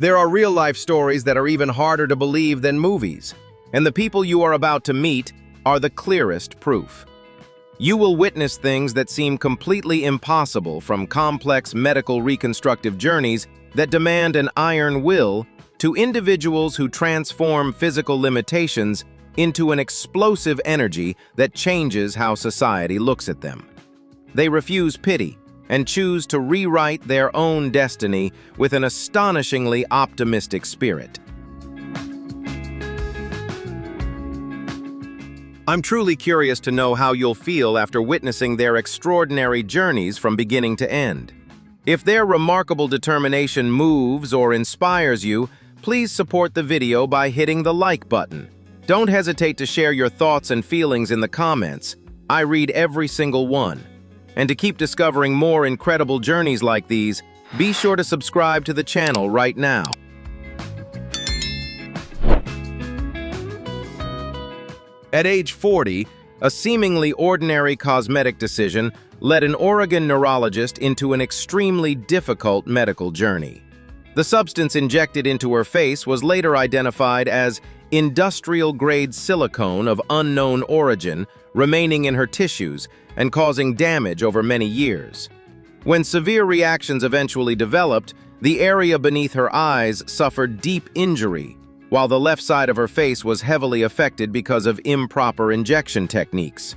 There are real-life stories that are even harder to believe than movies, and the people you are about to meet are the clearest proof. You will witness things that seem completely impossible, from complex medical reconstructive journeys that demand an iron will to individuals who transform physical limitations into an explosive energy that changes how society looks at them. They refuse pity and choose to rewrite their own destiny with an astonishingly optimistic spirit. I'm truly curious to know how you'll feel after witnessing their extraordinary journeys from beginning to end. If their remarkable determination moves or inspires you, please support the video by hitting the like button. Don't hesitate to share your thoughts and feelings in the comments. I read every single one. And to keep discovering more incredible journeys like these, be sure to subscribe to the channel right now. At age 40, a seemingly ordinary cosmetic decision led an Oregon neurologist into an extremely difficult medical journey. The substance injected into her face was later identified as industrial-grade silicone of unknown origin, remaining in her tissues and causing damage over many years. When severe reactions eventually developed, the area beneath her eyes suffered deep injury, while the left side of her face was heavily affected because of improper injection techniques.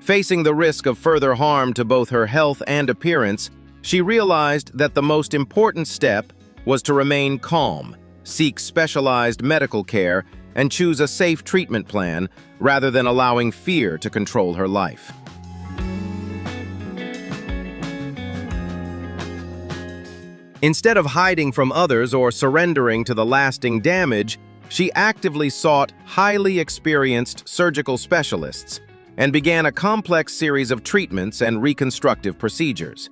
Facing the risk of further harm to both her health and appearance, she realized that the most important step was to remain calm, seek specialized medical care, and choose a safe treatment plan rather than allowing fear to control her life. Instead of hiding from others or surrendering to the lasting damage, she actively sought highly experienced surgical specialists and began a complex series of treatments and reconstructive procedures.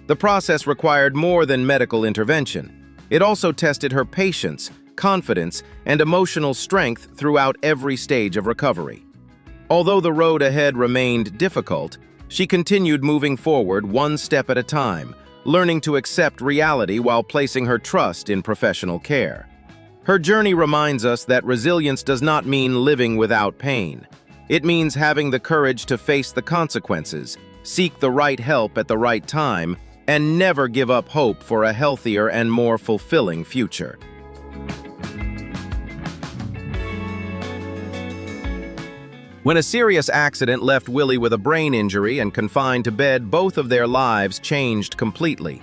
The process required more than medical intervention. It also tested her patience, confidence, and emotional strength throughout every stage of recovery. Although the road ahead remained difficult, she continued moving forward one step at a time, learning to accept reality while placing her trust in professional care. Her journey reminds us that resilience does not mean living without pain. It means having the courage to face the consequences, seek the right help at the right time, and never give up hope for a healthier and more fulfilling future. When a serious accident left Willie with a brain injury and confined to bed, both of their lives changed completely.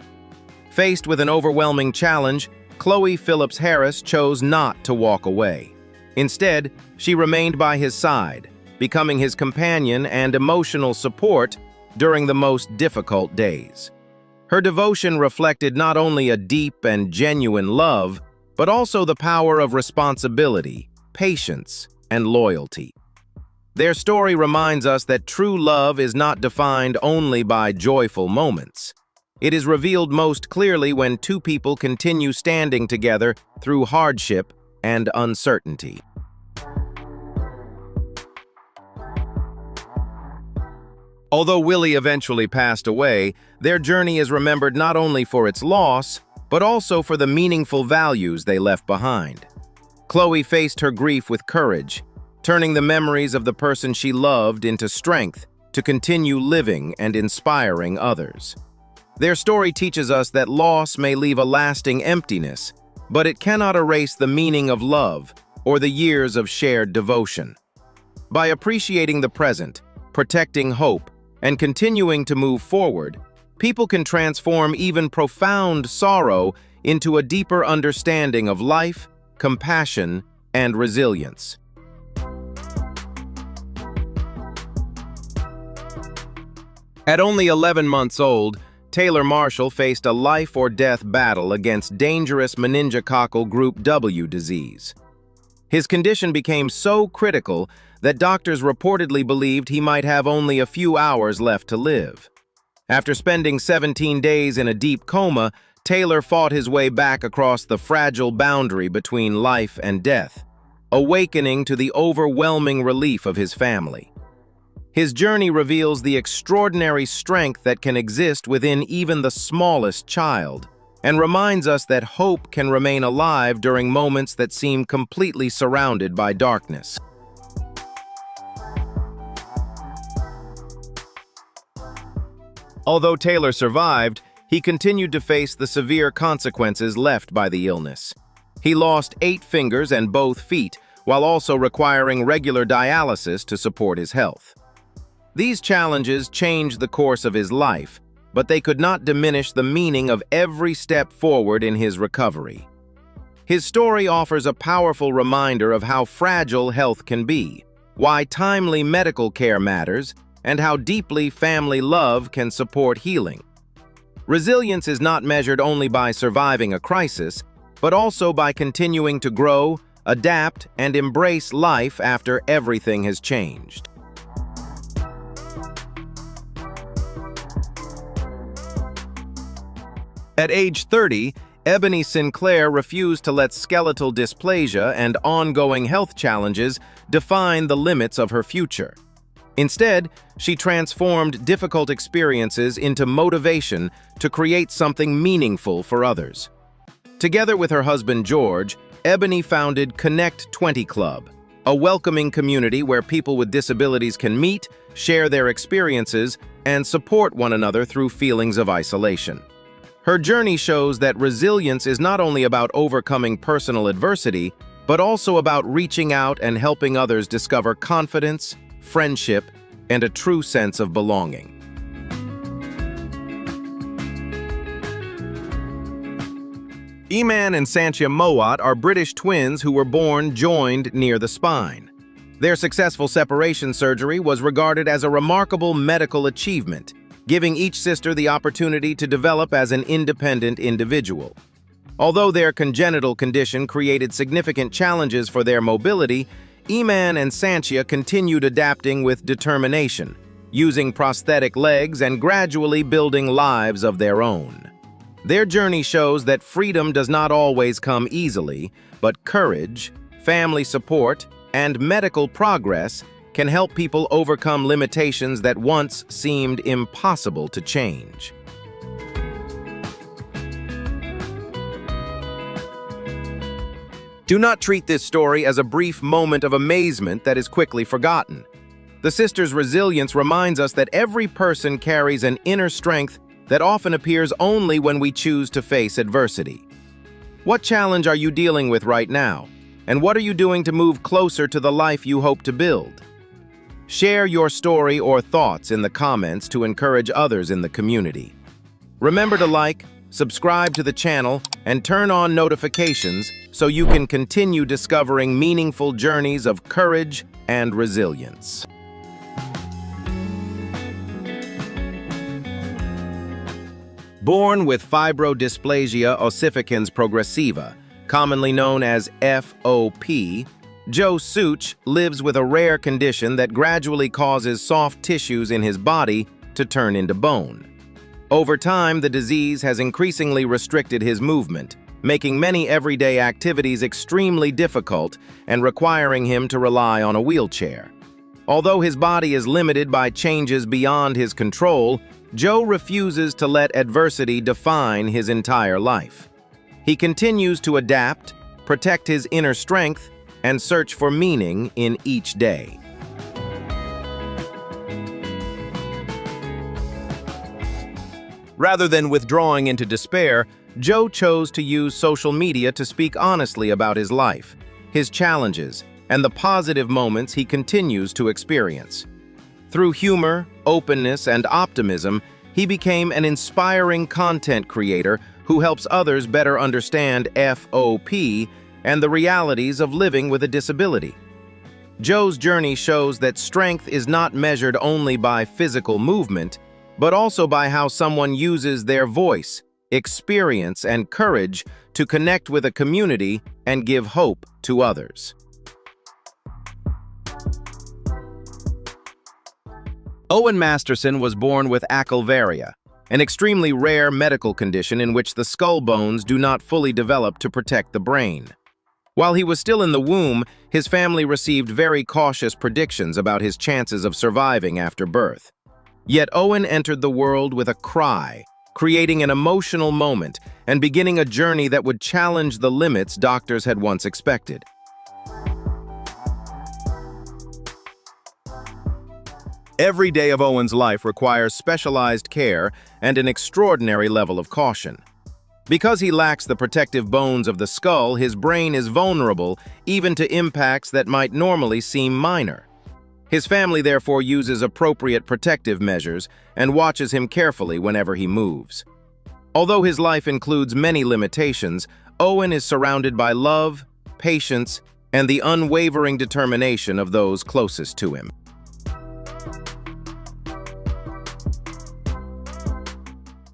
Faced with an overwhelming challenge, Chloe Phillips Harris chose not to walk away. Instead, she remained by his side, becoming his companion and emotional support during the most difficult days. Her devotion reflected not only a deep and genuine love, but also the power of responsibility, patience, and loyalty. Their story reminds us that true love is not defined only by joyful moments. It is revealed most clearly when two people continue standing together through hardship and uncertainty. Although Willie eventually passed away, their journey is remembered not only for its loss, but also for the meaningful values they left behind. Chloe faced her grief with courage, turning the memories of the person she loved into strength to continue living and inspiring others. Their story teaches us that loss may leave a lasting emptiness, but it cannot erase the meaning of love or the years of shared devotion. By appreciating the present, protecting hope, and continuing to move forward, people can transform even profound sorrow into a deeper understanding of life, compassion, and resilience. At only 11 months old, Taylor Marshall faced a life-or-death battle against dangerous meningococcal group W disease. His condition became so critical that doctors reportedly believed he might have only a few hours left to live. After spending 17 days in a deep coma, Taylor fought his way back across the fragile boundary between life and death, awakening to the overwhelming relief of his family. His journey reveals the extraordinary strength that can exist within even the smallest child, and reminds us that hope can remain alive during moments that seem completely surrounded by darkness. Although Taylor survived, he continued to face the severe consequences left by the illness. He lost 8 fingers and both feet, while also requiring regular dialysis to support his health. These challenges changed the course of his life, but they could not diminish the meaning of every step forward in his recovery. His story offers a powerful reminder of how fragile health can be, why timely medical care matters, and how deeply family love can support healing. Resilience is not measured only by surviving a crisis, but also by continuing to grow, adapt, and embrace life after everything has changed. At age 30, Ebony Sinclair refused to let skeletal dysplasia and ongoing health challenges define the limits of her future. Instead, she transformed difficult experiences into motivation to create something meaningful for others. Together with her husband George, Ebony founded Connect 20 Club, a welcoming community where people with disabilities can meet, share their experiences, and support one another through feelings of isolation. Her journey shows that resilience is not only about overcoming personal adversity, but also about reaching out and helping others discover confidence, friendship, and a true sense of belonging. Eman and Sanchia Mowat are British twins who were born joined near the spine. Their successful separation surgery was regarded as a remarkable medical achievement, giving each sister the opportunity to develop as an independent individual. Although their congenital condition created significant challenges for their mobility, Eman and Sanchia continued adapting with determination, using prosthetic legs and gradually building lives of their own. Their journey shows that freedom does not always come easily, but courage, family support, and medical progress can help people overcome limitations that once seemed impossible to change. Do not treat this story as a brief moment of amazement that is quickly forgotten. The sisters' resilience reminds us that every person carries an inner strength that often appears only when we choose to face adversity. What challenge are you dealing with right now? And what are you doing to move closer to the life you hope to build? Share your story or thoughts in the comments to encourage others in the community. Remember to like, subscribe to the channel, and turn on notifications so you can continue discovering meaningful journeys of courage and resilience. Born with fibrodysplasia ossificans progressiva, commonly known as FOP, Joe Such lives with a rare condition that gradually causes soft tissues in his body to turn into bone. Over time, the disease has increasingly restricted his movement, making many everyday activities extremely difficult and requiring him to rely on a wheelchair. Although his body is limited by changes beyond his control, Joe refuses to let adversity define his entire life. He continues to adapt, protect his inner strength, and search for meaning in each day. Rather than withdrawing into despair, Joe chose to use social media to speak honestly about his life, his challenges, and the positive moments he continues to experience. Through humor, openness, and optimism, he became an inspiring content creator who helps others better understand FOP and the realities of living with a disability. Joe's journey shows that strength is not measured only by physical movement, but also by how someone uses their voice, experience, and courage to connect with a community and give hope to others. Owen Masterson was born with acalvaria, an extremely rare medical condition in which the skull bones do not fully develop to protect the brain. While he was still in the womb, his family received very cautious predictions about his chances of surviving after birth. Yet Owen entered the world with a cry, creating an emotional moment and beginning a journey that would challenge the limits doctors had once expected. Every day of Owen's life requires specialized care and an extraordinary level of caution. Because he lacks the protective bones of the skull, his brain is vulnerable even to impacts that might normally seem minor. His family therefore uses appropriate protective measures and watches him carefully whenever he moves. Although his life includes many limitations, Owen is surrounded by love, patience, and the unwavering determination of those closest to him.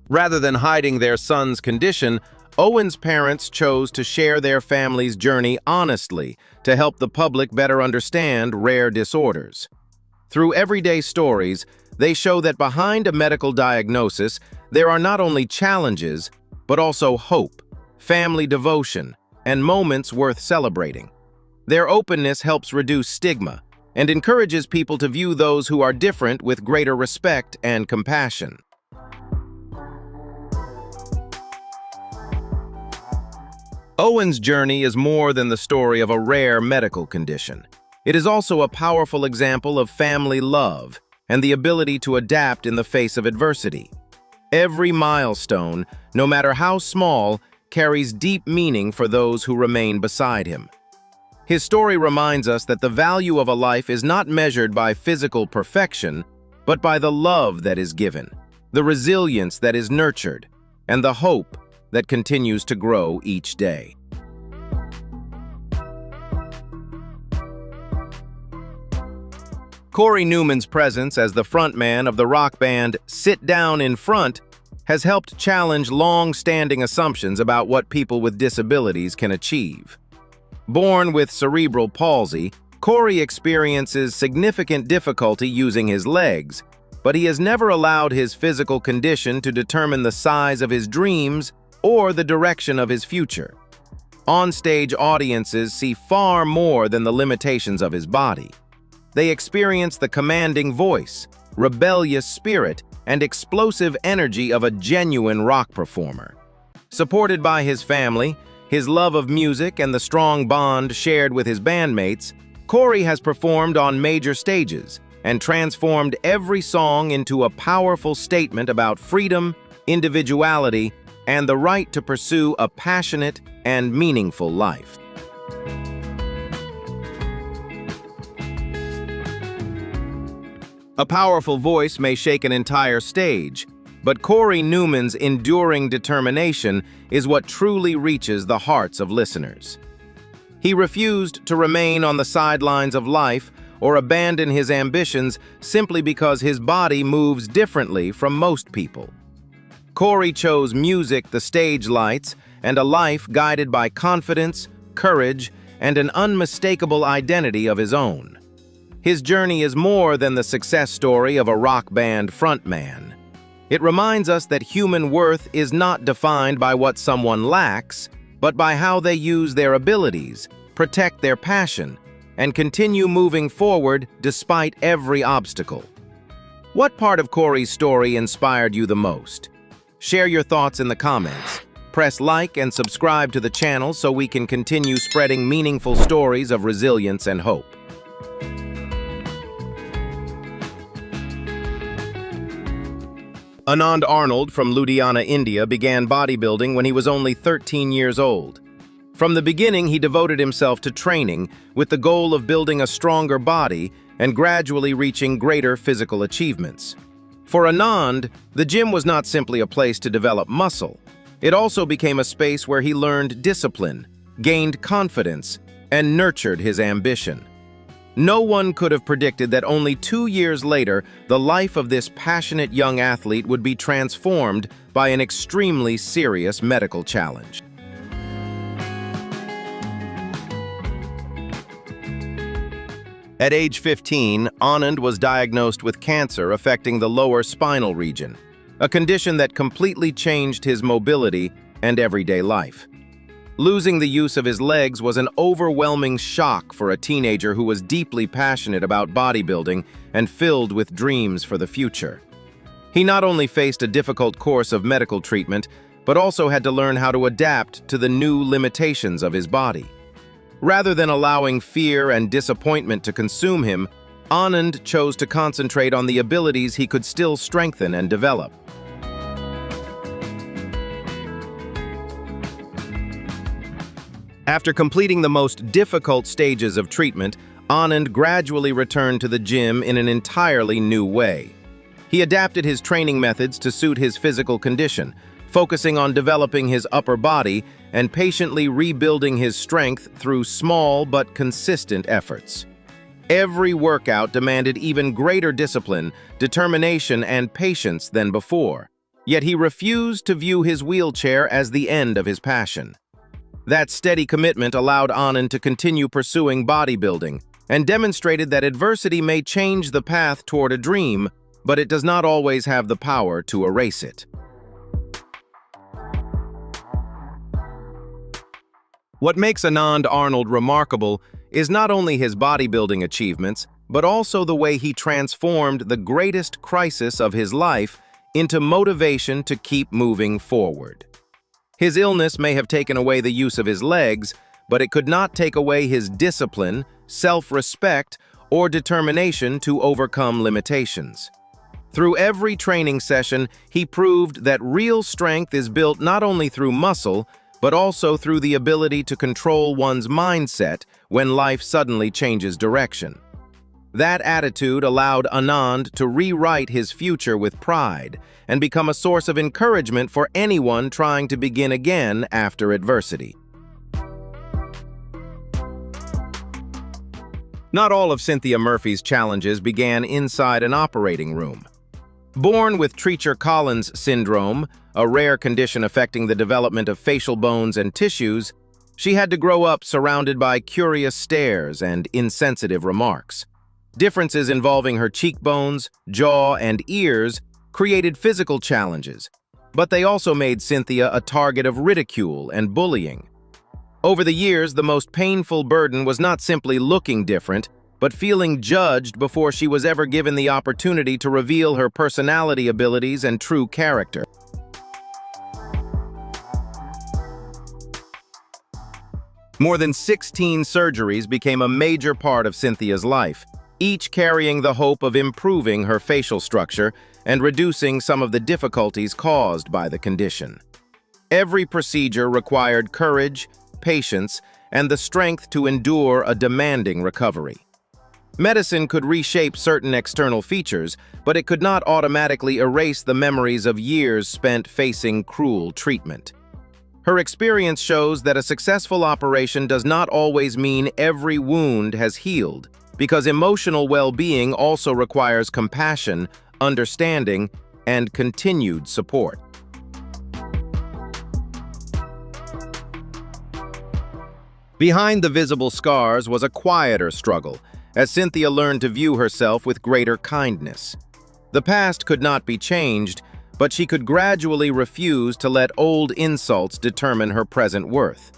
Rather than hiding their son's condition, Owen's parents chose to share their family's journey honestly to help the public better understand rare disorders. Through everyday stories, they show that behind a medical diagnosis, there are not only challenges, but also hope, family devotion, and moments worth celebrating. Their openness helps reduce stigma and encourages people to view those who are different with greater respect and compassion. Owen's journey is more than the story of a rare medical condition. It is also a powerful example of family love and the ability to adapt in the face of adversity. Every milestone, no matter how small, carries deep meaning for those who remain beside him. His story reminds us that the value of a life is not measured by physical perfection, but by the love that is given, the resilience that is nurtured, and the hope that continues to grow each day. Corey Newman's presence as the frontman of the rock band Sit Down in Front has helped challenge long-standing assumptions about what people with disabilities can achieve. Born with cerebral palsy, Corey experiences significant difficulty using his legs, but he has never allowed his physical condition to determine the size of his dreams or the direction of his future. On-stage audiences see far more than the limitations of his body. They experience the commanding voice, rebellious spirit, and explosive energy of a genuine rock performer. Supported by his family, his love of music, and the strong bond shared with his bandmates, Corey has performed on major stages and transformed every song into a powerful statement about freedom, individuality, and the right to pursue a passionate and meaningful life. A powerful voice may shake an entire stage, but Corey Newman's enduring determination is what truly reaches the hearts of listeners. He refused to remain on the sidelines of life or abandon his ambitions simply because his body moves differently from most people. Corey chose music, the stage lights, and a life guided by confidence, courage, and an unmistakable identity of his own. His journey is more than the success story of a rock band frontman. It reminds us that human worth is not defined by what someone lacks, but by how they use their abilities, protect their passion, and continue moving forward despite every obstacle. What part of Corey's story inspired you the most? Share your thoughts in the comments. Press like and subscribe to the channel so we can continue spreading meaningful stories of resilience and hope. Anand Arnold from Ludhiana, India began bodybuilding when he was only 13 years old. From the beginning, he devoted himself to training with the goal of building a stronger body and gradually reaching greater physical achievements. For Anand, the gym was not simply a place to develop muscle. It also became a space where he learned discipline, gained confidence, and nurtured his ambition. No one could have predicted that only 2 years later, the life of this passionate young athlete would be transformed by an extremely serious medical challenge. At age 15, Anand was diagnosed with cancer affecting the lower spinal region, a condition that completely changed his mobility and everyday life. Losing the use of his legs was an overwhelming shock for a teenager who was deeply passionate about bodybuilding and filled with dreams for the future. He not only faced a difficult course of medical treatment, but also had to learn how to adapt to the new limitations of his body. Rather than allowing fear and disappointment to consume him, Anand chose to concentrate on the abilities he could still strengthen and develop. After completing the most difficult stages of treatment, Anand gradually returned to the gym in an entirely new way. He adapted his training methods to suit his physical condition, focusing on developing his upper body and patiently rebuilding his strength through small but consistent efforts. Every workout demanded even greater discipline, determination, and patience than before, yet he refused to view his wheelchair as the end of his passion. That steady commitment allowed Anand to continue pursuing bodybuilding and demonstrated that adversity may change the path toward a dream, but it does not always have the power to erase it. What makes Anand Arnold remarkable is not only his bodybuilding achievements, but also the way he transformed the greatest crisis of his life into motivation to keep moving forward. His illness may have taken away the use of his legs, but it could not take away his discipline, self-respect, or determination to overcome limitations. Through every training session, he proved that real strength is built not only through muscle, but also through the ability to control one's mindset when life suddenly changes direction. That attitude allowed Anand to rewrite his future with pride and become a source of encouragement for anyone trying to begin again after adversity. Not all of Cynthia Murphy's challenges began inside an operating room. Born with Treacher-Collins syndrome, a rare condition affecting the development of facial bones and tissues, she had to grow up surrounded by curious stares and insensitive remarks. Differences involving her cheekbones, jaw, and ears created physical challenges, but they also made Cynthia a target of ridicule and bullying. Over the years, the most painful burden was not simply looking different, but feeling judged before she was ever given the opportunity to reveal her personality abilities and true character. More than 16 surgeries became a major part of Cynthia's life, each carrying the hope of improving her facial structure and reducing some of the difficulties caused by the condition. Every procedure required courage, patience, and the strength to endure a demanding recovery. Medicine could reshape certain external features, but it could not automatically erase the memories of years spent facing cruel treatment. Her experience shows that a successful operation does not always mean every wound has healed, because emotional well-being also requires compassion, understanding, and continued support. Behind the visible scars was a quieter struggle, as Cynthia learned to view herself with greater kindness. The past could not be changed, but she could gradually refuse to let old insults determine her present worth.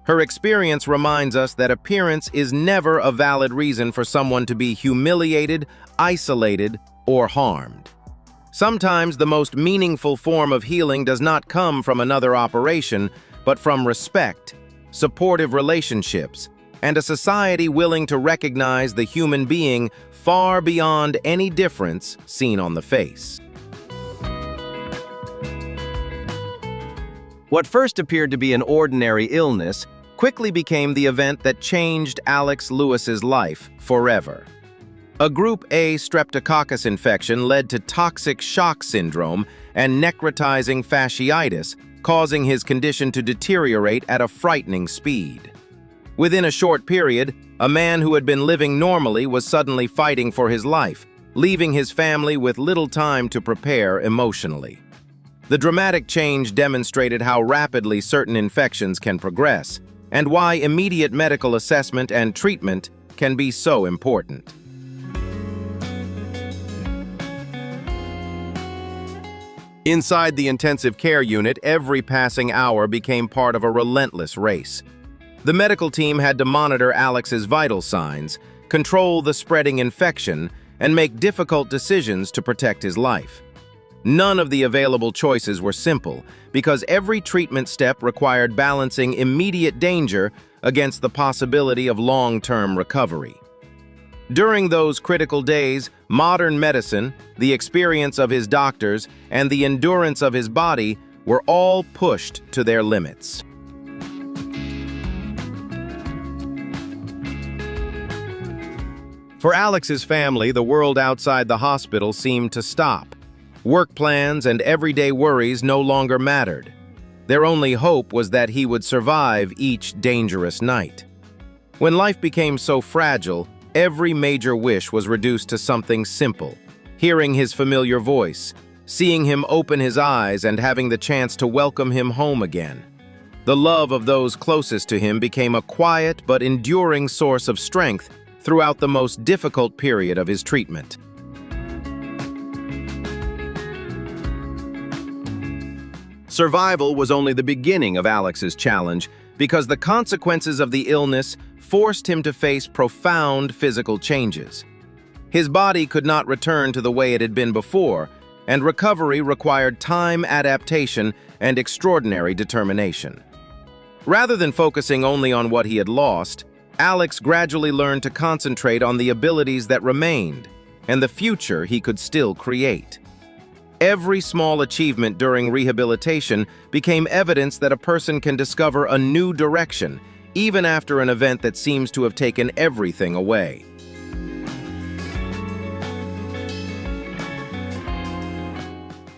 Her experience reminds us that appearance is never a valid reason for someone to be humiliated, isolated, or harmed. Sometimes the most meaningful form of healing does not come from another operation, but from respect, supportive relationships, and a society willing to recognize the human being far beyond any difference seen on the face. What first appeared to be an ordinary illness quickly became the event that changed Alex Lewis's life forever. A Group A streptococcus infection led to toxic shock syndrome and necrotizing fasciitis, causing his condition to deteriorate at a frightening speed. Within a short period, a man who had been living normally was suddenly fighting for his life, leaving his family with little time to prepare emotionally. The dramatic change demonstrated how rapidly certain infections can progress, and why immediate medical assessment and treatment can be so important. Inside the intensive care unit, every passing hour became part of a relentless race. The medical team had to monitor Alex's vital signs, control the spreading infection, and make difficult decisions to protect his life. None of the available choices were simple, because every treatment step required balancing immediate danger against the possibility of long-term recovery. During those critical days, modern medicine, the experience of his doctors, and the endurance of his body were all pushed to their limits. For Alex's family, the world outside the hospital seemed to stop. Work plans and everyday worries no longer mattered. Their only hope was that he would survive each dangerous night. When life became so fragile, every major wish was reduced to something simple: hearing his familiar voice, seeing him open his eyes, and having the chance to welcome him home again. The love of those closest to him became a quiet but enduring source of strength throughout the most difficult period of his treatment. Survival was only the beginning of Alex's challenge, because the consequences of the illness forced him to face profound physical changes. His body could not return to the way it had been before, and recovery required time, adaptation, and extraordinary determination. Rather than focusing only on what he had lost, Alex gradually learned to concentrate on the abilities that remained and the future he could still create. Every small achievement during rehabilitation became evidence that a person can discover a new direction, even after an event that seems to have taken everything away.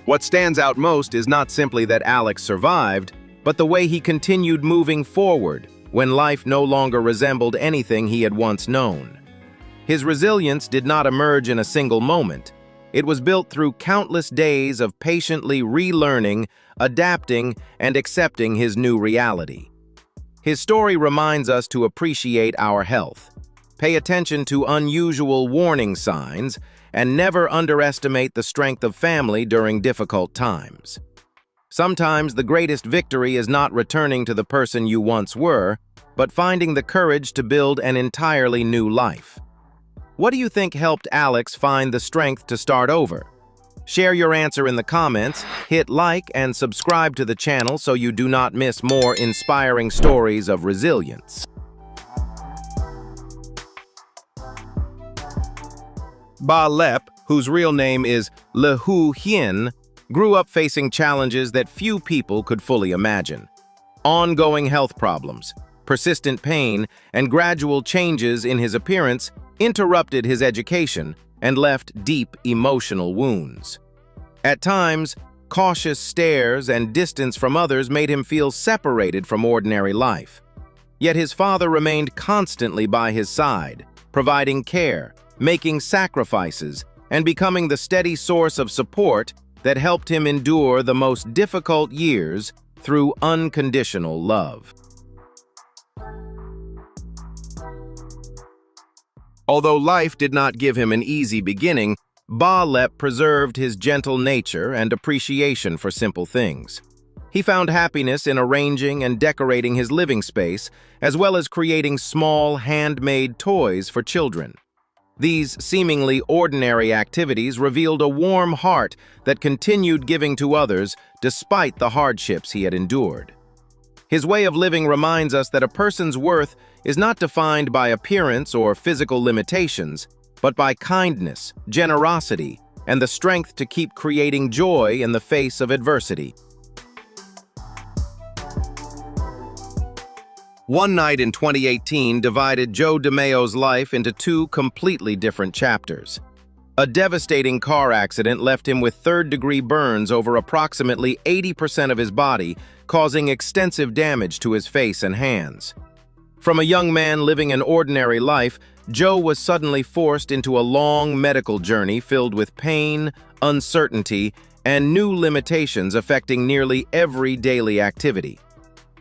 What stands out most is not simply that Alex survived, but the way he continued moving forward when life no longer resembled anything he had once known. His resilience did not emerge in a single moment. It was built through countless days of patiently relearning, adapting, and accepting his new reality. His story reminds us to appreciate our health, pay attention to unusual warning signs, and never underestimate the strength of family during difficult times. Sometimes the greatest victory is not returning to the person you once were, but finding the courage to build an entirely new life. What do you think helped Alex find the strength to start over? Share your answer in the comments, hit like, and subscribe to the channel so you do not miss more inspiring stories of resilience. Ba Lep, whose real name is Le Hu Hien, grew up facing challenges that few people could fully imagine. Ongoing health problems, persistent pain, and gradual changes in his appearance interrupted his education and left deep emotional wounds. At times, cautious stares and distance from others made him feel separated from ordinary life. Yet his father remained constantly by his side, providing care, making sacrifices, and becoming the steady source of support that helped him endure the most difficult years through unconditional love. Although life did not give him an easy beginning, Ba Lep preserved his gentle nature and appreciation for simple things. He found happiness in arranging and decorating his living space, as well as creating small, handmade toys for children. These seemingly ordinary activities revealed a warm heart that continued giving to others despite the hardships he had endured. His way of living reminds us that a person's worth is not defined by appearance or physical limitations, but by kindness, generosity, and the strength to keep creating joy in the face of adversity. One night in 2018 divided Joe DeMayo's life into two completely different chapters. A devastating car accident left him with third-degree burns over approximately 80% of his body, causing extensive damage to his face and hands. From a young man living an ordinary life, Joe was suddenly forced into a long medical journey filled with pain, uncertainty, and new limitations affecting nearly every daily activity.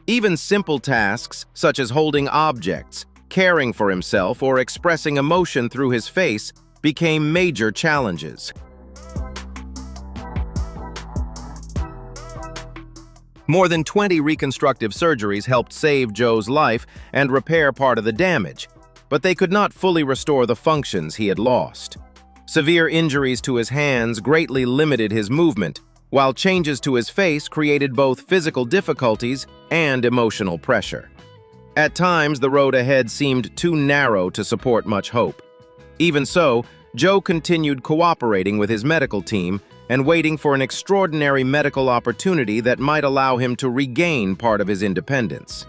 Even simple tasks, such as holding objects, caring for himself, or expressing emotion through his face, became major challenges. More than 20 reconstructive surgeries helped save Joe's life and repair part of the damage, but they could not fully restore the functions he had lost. Severe injuries to his hands greatly limited his movement, while changes to his face created both physical difficulties and emotional pressure. At times, the road ahead seemed too narrow to support much hope. Even so, Joe continued cooperating with his medical team and waiting for an extraordinary medical opportunity that might allow him to regain part of his independence.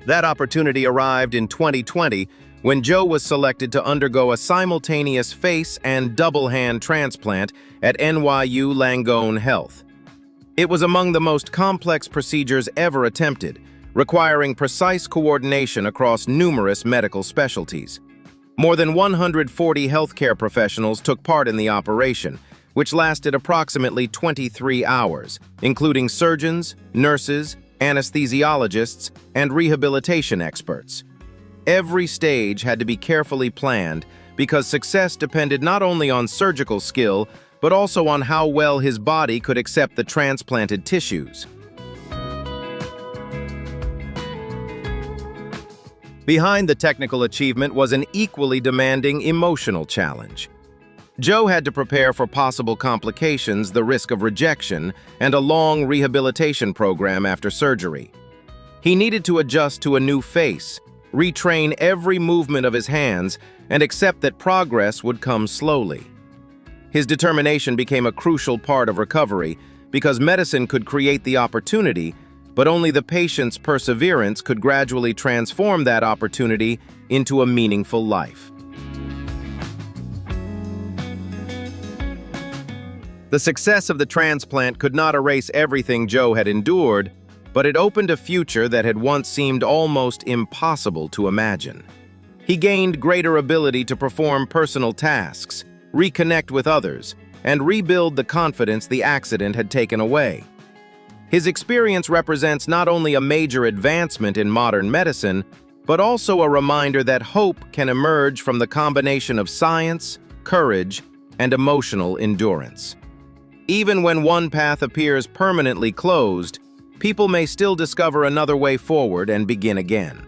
That opportunity arrived in 2020 when Joe was selected to undergo a simultaneous face and double hand transplant at NYU Langone Health. It was among the most complex procedures ever attempted, requiring precise coordination across numerous medical specialties. More than 140 healthcare professionals took part in the operation, which lasted approximately 23 hours, including surgeons, nurses, anesthesiologists, and rehabilitation experts. Every stage had to be carefully planned because success depended not only on surgical skill, but also on how well his body could accept the transplanted tissues. Behind the technical achievement was an equally demanding emotional challenge. Joe had to prepare for possible complications, the risk of rejection, and a long rehabilitation program after surgery. He needed to adjust to a new face, retrain every movement of his hands, and accept that progress would come slowly. His determination became a crucial part of recovery because medicine could create the opportunity, but only the patient's perseverance could gradually transform that opportunity into a meaningful life. The success of the transplant could not erase everything Joe had endured, but it opened a future that had once seemed almost impossible to imagine. He gained greater ability to perform personal tasks, reconnect with others, and rebuild the confidence the accident had taken away. His experience represents not only a major advancement in modern medicine, but also a reminder that hope can emerge from the combination of science, courage, and emotional endurance. Even when one path appears permanently closed, people may still discover another way forward and begin again.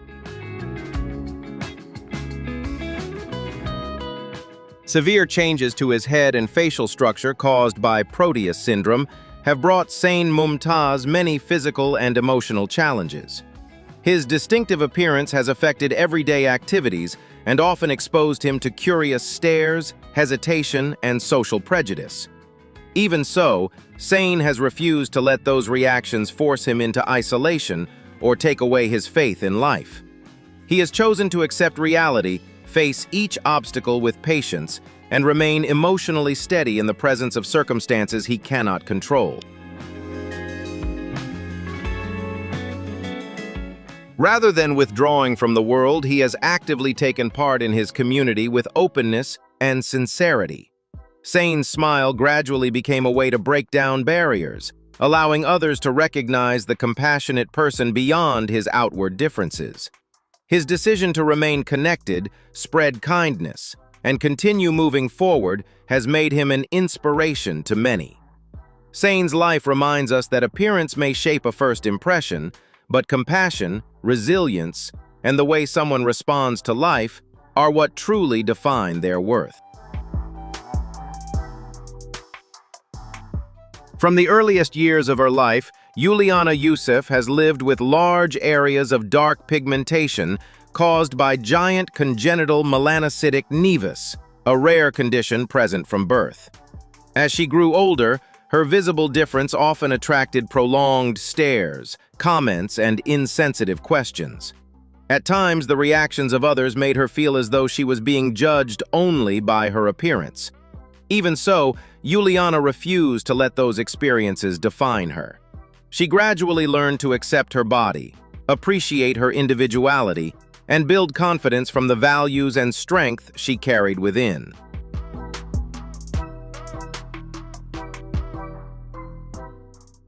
Severe changes to his head and facial structure caused by Proteus syndrome have brought Sain Mumtaz many physical and emotional challenges. His distinctive appearance has affected everyday activities and often exposed him to curious stares, hesitation, and social prejudice. Even so, Sain has refused to let those reactions force him into isolation or take away his faith in life. He has chosen to accept reality, face each obstacle with patience, and remain emotionally steady in the presence of circumstances he cannot control. Rather than withdrawing from the world, he has actively taken part in his community with openness and sincerity. Sain's smile gradually became a way to break down barriers, allowing others to recognize the compassionate person beyond his outward differences. His decision to remain connected, spread kindness, and continue moving forward has made him an inspiration to many. Sain's life reminds us that appearance may shape a first impression, but compassion, resilience, and the way someone responds to life are what truly define their worth. From the earliest years of her life, Juliana Youssef has lived with large areas of dark pigmentation caused by giant congenital melanocytic nevus, a rare condition present from birth. As she grew older, her visible difference often attracted prolonged stares, comments, and insensitive questions. At times, the reactions of others made her feel as though she was being judged only by her appearance. Even so, Juliana refused to let those experiences define her. She gradually learned to accept her body, appreciate her individuality, and build confidence from the values and strength she carried within.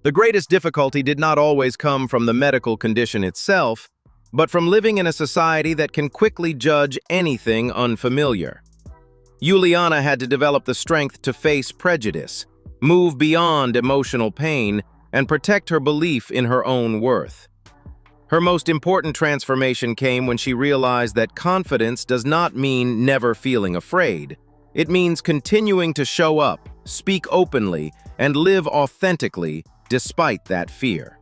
The greatest difficulty did not always come from the medical condition itself, but from living in a society that can quickly judge anything unfamiliar. Juliana had to develop the strength to face prejudice, move beyond emotional pain, and protect her belief in her own worth. Her most important transformation came when she realized that confidence does not mean never feeling afraid. It means continuing to show up, speak openly, and live authentically despite that fear.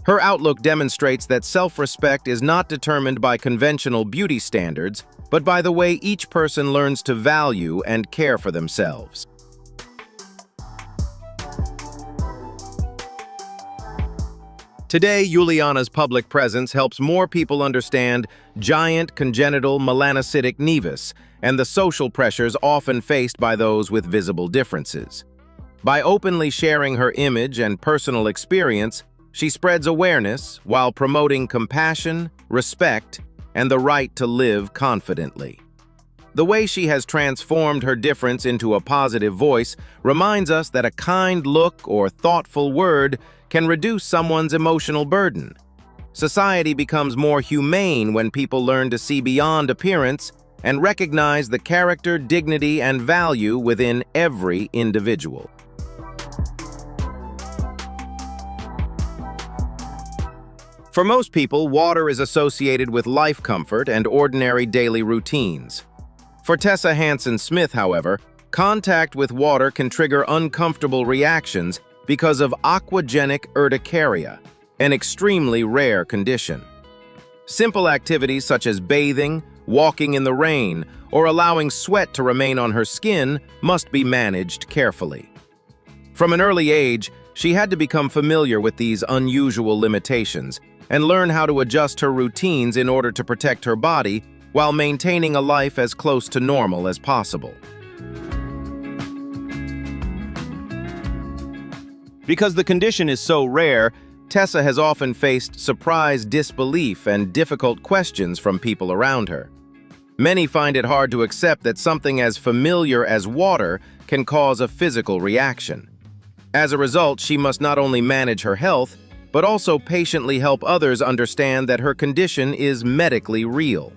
Her outlook demonstrates that self-respect is not determined by conventional beauty standards, but by the way each person learns to value and care for themselves. Today, Juliana's public presence helps more people understand giant congenital melanocytic nevus and the social pressures often faced by those with visible differences. By openly sharing her image and personal experience, she spreads awareness while promoting compassion, respect, and the right to live confidently. The way she has transformed her difference into a positive voice reminds us that a kind look or thoughtful word can reduce someone's emotional burden. Society becomes more humane when people learn to see beyond appearance and recognize the character, dignity, and value within every individual. For most people, water is associated with life comfort and ordinary daily routines. For Tessa Hansen-Smith, however, contact with water can trigger uncomfortable reactions because of aquagenic urticaria, an extremely rare condition. Simple activities such as bathing, walking in the rain, or allowing sweat to remain on her skin must be managed carefully. From an early age, she had to become familiar with these unusual limitations and learn how to adjust her routines in order to protect her body while maintaining a life as close to normal as possible. Because the condition is so rare, Tessa has often faced surprise disbelief and difficult questions from people around her. Many find it hard to accept that something as familiar as water can cause a physical reaction. As a result, she must not only manage her health, but also patiently help others understand that her condition is medically real.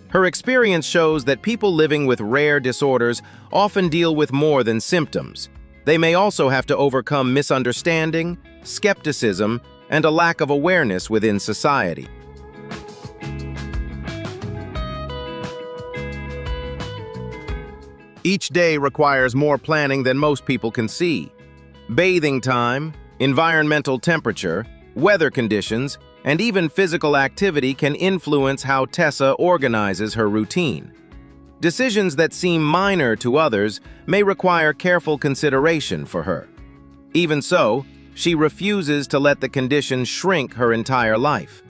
Her experience shows that people living with rare disorders often deal with more than symptoms. They may also have to overcome misunderstanding, skepticism, and a lack of awareness within society. Each day requires more planning than most people can see. Bathing time, environmental temperature, weather conditions, and even physical activity can influence how Tessa organizes her routine. Decisions that seem minor to others may require careful consideration for her. Even so, she refuses to let the condition shrink her entire life.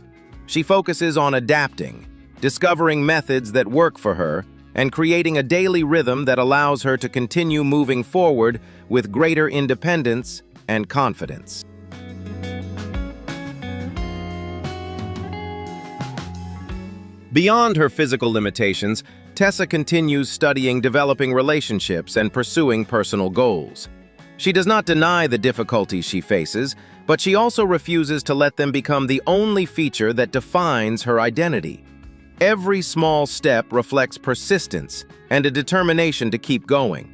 She focuses on adapting, discovering methods that work for her, and creating a daily rhythm that allows her to continue moving forward with greater independence and confidence. Beyond her physical limitations, Tessa continues studying developing relationships and pursuing personal goals. She does not deny the difficulties she faces, but she also refuses to let them become the only feature that defines her identity. Every small step reflects persistence and a determination to keep going.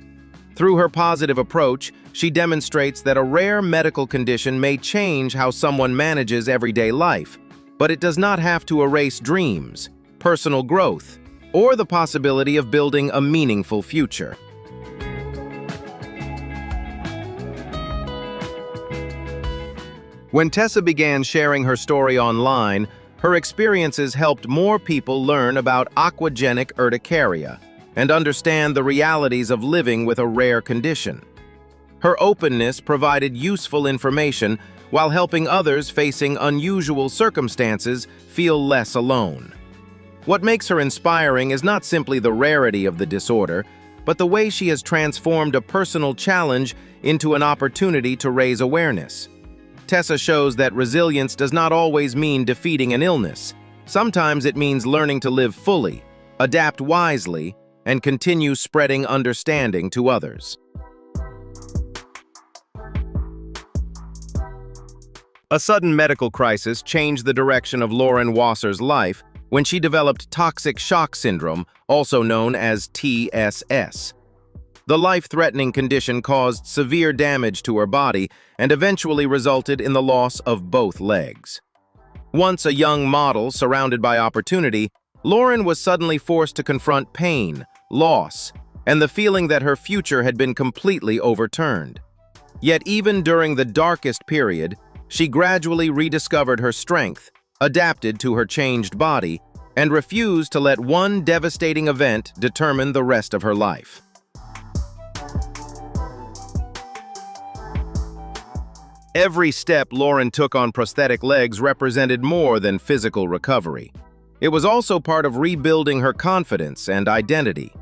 Through her positive approach, she demonstrates that a rare medical condition may change how someone manages everyday life, but it does not have to erase dreams, personal growth, or the possibility of building a meaningful future. When Tessa began sharing her story online, her experiences helped more people learn about aquagenic urticaria and understand the realities of living with a rare condition. Her openness provided useful information while helping others facing unusual circumstances feel less alone. What makes her inspiring is not simply the rarity of the disorder, but the way she has transformed a personal challenge into an opportunity to raise awareness. Tessa shows that resilience does not always mean defeating an illness. Sometimes it means learning to live fully, adapt wisely, and continue spreading understanding to others. A sudden medical crisis changed the direction of Lauren Wasser's life when she developed toxic shock syndrome, also known as TSS. The life-threatening condition caused severe damage to her body and eventually resulted in the loss of both legs. Once a young model surrounded by opportunity, Lauren was suddenly forced to confront pain, loss, and the feeling that her future had been completely overturned. Yet even during the darkest period, she gradually rediscovered her strength, adapted to her changed body, and refused to let one devastating event determine the rest of her life. Every step Lauren took on prosthetic legs represented more than physical recovery. It was also part of rebuilding her confidence and identity.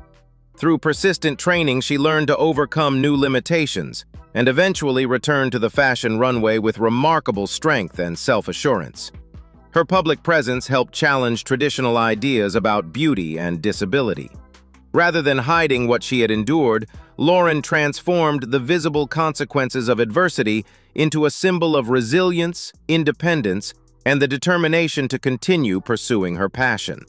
Through persistent training, she learned to overcome new limitations and eventually returned to the fashion runway with remarkable strength and self-assurance. Her public presence helped challenge traditional ideas about beauty and disability. Rather than hiding what she had endured, Lauren transformed the visible consequences of adversity into a symbol of resilience, independence, and the determination to continue pursuing her passion.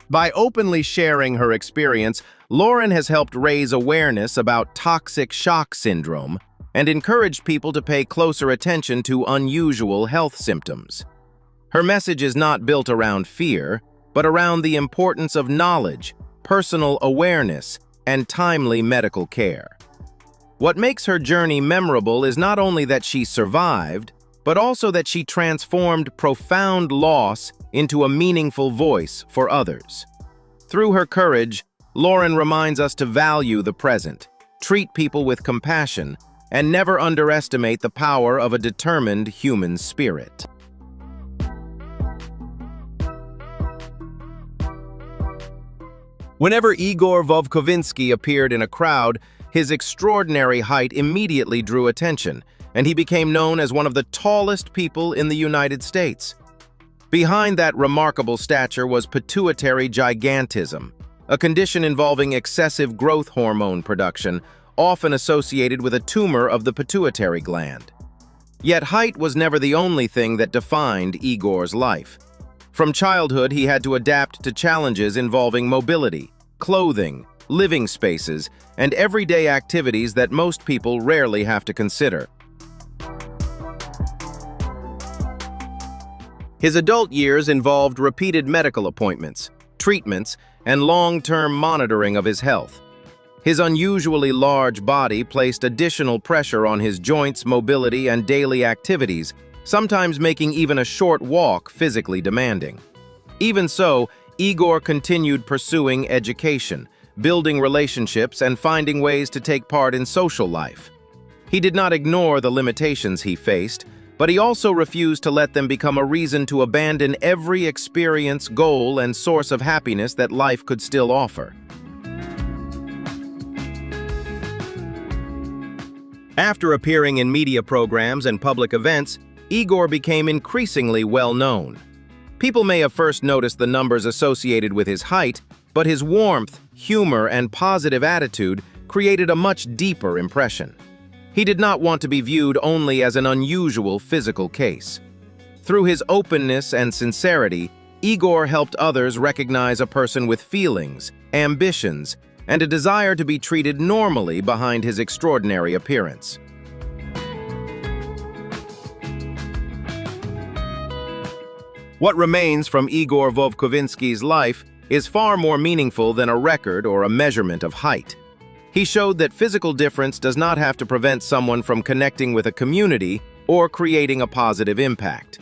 By openly sharing her experience, Lauren has helped raise awareness about toxic shock syndrome and encouraged people to pay closer attention to unusual health symptoms. Her message is not built around fear, but around the importance of knowledge, personal awareness, and timely medical care. What makes her journey memorable is not only that she survived, but also that she transformed profound loss into a meaningful voice for others. Through her courage, Lauren reminds us to value the present, treat people with compassion, and never underestimate the power of a determined human spirit. Whenever Igor Vovkovinsky appeared in a crowd, his extraordinary height immediately drew attention, and he became known as one of the tallest people in the United States. Behind that remarkable stature was pituitary gigantism, a condition involving excessive growth hormone production, often associated with a tumor of the pituitary gland. Yet height was never the only thing that defined Igor's life. From childhood, he had to adapt to challenges involving mobility, clothing, living spaces, and everyday activities that most people rarely have to consider. His adult years involved repeated medical appointments, treatments, and long-term monitoring of his health. His unusually large body placed additional pressure on his joints, mobility, and daily activities, sometimes making even a short walk physically demanding. Even so, Igor continued pursuing education, building relationships, and finding ways to take part in social life. He did not ignore the limitations he faced, but he also refused to let them become a reason to abandon every experience, goal, and source of happiness that life could still offer. After appearing in media programs and public events, Igor became increasingly well-known. People may have first noticed the numbers associated with his height, but his warmth, humor, and positive attitude created a much deeper impression. He did not want to be viewed only as an unusual physical case. Through his openness and sincerity, Igor helped others recognize a person with feelings, ambitions, and a desire to be treated normally behind his extraordinary appearance. What remains from Igor Vovkovinsky's life is far more meaningful than a record or a measurement of height. He showed that physical difference does not have to prevent someone from connecting with a community or creating a positive impact.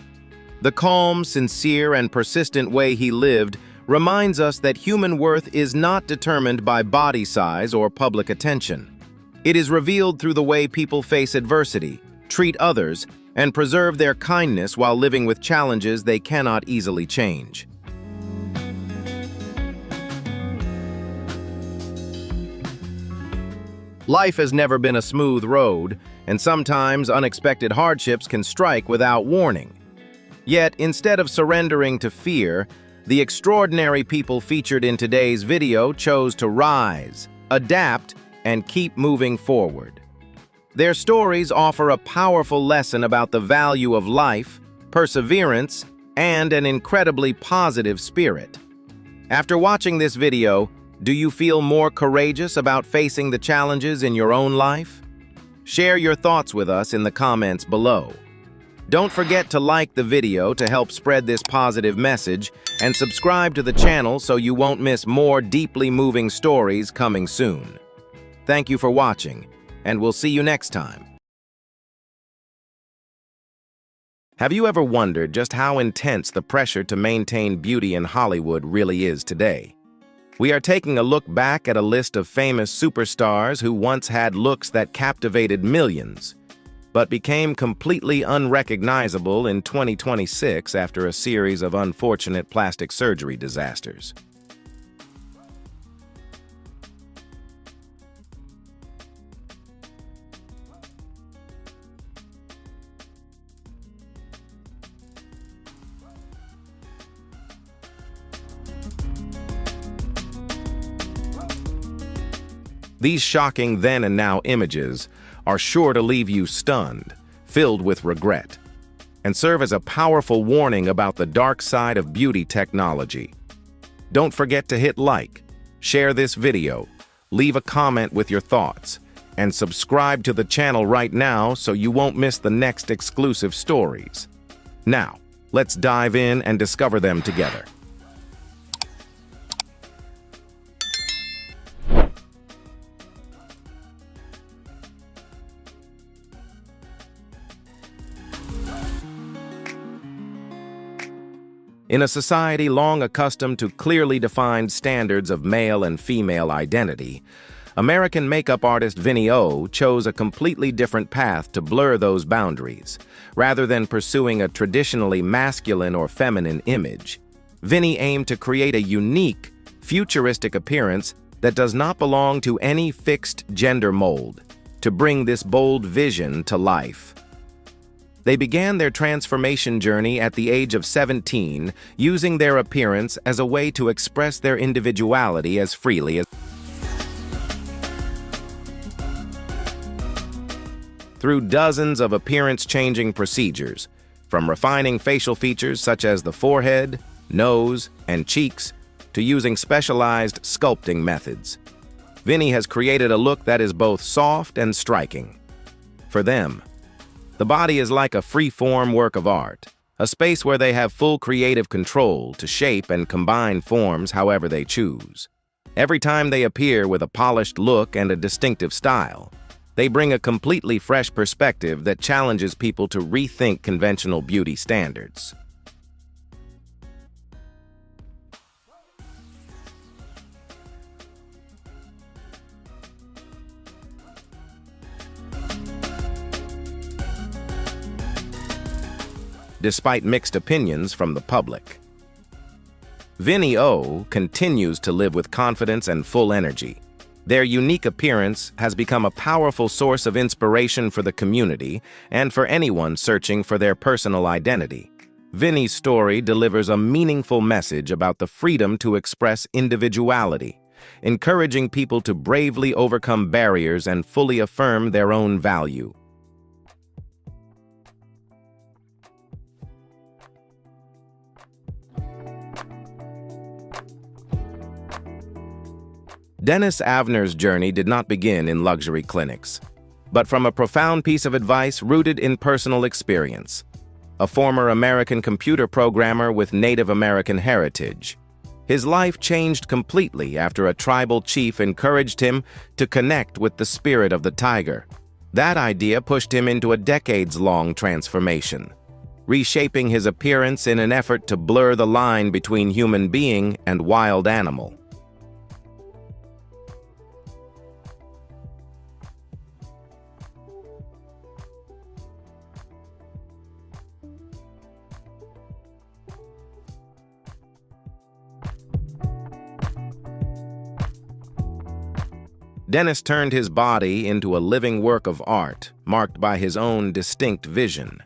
The calm, sincere, and persistent way he lived reminds us that human worth is not determined by body size or public attention. It is revealed through the way people face adversity, treat others, and preserve their kindness while living with challenges they cannot easily change. Life has never been a smooth road, and sometimes unexpected hardships can strike without warning. Yet, instead of surrendering to fear, the extraordinary people featured in today's video chose to rise, adapt, and keep moving forward. Their stories offer a powerful lesson about the value of life, perseverance, and an incredibly positive spirit. After watching this video, do you feel more courageous about facing the challenges in your own life? Share your thoughts with us in the comments below. Don't forget to like the video to help spread this positive message, and subscribe to the channel so you won't miss more deeply moving stories coming soon. Thank you for watching, and we'll see you next time. Have you ever wondered just how intense the pressure to maintain beauty in Hollywood really is today? We are taking a look back at a list of famous superstars who once had looks that captivated millions, but became completely unrecognizable in 2026 after a series of unfortunate plastic surgery disasters. These shocking then and now images are sure to leave you stunned, filled with regret, and serve as a powerful warning about the dark side of beauty technology. Don't forget to hit like, share this video, leave a comment with your thoughts, and subscribe to the channel right now so you won't miss the next exclusive stories. Now, let's dive in and discover them together. In a society long accustomed to clearly defined standards of male and female identity, American makeup artist Vinnie O chose a completely different path to blur those boundaries. Rather than pursuing a traditionally masculine or feminine image, Vinnie aimed to create a unique, futuristic appearance that does not belong to any fixed gender mold, to bring this bold vision to life. They began their transformation journey at the age of 17, using their appearance as a way to express their individuality as freely as through dozens of appearance-changing procedures, from refining facial features such as the forehead, nose, and cheeks, to using specialized sculpting methods. Vinnie has created a look that is both soft and striking. For them, the body is like a free-form work of art, a space where they have full creative control to shape and combine forms however they choose. Every time they appear with a polished look and a distinctive style, they bring a completely fresh perspective that challenges people to rethink conventional beauty standards. Despite mixed opinions from the public, Vinnie O continues to live with confidence and full energy. Their unique appearance has become a powerful source of inspiration for the community and for anyone searching for their personal identity. Vinnie's story delivers a meaningful message about the freedom to express individuality, encouraging people to bravely overcome barriers and fully affirm their own value. Dennis Avner's journey did not begin in luxury clinics, but from a profound piece of advice rooted in personal experience. A former American computer programmer with Native American heritage, his life changed completely after a tribal chief encouraged him to connect with the spirit of the tiger. That idea pushed him into a decades-long transformation, reshaping his appearance in an effort to blur the line between human being and wild animal. Dennis turned his body into a living work of art, marked by his own distinct vision.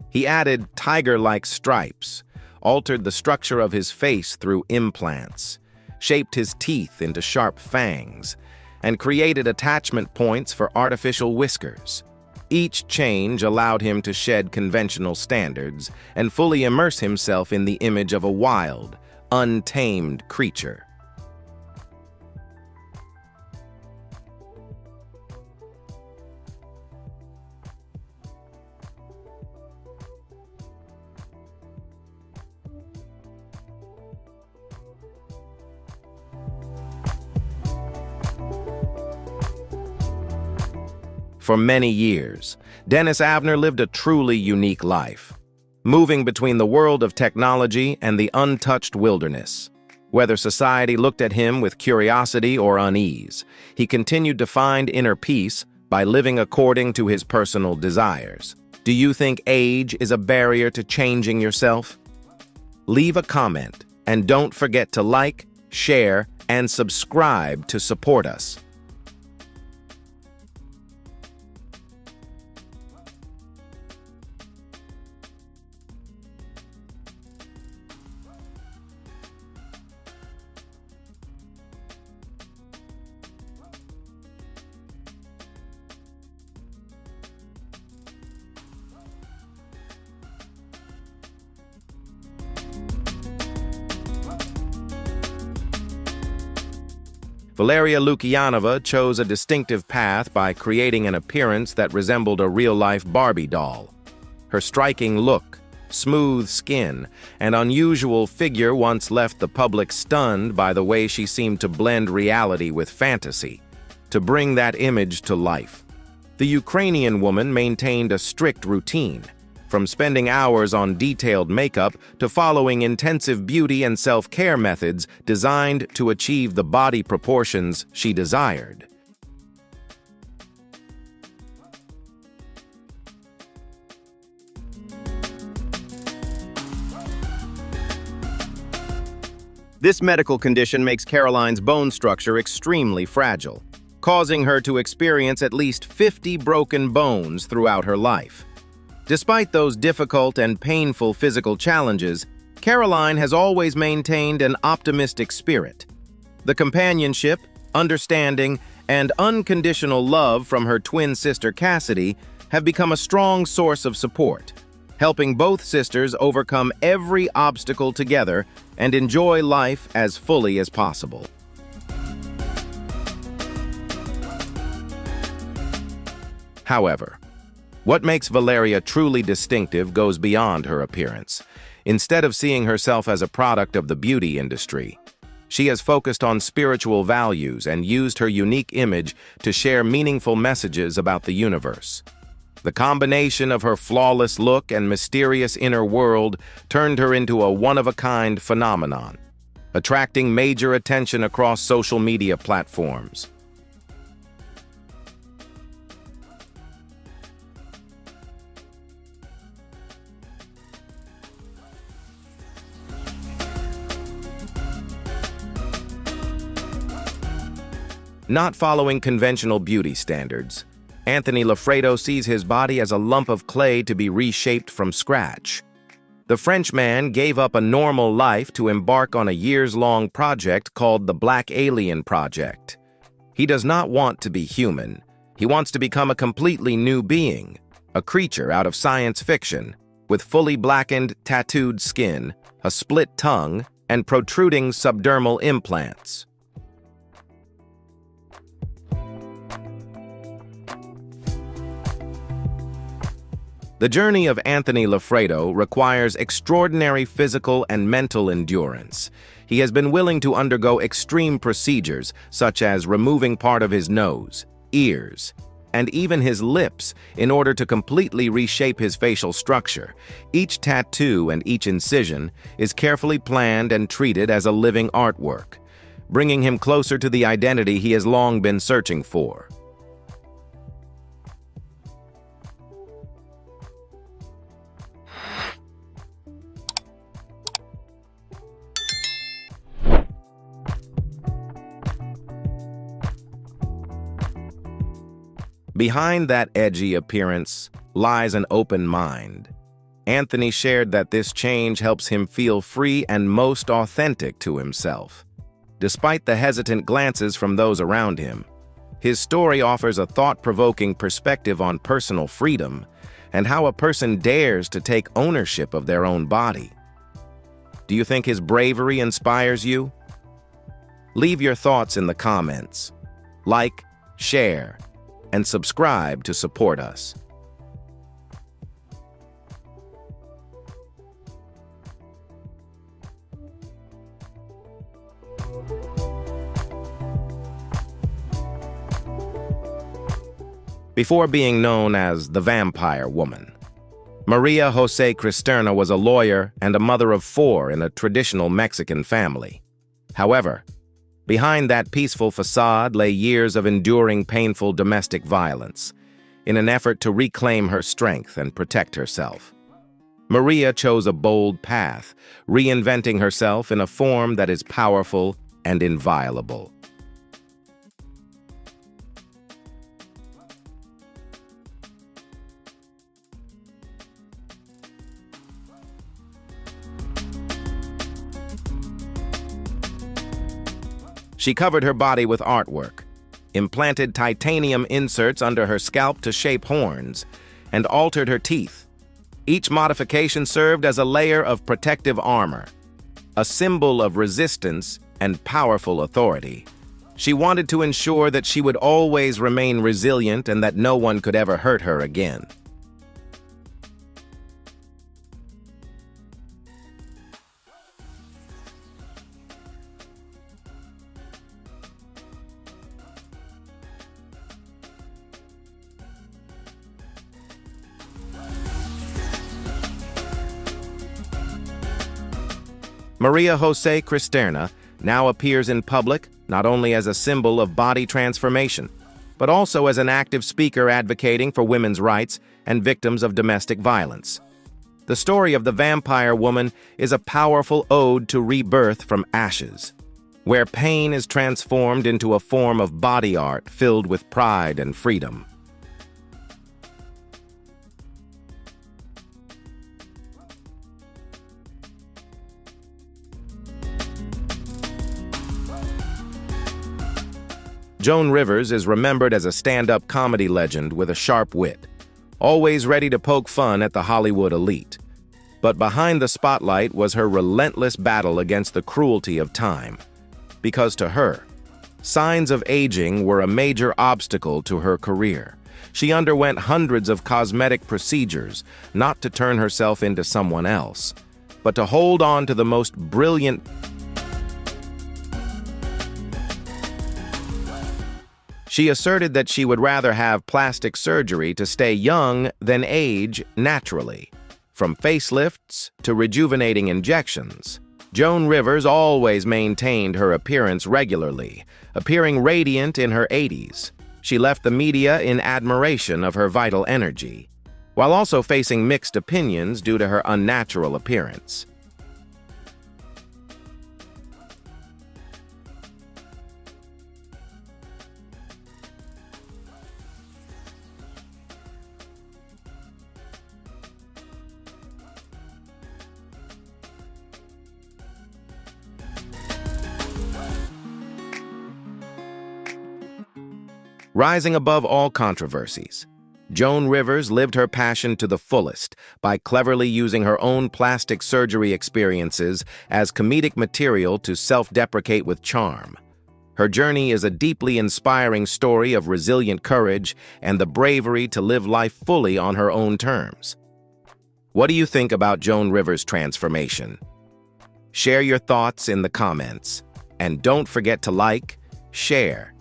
He added tiger-like stripes, altered the structure of his face through implants, shaped his teeth into sharp fangs, and created attachment points for artificial whiskers. Each change allowed him to shed conventional standards and fully immerse himself in the image of a wild, untamed creature. For many years, Dennis Avner lived a truly unique life, moving between the world of technology and the untouched wilderness. Whether society looked at him with curiosity or unease, he continued to find inner peace by living according to his personal desires. Do you think age is a barrier to changing yourself? Leave a comment, and don't forget to like, share, and subscribe to support us. Valeria Lukyanova chose a distinctive path by creating an appearance that resembled a real-life Barbie doll. Her striking look, smooth skin, and unusual figure once left the public stunned by the way she seemed to blend reality with fantasy, to bring that image to life. The Ukrainian woman maintained a strict routine, from spending hours on detailed makeup to following intensive beauty and self-care methods designed to achieve the body proportions she desired. This medical condition makes Caroline's bone structure extremely fragile, causing her to experience at least 50 broken bones throughout her life. Despite those difficult and painful physical challenges, Caroline has always maintained an optimistic spirit. The companionship, understanding, and unconditional love from her twin sister Cassidy have become a strong source of support, helping both sisters overcome every obstacle together and enjoy life as fully as possible. However, what makes Valeria truly distinctive goes beyond her appearance. Instead of seeing herself as a product of the beauty industry, she has focused on spiritual values and used her unique image to share meaningful messages about the universe. The combination of her flawless look and mysterious inner world turned her into a one-of-a-kind phenomenon, attracting major attention across social media platforms. Not following conventional beauty standards, Anthony Lafredo sees his body as a lump of clay to be reshaped from scratch. The Frenchman gave up a normal life to embark on a years-long project called the Black Alien Project. He does not want to be human. He wants to become a completely new being, a creature out of science fiction, with fully blackened, tattooed skin, a split tongue, and protruding subdermal implants. The journey of Anthony Lafredo requires extraordinary physical and mental endurance. He has been willing to undergo extreme procedures, such as removing part of his nose, ears, and even his lips in order to completely reshape his facial structure. Each tattoo and each incision is carefully planned and treated as a living artwork, bringing him closer to the identity he has long been searching for. Behind that edgy appearance lies an open mind. Anthony shared that this change helps him feel free and most authentic to himself. Despite the hesitant glances from those around him, his story offers a thought-provoking perspective on personal freedom and how a person dares to take ownership of their own body. Do you think his bravery inspires you? Leave your thoughts in the comments. Like, share, and subscribe to support us. before being known as the Vampire Woman. Maria Jose Cristerna was a lawyer and a mother of 4 in a traditional Mexican family. However, behind that peaceful facade lay years of enduring painful domestic violence, in an effort to reclaim her strength and protect herself. Maria chose a bold path, reinventing herself in a form that is powerful and inviolable. She covered her body with artwork, implanted titanium inserts under her scalp to shape horns, and altered her teeth. Each modification served as a layer of protective armor, a symbol of resistance and powerful authority. She wanted to ensure that she would always remain resilient and that no one could ever hurt her again. Maria Jose Cristerna now appears in public not only as a symbol of body transformation, but also as an active speaker advocating for women's rights and victims of domestic violence. The story of the Vampire Woman is a powerful ode to rebirth from ashes, where pain is transformed into a form of body art filled with pride and freedom. Joan Rivers is remembered as a stand-up comedy legend with a sharp wit, always ready to poke fun at the Hollywood elite. But behind the spotlight was her relentless battle against the cruelty of time. Because to her, signs of aging were a major obstacle to her career. She underwent hundreds of cosmetic procedures, not to turn herself into someone else, but to hold on to the most brilliant. She asserted that she would rather have plastic surgery to stay young than age naturally. From facelifts to rejuvenating injections, Joan Rivers always maintained her appearance regularly, appearing radiant in her 80s. She left the media in admiration of her vital energy, while also facing mixed opinions due to her unnatural appearance. Rising above all controversies, Joan Rivers lived her passion to the fullest by cleverly using her own plastic surgery experiences as comedic material to self-deprecate with charm. Her journey is a deeply inspiring story of resilient courage and the bravery to live life fully on her own terms. What do you think about Joan Rivers' transformation? Share your thoughts in the comments, and don't forget to like, share.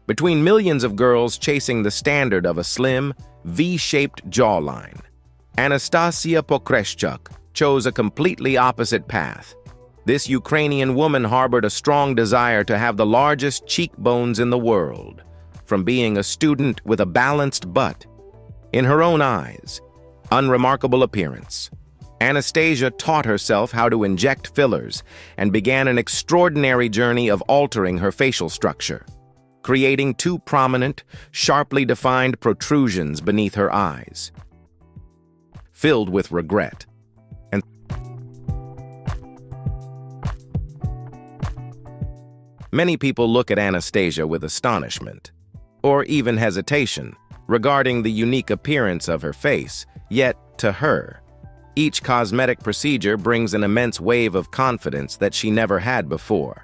Between millions of girls chasing the standard of a slim, V-shaped jawline, Anastasia Pokreschuk chose a completely opposite path. This Ukrainian woman harbored a strong desire to have the largest cheekbones in the world, from being a student with a balanced butt. In her own eyes, unremarkable appearance, Anastasia taught herself how to inject fillers and began an extraordinary journey of altering her facial structure, creating 2 prominent, sharply defined protrusions beneath her eyes. Filled with regret, and many people look at Anastasia with astonishment, or even hesitation, regarding the unique appearance of her face, yet, to her, each cosmetic procedure brings an immense wave of confidence that she never had before.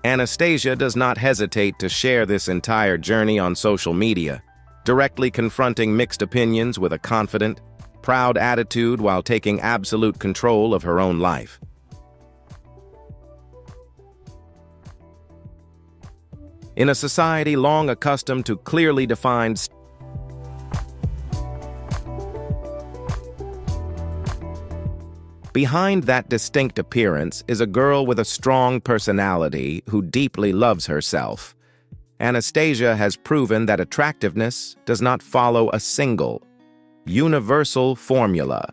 Anastasia does not hesitate to share this entire journey on social media, directly confronting mixed opinions with a confident, proud attitude while taking absolute control of her own life. In a society long accustomed to clearly defined behind that distinct appearance is a girl with a strong personality who deeply loves herself. Anastasia has proven that attractiveness does not follow a single, universal formula.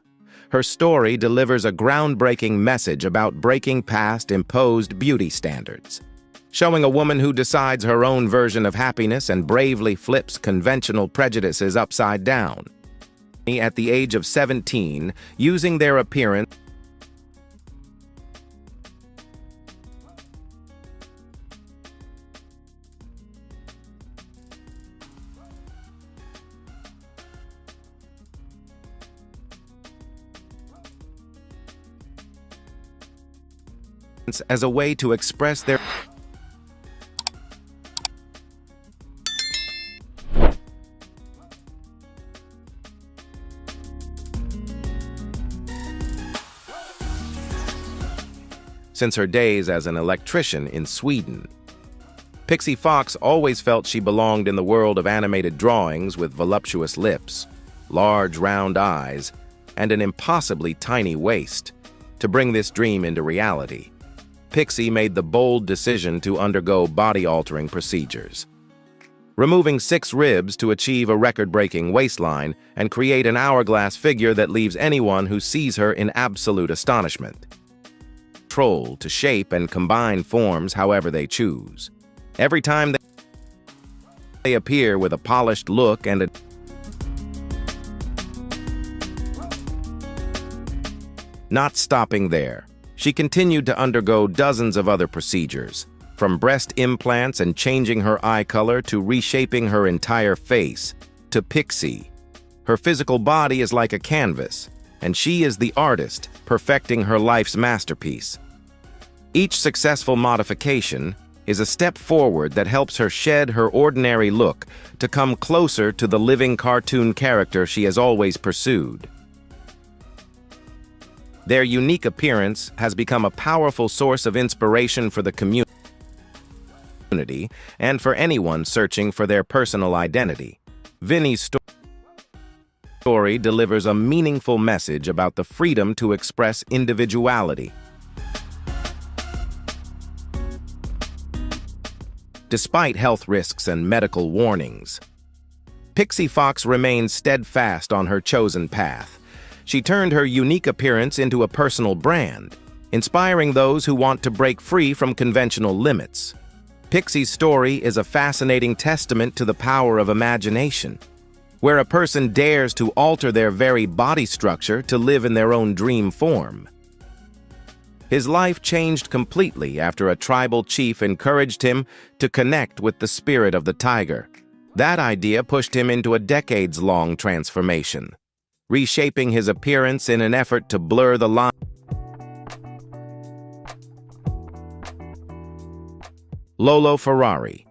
Her story delivers a groundbreaking message about breaking past imposed beauty standards, showing a woman who decides her own version of happiness and bravely flips conventional prejudices upside down. At the age of 17, using their appearance as a way to express their since her days as an electrician in Sweden. Pixie Fox always felt she belonged in the world of animated drawings with voluptuous lips, large round eyes, and an impossibly tiny waist. To bring this dream into reality, Pixie made the bold decision to undergo body-altering procedures, removing 6 ribs to achieve a record-breaking waistline and create an hourglass figure that leaves anyone who sees her in absolute astonishment. Control to shape and combine forms however they choose. Every time they appear with a polished look and a not stopping there, she continued to undergo dozens of other procedures, from breast implants and changing her eye color to reshaping her entire face. To Pixie, her physical body is like a canvas, and she is the artist, perfecting her life's masterpiece. Each successful modification is a step forward that helps her shed her ordinary look to come closer to the living cartoon character she has always pursued. Their unique appearance has become a powerful source of inspiration for the community and for anyone searching for their personal identity. Vinny's story delivers a meaningful message about the freedom to express individuality. Despite health risks and medical warnings, Pixie Fox remains steadfast on her chosen path. She turned her unique appearance into a personal brand, inspiring those who want to break free from conventional limits. Pixie's story is a fascinating testament to the power of imagination, where a person dares to alter their very body structure to live in their own dream form. His life changed completely after a tribal chief encouraged him to connect with the spirit of the tiger. That idea pushed him into a decades-long transformation, reshaping his appearance in an effort to blur the line. Lolo Ferrari,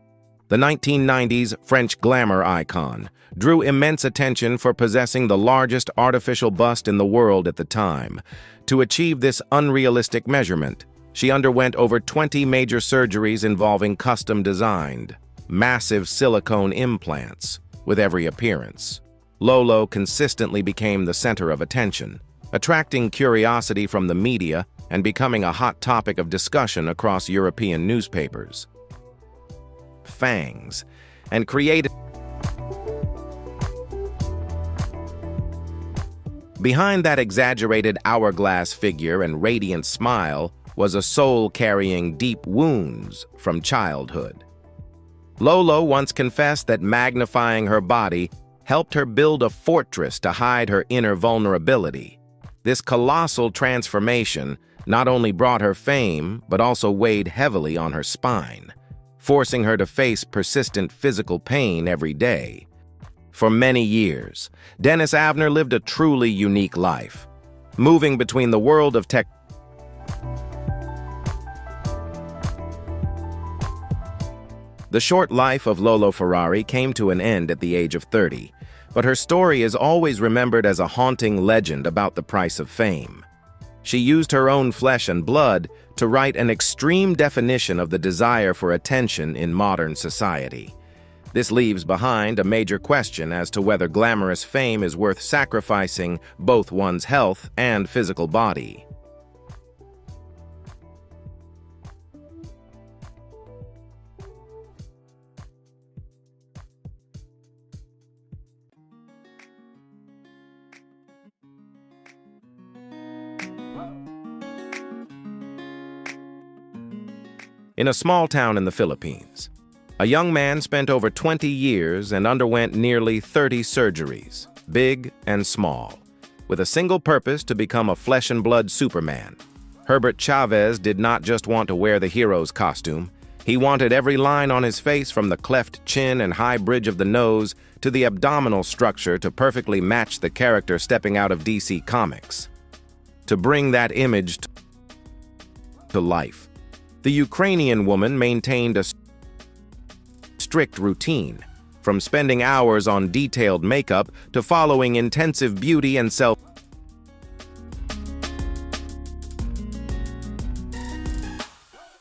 the 1990s French glamour icon, drew immense attention for possessing the largest artificial bust in the world at the time. To achieve this unrealistic measurement, she underwent over 20 major surgeries involving custom-designed, massive silicone implants with every appearance. Lolo consistently became the center of attention, attracting curiosity from the media and becoming a hot topic of discussion across European newspapers. Fangs, and created behind that exaggerated hourglass figure and radiant smile was a soul carrying deep wounds from childhood. Lolo once confessed that magnifying her body helped her build a fortress to hide her inner vulnerability. This colossal transformation not only brought her fame, but also weighed heavily on her spine, forcing her to face persistent physical pain every day. For many years, Dennis Avner lived a truly unique life, moving between the world of tech. The short life of Lolo Ferrari came to an end at the age of 30, but her story is always remembered as a haunting legend about the price of fame. She used her own flesh and blood to write an extreme definition of the desire for attention in modern society. This leaves behind a major question as to whether glamorous fame is worth sacrificing both one's health and physical body. In a small town in the Philippines, a young man spent over 20 years and underwent nearly 30 surgeries, big and small, with a single purpose: to become a flesh-and-blood Superman. Herbert Chavez did not just want to wear the hero's costume. He wanted every line on his face, from the cleft chin and high bridge of the nose to the abdominal structure, to perfectly match the character stepping out of DC Comics. To bring that image to life, the Ukrainian woman maintained a strict routine, from spending hours on detailed makeup to following intensive beauty and self.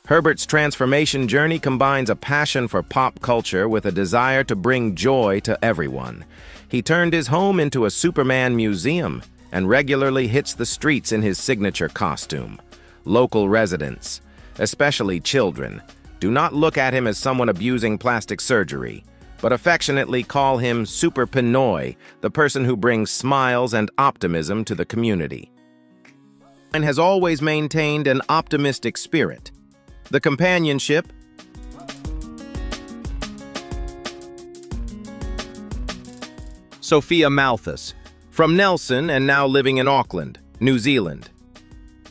Herbert's transformation journey combines a passion for pop culture with a desire to bring joy to everyone. He turned his home into a Superman museum and regularly hits the streets in his signature costume. Local residents, especially children, do not look at him as someone abusing plastic surgery, but affectionately call him Super Pinoy, the person who brings smiles and optimism to the community. And has always maintained an optimistic spirit. The companionship Sophia Malthus, from Nelson and now living in Auckland, New Zealand,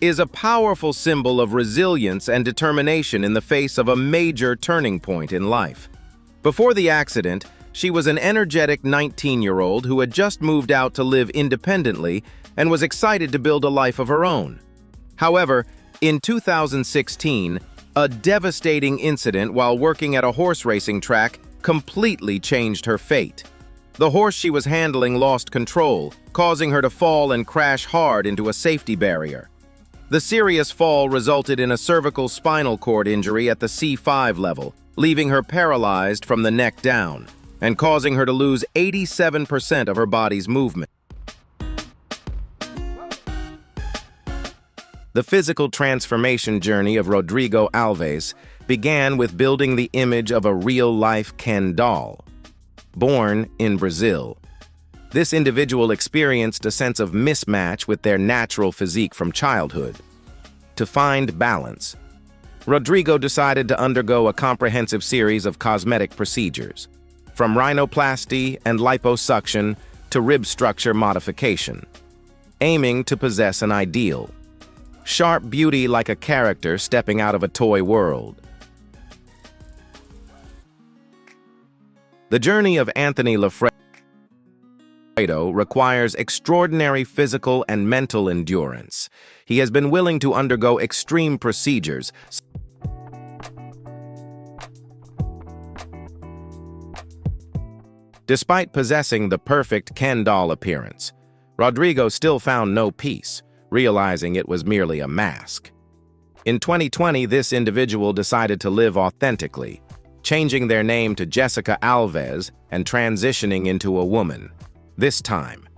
is a powerful symbol of resilience and determination in the face of a major turning point in life. Before the accident, she was an energetic 19-year-old who had just moved out to live independently and was excited to build a life of her own. However, in 2016, a devastating incident while working at a horse racing track completely changed her fate. The horse she was handling lost control, causing her to fall and crash hard into a safety barrier. The serious fall resulted in a cervical spinal cord injury at the C5 level, leaving her paralyzed from the neck down, and causing her to lose 87% of her body's movement. The physical transformation journey of Rodrigo Alves began with building the image of a real-life Ken doll. Born in Brazil, this individual experienced a sense of mismatch with their natural physique from childhood. To find balance, Rodrigo decided to undergo a comprehensive series of cosmetic procedures, from rhinoplasty and liposuction to rib structure modification, aiming to possess an ideal. Sharp beauty like a character stepping out of a toy world. The journey of Anthony Lafredo requires extraordinary physical and mental endurance. He has been willing to undergo extreme procedures. Despite possessing the perfect Ken doll appearance, Rodrigo still found no peace, realizing it was merely a mask. In 2020, this individual decided to live authentically, changing their name to Jessica Alves and transitioning into a woman. This time,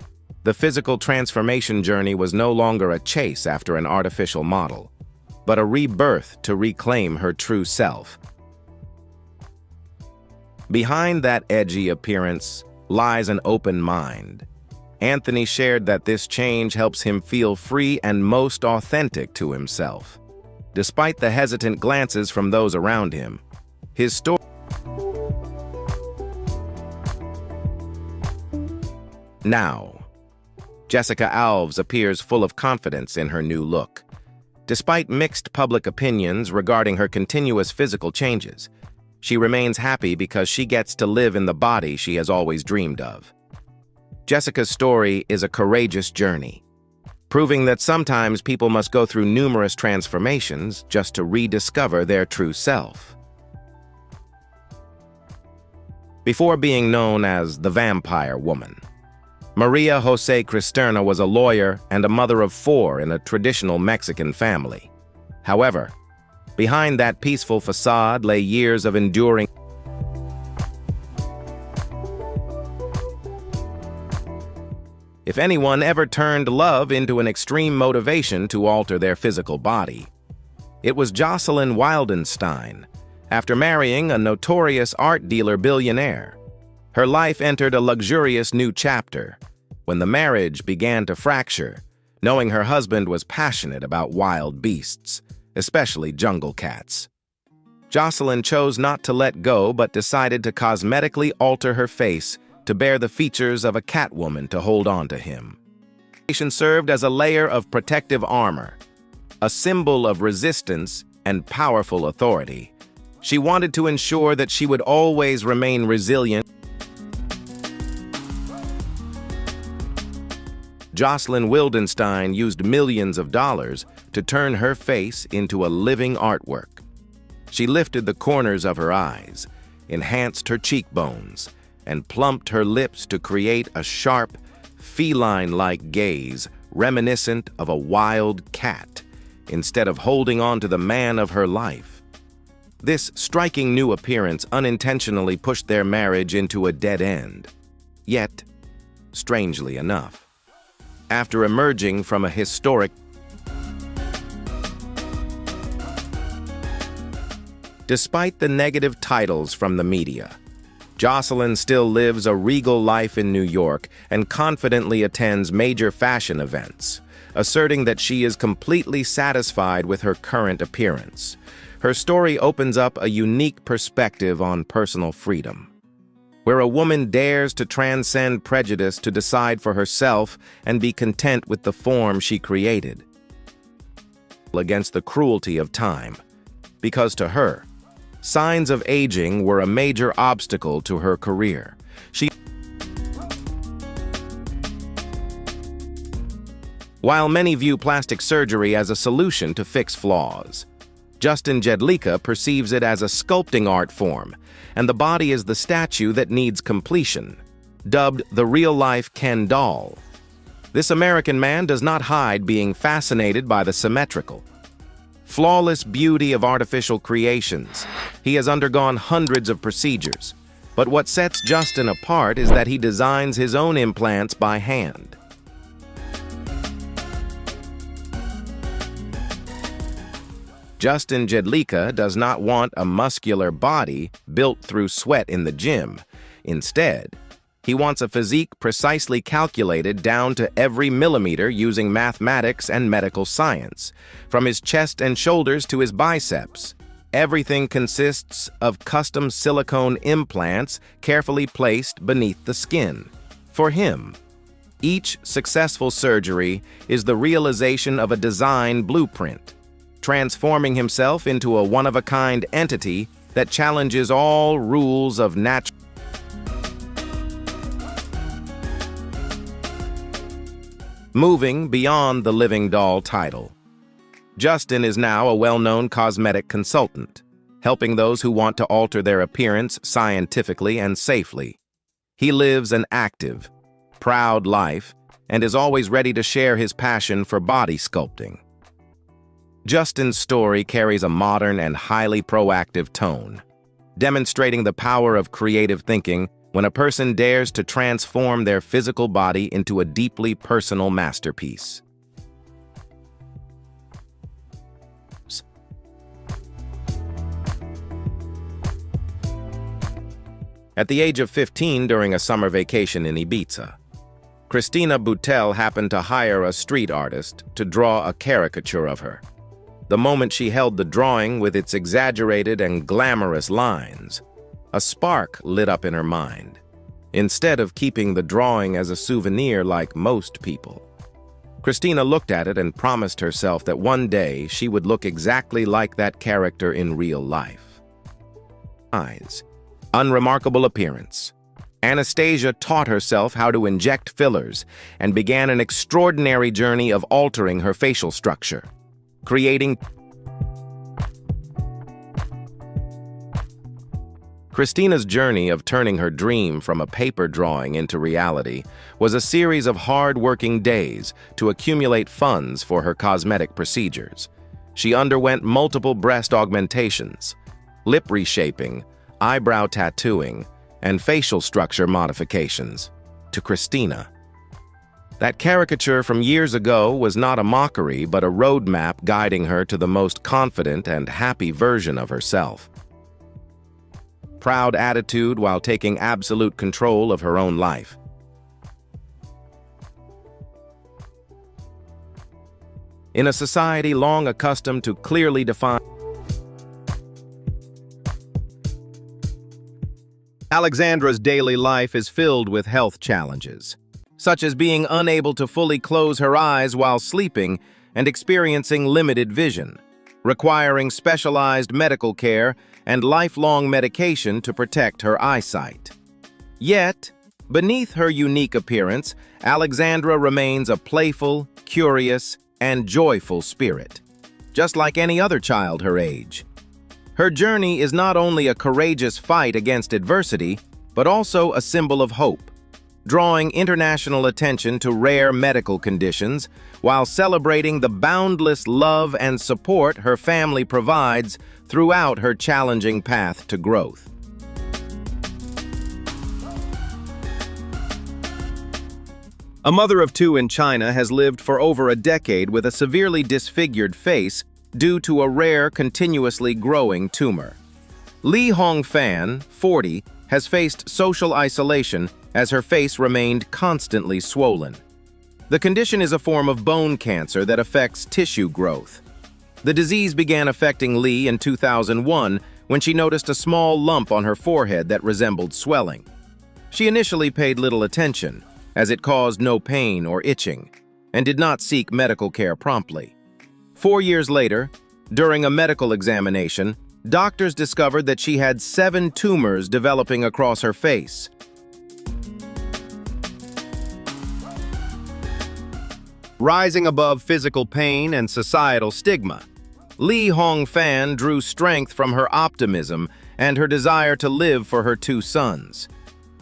the physical transformation journey was no longer a chase after an artificial model, but a rebirth to reclaim her true self. Behind that edgy appearance lies an open mind. Anthony shared that this change helps him feel free and most authentic to himself. Despite the hesitant glances from those around him, his story. Now, Jessica Alves appears full of confidence in her new look. Despite mixed public opinions regarding her continuous physical changes, she remains happy because she gets to live in the body she has always dreamed of. Jessica's story is a courageous journey, proving that sometimes people must go through numerous transformations just to rediscover their true self. Before being known as the Vampire Woman, Maria Jose Cristerna was a lawyer and a mother of 4 in a traditional Mexican family. However, behind that peaceful facade lay years of enduring. If anyone ever turned love into an extreme motivation to alter their physical body, it was Jocelyn Wildenstein. After marrying a notorious art dealer billionaire, her life entered a luxurious new chapter when the marriage began to fracture, knowing her husband was passionate about wild beasts, especially jungle cats. Jocelyn chose not to let go but decided to cosmetically alter her face to bear the features of a catwoman to hold on to him. It served as a layer of protective armor, a symbol of resistance and powerful authority. She wanted to ensure that she would always remain resilient. Jocelyn Wildenstein used millions of dollars to turn her face into a living artwork. She lifted the corners of her eyes, enhanced her cheekbones, and plumped her lips to create a sharp, feline-like gaze reminiscent of a wild cat, instead of holding on to the man of her life. This striking new appearance unintentionally pushed their marriage into a dead end. Yet, strangely enough, after emerging from a historic. Despite the negative titles from the media, Jocelyn still lives a regal life in New York and confidently attends major fashion events, asserting that she is completely satisfied with her current appearance. Her story opens up a unique perspective on personal freedom, where a woman dares to transcend prejudice to decide for herself and be content with the form she created, against the cruelty of time, because to her, signs of aging were a major obstacle to her career. While many view plastic surgery as a solution to fix flaws, Justin Jedlicka perceives it as a sculpting art form, and the body is the statue that needs completion. Dubbed the real-life Ken doll, this American man does not hide being fascinated by the symmetrical, flawless beauty of artificial creations. He has undergone hundreds of procedures, but what sets Justin apart is that he designs his own implants by hand. Justin Jedlicka does not want a muscular body built through sweat in the gym. Instead, he wants a physique precisely calculated down to every millimeter using mathematics and medical science. From his chest and shoulders to his biceps, everything consists of custom silicone implants carefully placed beneath the skin. For him, each successful surgery is the realization of a design blueprint, transforming himself into a one-of-a-kind entity that challenges all rules of natural. Moving beyond the living doll title, Justin is now a well-known cosmetic consultant, helping those who want to alter their appearance scientifically and safely. He lives an active, proud life and is always ready to share his passion for body sculpting. Justin's story carries a modern and highly proactive tone, demonstrating the power of creative thinking when a person dares to transform their physical body into a deeply personal masterpiece. At the age of 15, during a summer vacation in Ibiza, Christina Butel happened to hire a street artist to draw a caricature of her. The moment she held the drawing with its exaggerated and glamorous lines, a spark lit up in her mind. Instead of keeping the drawing as a souvenir like most people, Christina looked at it and promised herself that one day she would look exactly like that character in real life. Eyes, unremarkable appearance. Anastasia taught herself how to inject fillers and began an extraordinary journey of altering her facial structure, creating Christina's journey of turning her dream from a paper drawing into reality was a series of hard-working days to accumulate funds for her cosmetic procedures. She underwent multiple breast augmentations, lip reshaping, eyebrow tattooing, and facial structure modifications. To Christina, that caricature from years ago was not a mockery but a roadmap guiding her to the most confident and happy version of herself. Proud attitude while taking absolute control of her own life. In a society long accustomed to clearly defined, Alexandra's daily life is filled with health challenges, such as being unable to fully close her eyes while sleeping and experiencing limited vision, requiring specialized medical care and lifelong medication to protect her eyesight. Yet, beneath her unique appearance, Alexandra remains a playful, curious, and joyful spirit, just like any other child her age. Her journey is not only a courageous fight against adversity, but also a symbol of hope, drawing international attention to rare medical conditions while celebrating the boundless love and support her family provides throughout her challenging path to growth. A mother of two in China has lived for over a decade with a severely disfigured face due to a rare, continuously growing tumor. Li Hongfan, 40, has faced social isolation as her face remained constantly swollen. The condition is a form of bone cancer that affects tissue growth. The disease began affecting Li in 2001 when she noticed a small lump on her forehead that resembled swelling. She initially paid little attention, as it caused no pain or itching, and did not seek medical care promptly. 4 years later, during a medical examination, doctors discovered that she had 7 tumors developing across her face. Rising above physical pain and societal stigma, Li Hongfan drew strength from her optimism and her desire to live for her 2 sons.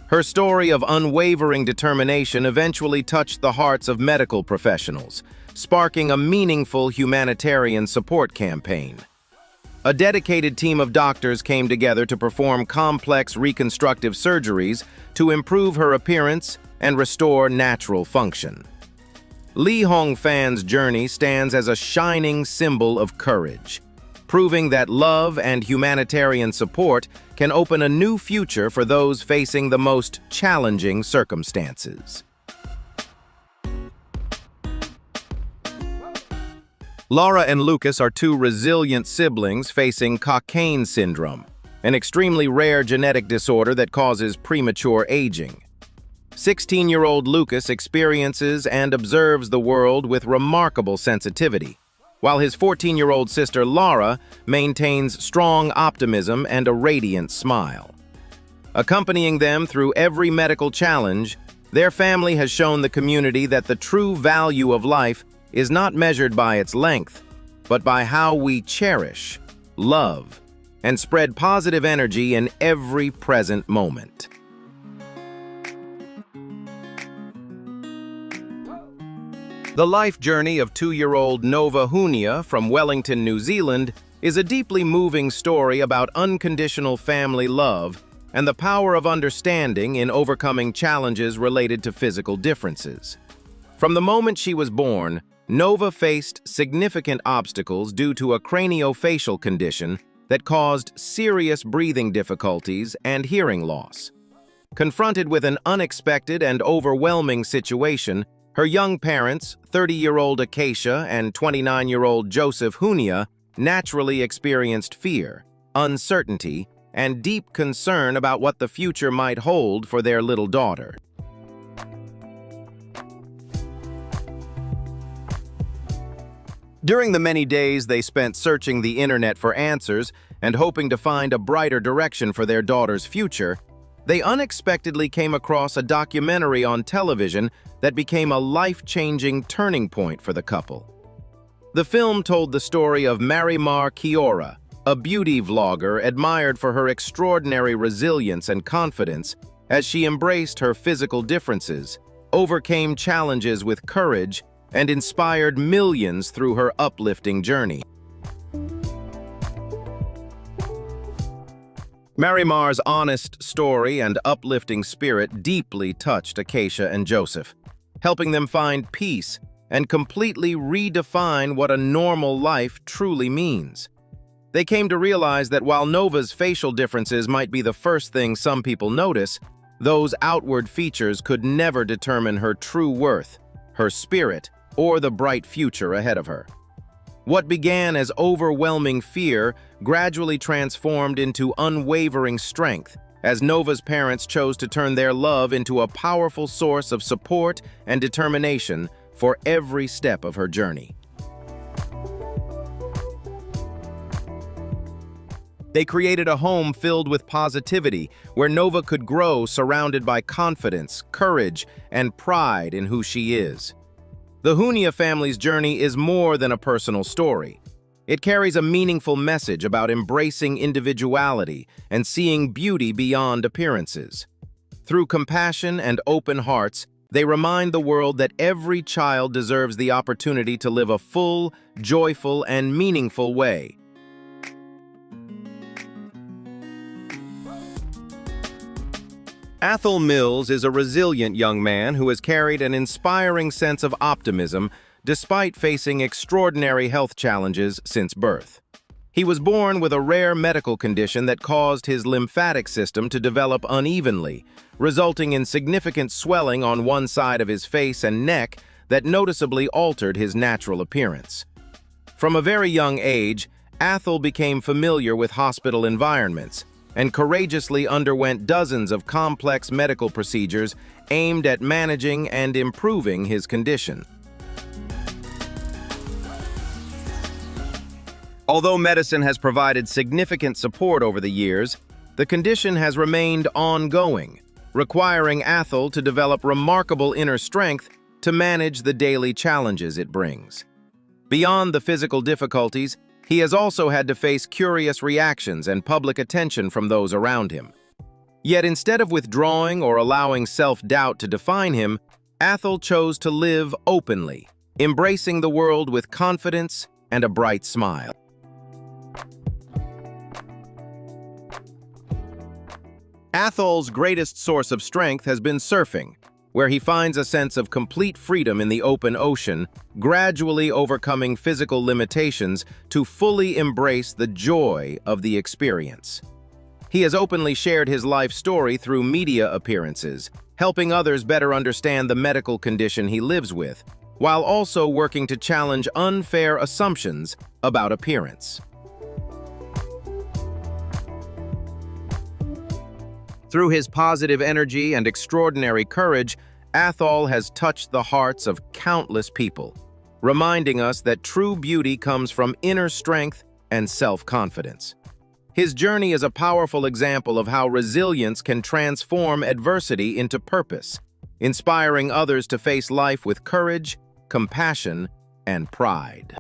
Her story of unwavering determination eventually touched the hearts of medical professionals, sparking a meaningful humanitarian support campaign. A dedicated team of doctors came together to perform complex reconstructive surgeries to improve her appearance and restore natural function. Li Hongfan's journey stands as a shining symbol of courage, proving that love and humanitarian support can open a new future for those facing the most challenging circumstances. Laura and Lucas are 2 resilient siblings facing Cockayne syndrome, an extremely rare genetic disorder that causes premature aging. 16-year-old Lucas experiences and observes the world with remarkable sensitivity, while his 14-year-old sister Laura maintains strong optimism and a radiant smile. Accompanying them through every medical challenge, their family has shown the community that the true value of life is not measured by its length, but by how we cherish, love, and spread positive energy in every present moment. The life journey of 2-year-old Nova Hunia from Wellington, New Zealand, is a deeply moving story about unconditional family love and the power of understanding in overcoming challenges related to physical differences. From the moment she was born, Nova faced significant obstacles due to a craniofacial condition that caused serious breathing difficulties and hearing loss. Confronted with an unexpected and overwhelming situation, her young parents, 30-year-old Acacia and 29-year-old Joseph Hunia, naturally experienced fear, uncertainty, and deep concern about what the future might hold for their little daughter. During the many days they spent searching the internet for answers and hoping to find a brighter direction for their daughter's future, they unexpectedly came across a documentary on television that became a life-changing turning point for the couple. The film told the story of Marimar Kiora, a beauty vlogger admired for her extraordinary resilience and confidence as she embraced her physical differences, overcame challenges with courage, and inspired millions through her uplifting journey. Marimar's honest story and uplifting spirit deeply touched Acacia and Joseph, helping them find peace and completely redefine what a normal life truly means. They came to realize that while Nova's facial differences might be the first thing some people notice, those outward features could never determine her true worth, her spirit, or the bright future ahead of her. What began as overwhelming fear gradually transformed into unwavering strength as Nova's parents chose to turn their love into a powerful source of support and determination for every step of her journey. They created a home filled with positivity, where Nova could grow surrounded by confidence, courage, and pride in who she is. The Hunia family's journey is more than a personal story. It carries a meaningful message about embracing individuality and seeing beauty beyond appearances. Through compassion and open hearts, they remind the world that every child deserves the opportunity to live a full, joyful, and meaningful way. Athol Mills is a resilient young man who has carried an inspiring sense of optimism despite facing extraordinary health challenges since birth. He was born with a rare medical condition that caused his lymphatic system to develop unevenly, resulting in significant swelling on one side of his face and neck that noticeably altered his natural appearance. From a very young age, Athol became familiar with hospital environments and courageously underwent dozens of complex medical procedures aimed at managing and improving his condition. Although medicine has provided significant support over the years, the condition has remained ongoing, requiring Athol to develop remarkable inner strength to manage the daily challenges it brings. Beyond the physical difficulties, he has also had to face curious reactions and public attention from those around him. Yet instead of withdrawing or allowing self-doubt to define him, Athol chose to live openly, embracing the world with confidence and a bright smile. Athol's greatest source of strength has been surfing, where he finds a sense of complete freedom in the open ocean, gradually overcoming physical limitations to fully embrace the joy of the experience. He has openly shared his life story through media appearances, helping others better understand the medical condition he lives with, while also working to challenge unfair assumptions about appearance. Through his positive energy and extraordinary courage, Athol has touched the hearts of countless people, reminding us that true beauty comes from inner strength and self-confidence. His journey is a powerful example of how resilience can transform adversity into purpose, inspiring others to face life with courage, compassion, and pride.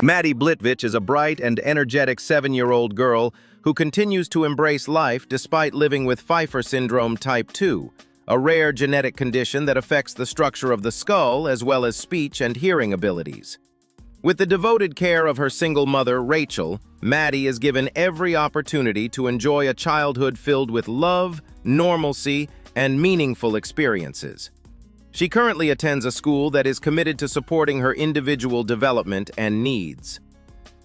Maddie Blitvich is a bright and energetic 7-year-old girl who continues to embrace life despite living with Pfeiffer syndrome type 2, a rare genetic condition that affects the structure of the skull as well as speech and hearing abilities. With the devoted care of her single mother, Rachel, Maddie is given every opportunity to enjoy a childhood filled with love, normalcy, and meaningful experiences. She currently attends a school that is committed to supporting her individual development and needs.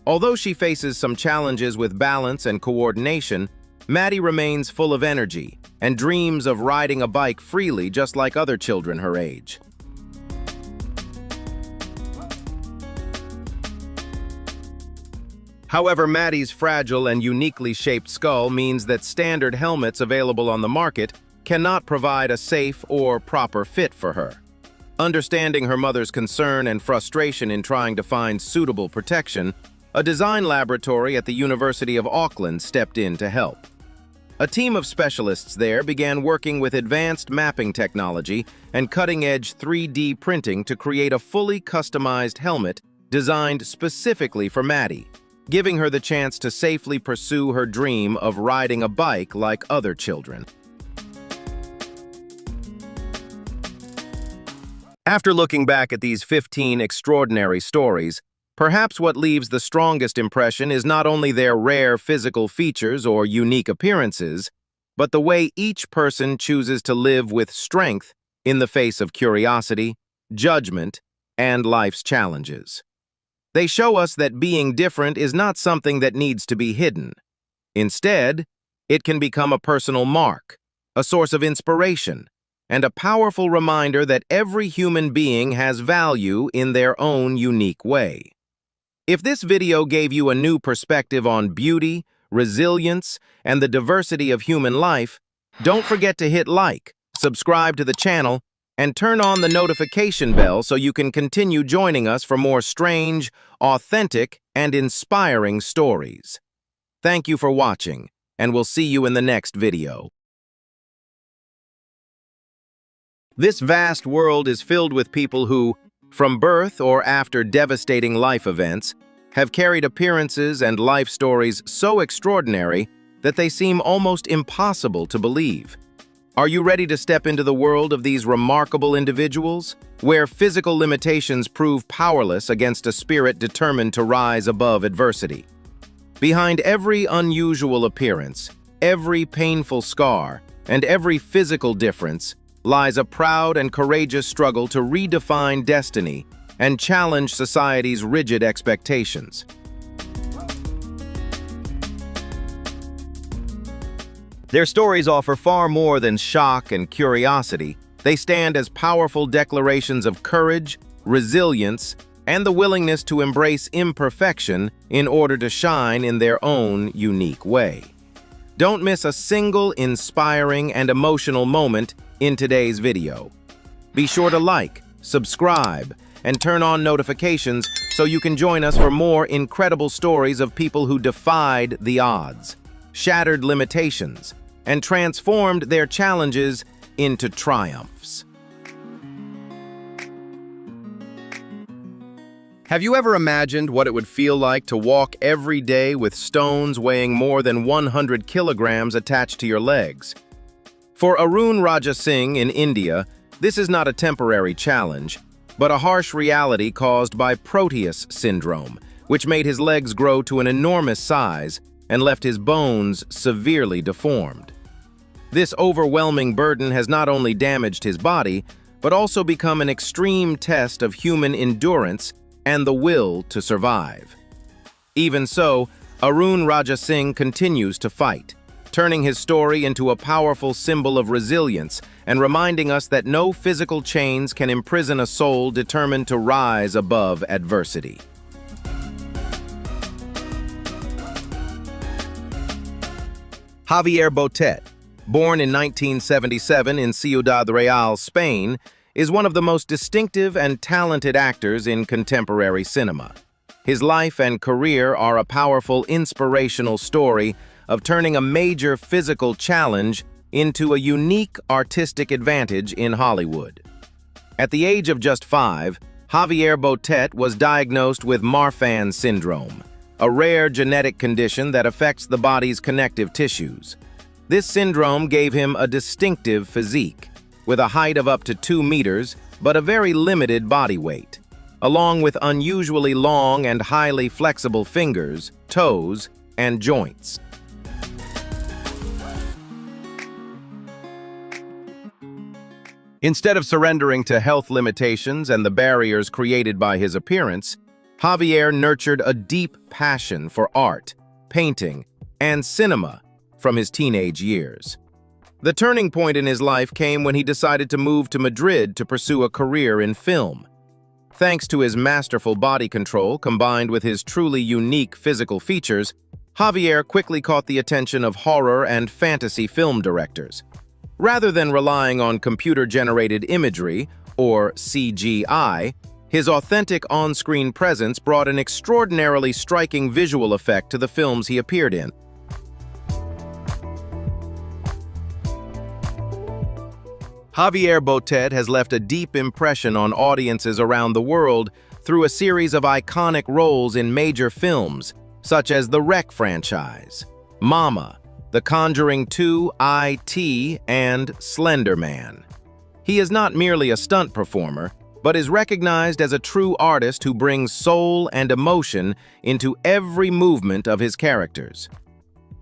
Although she faces some challenges with balance and coordination, Maddie remains full of energy and dreams of riding a bike freely just like other children her age. However, Maddie's fragile and uniquely shaped skull means that standard helmets available on the market cannot provide a safe or proper fit for her. Understanding her mother's concern and frustration in trying to find suitable protection, a design laboratory at the University of Auckland stepped in to help. A team of specialists there began working with advanced mapping technology and cutting-edge 3D printing to create a fully customized helmet designed specifically for Maddie, giving her the chance to safely pursue her dream of riding a bike like other children. After looking back at these 15 extraordinary stories, perhaps what leaves the strongest impression is not only their rare physical features or unique appearances, but the way each person chooses to live with strength in the face of curiosity, judgment, and life's challenges. They show us that being different is not something that needs to be hidden. Instead, it can become a personal mark, a source of inspiration, and a powerful reminder that every human being has value in their own unique way. If this video gave you a new perspective on beauty, resilience, and the diversity of human life, don't forget to hit like, subscribe to the channel, and turn on the notification bell so you can continue joining us for more strange, authentic, and inspiring stories. Thank you for watching, and we'll see you in the next video. This vast world is filled with people who, from birth or after devastating life events, have carried appearances and life stories so extraordinary that they seem almost impossible to believe. Are you ready to step into the world of these remarkable individuals, where physical limitations prove powerless against a spirit determined to rise above adversity? Behind every unusual appearance, every painful scar, and every physical difference lies a proud and courageous struggle to redefine destiny and challenge society's rigid expectations. Their stories offer far more than shock and curiosity. They stand as powerful declarations of courage, resilience, and the willingness to embrace imperfection in order to shine in their own unique way. Don't miss a single inspiring and emotional moment in today's video. Be sure to like, subscribe, and turn on notifications so you can join us for more incredible stories of people who defied the odds, shattered limitations, and transformed their challenges into triumphs. Have you ever imagined what it would feel like to walk every day with stones weighing more than 100 kilograms attached to your legs? For Arun Raja Singh in India, this is not a temporary challenge, but a harsh reality caused by Proteus syndrome, which made his legs grow to an enormous size and left his bones severely deformed. This overwhelming burden has not only damaged his body, but also become an extreme test of human endurance and the will to survive. Even so, Arun Raja Singh continues to fight, turning his story into a powerful symbol of resilience and reminding us that no physical chains can imprison a soul determined to rise above adversity. Javier Botet, born in 1977 in Ciudad Real, Spain, is one of the most distinctive and talented actors in contemporary cinema. His life and career are a powerful, inspirational story of turning a major physical challenge into a unique artistic advantage in Hollywood. At the age of just 5, Javier Botet was diagnosed with Marfan syndrome, a rare genetic condition that affects the body's connective tissues. This syndrome gave him a distinctive physique, with a height of up to 2 meters, but a very limited body weight, along with unusually long and highly flexible fingers, toes, and joints. Instead of surrendering to health limitations and the barriers created by his appearance, Javier nurtured a deep passion for art, painting, and cinema from his teenage years. The turning point in his life came when he decided to move to Madrid to pursue a career in film. Thanks to his masterful body control combined with his truly unique physical features, Javier quickly caught the attention of horror and fantasy film directors. Rather than relying on computer-generated imagery, or CGI, his authentic on-screen presence brought an extraordinarily striking visual effect to the films he appeared in. Javier Botet has left a deep impression on audiences around the world through a series of iconic roles in major films, such as the Rec franchise, Mama, The Conjuring 2, IT, and Slender Man. He is not merely a stunt performer, but is recognized as a true artist who brings soul and emotion into every movement of his characters.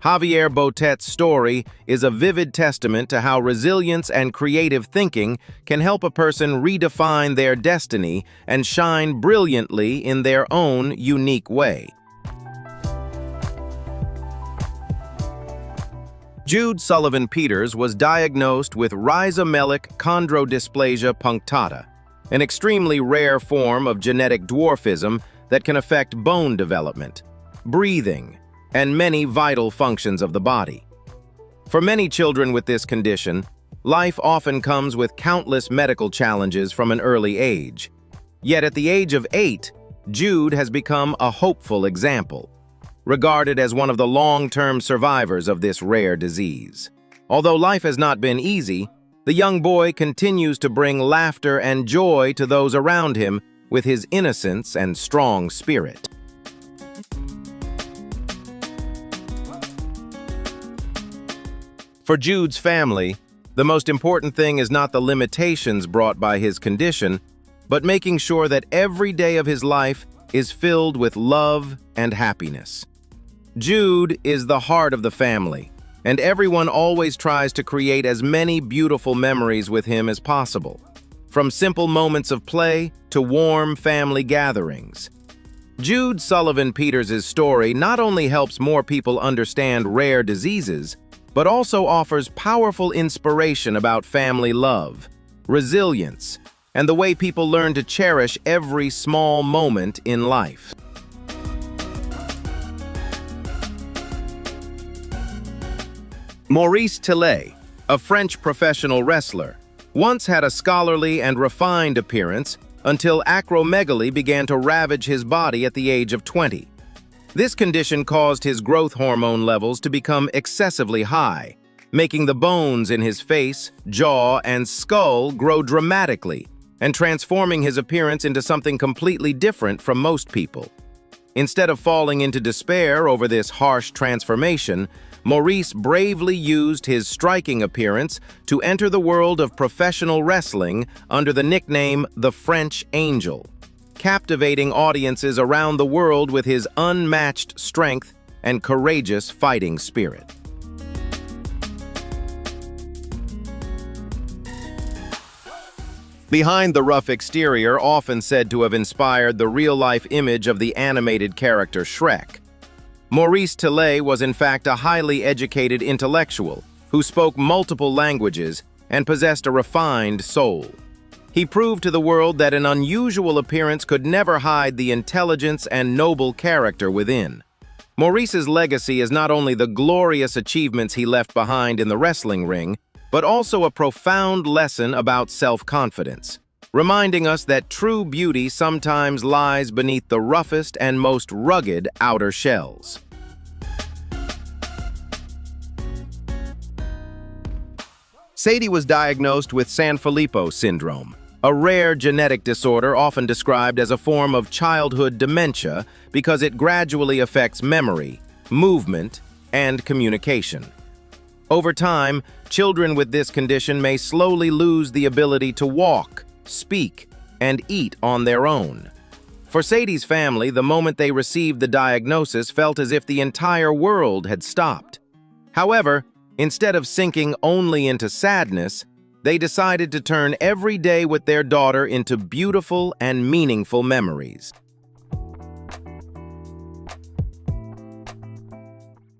Javier Botet's story is a vivid testament to how resilience and creative thinking can help a person redefine their destiny and shine brilliantly in their own unique way. Jude Sullivan Peters was diagnosed with rhizomelic chondrodysplasia punctata, an extremely rare form of genetic dwarfism that can affect bone development, breathing, and many vital functions of the body. For many children with this condition, life often comes with countless medical challenges from an early age. Yet at the age of 8, Jude has become a hopeful example, regarded as one of the long-term survivors of this rare disease. Although life has not been easy, the young boy continues to bring laughter and joy to those around him with his innocence and strong spirit. For Jude's family, the most important thing is not the limitations brought by his condition, but making sure that every day of his life is filled with love and happiness. Jude is the heart of the family, and everyone always tries to create as many beautiful memories with him as possible, from simple moments of play to warm family gatherings. Jude Sullivan Peters' story not only helps more people understand rare diseases, but also offers powerful inspiration about family love, resilience, and the way people learn to cherish every small moment in life. Maurice Tillet, a French professional wrestler, once had a scholarly and refined appearance until acromegaly began to ravage his body at the age of 20. This condition caused his growth hormone levels to become excessively high, making the bones in his face, jaw, and skull grow dramatically and transforming his appearance into something completely different from most people. Instead of falling into despair over this harsh transformation, Maurice bravely used his striking appearance to enter the world of professional wrestling under the nickname the French Angel, captivating audiences around the world with his unmatched strength and courageous fighting spirit. Behind the rough exterior, often said to have inspired the real-life image of the animated character Shrek, Maurice Tillet was in fact a highly educated intellectual who spoke multiple languages and possessed a refined soul. He proved to the world that an unusual appearance could never hide the intelligence and noble character within. Maurice's legacy is not only the glorious achievements he left behind in the wrestling ring, but also a profound lesson about self-confidence, reminding us that true beauty sometimes lies beneath the roughest and most rugged outer shells. Sadie was diagnosed with Sanfilippo syndrome, a rare genetic disorder often described as a form of childhood dementia because it gradually affects memory, movement, and communication. Over time, children with this condition may slowly lose the ability to walk, speak, and eat on their own. For Sadie's family, the moment they received the diagnosis felt as if the entire world had stopped. However, instead of sinking only into sadness, they decided to turn every day with their daughter into beautiful and meaningful memories.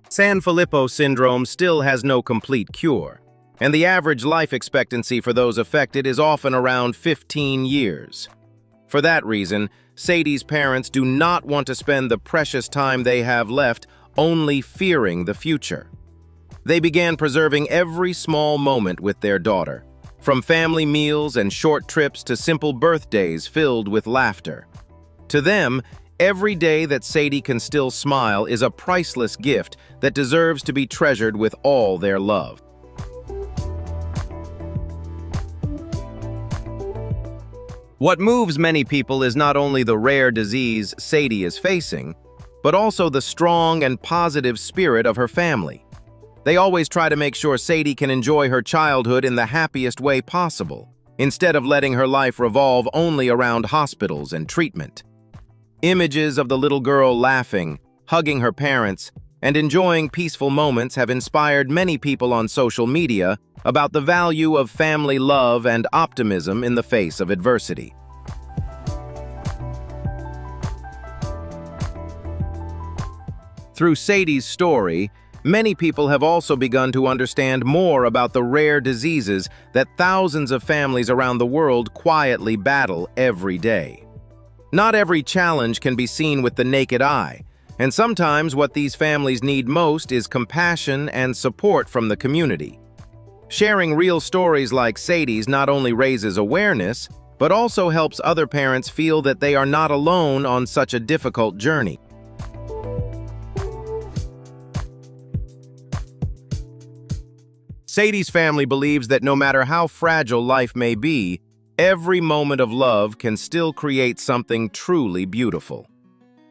Sanfilippo syndrome still has no complete cure, and the average life expectancy for those affected is often around 15 years. For that reason, Sadie's parents do not want to spend the precious time they have left only fearing the future. They began preserving every small moment with their daughter, from family meals and short trips to simple birthdays filled with laughter. To them, every day that Sadie can still smile is a priceless gift that deserves to be treasured with all their love. What moves many people is not only the rare disease Sadie is facing, but also the strong and positive spirit of her family. They always try to make sure Sadie can enjoy her childhood in the happiest way possible, instead of letting her life revolve only around hospitals and treatment. Images of the little girl laughing, hugging her parents, and enjoying peaceful moments have inspired many people on social media about the value of family love and optimism in the face of adversity. Through Sadie's story, many people have also begun to understand more about the rare diseases that thousands of families around the world quietly battle every day. Not every challenge can be seen with the naked eye, and sometimes what these families need most is compassion and support from the community. Sharing real stories like Sadie's not only raises awareness, but also helps other parents feel that they are not alone on such a difficult journey. Sadie's family believes that no matter how fragile life may be, every moment of love can still create something truly beautiful.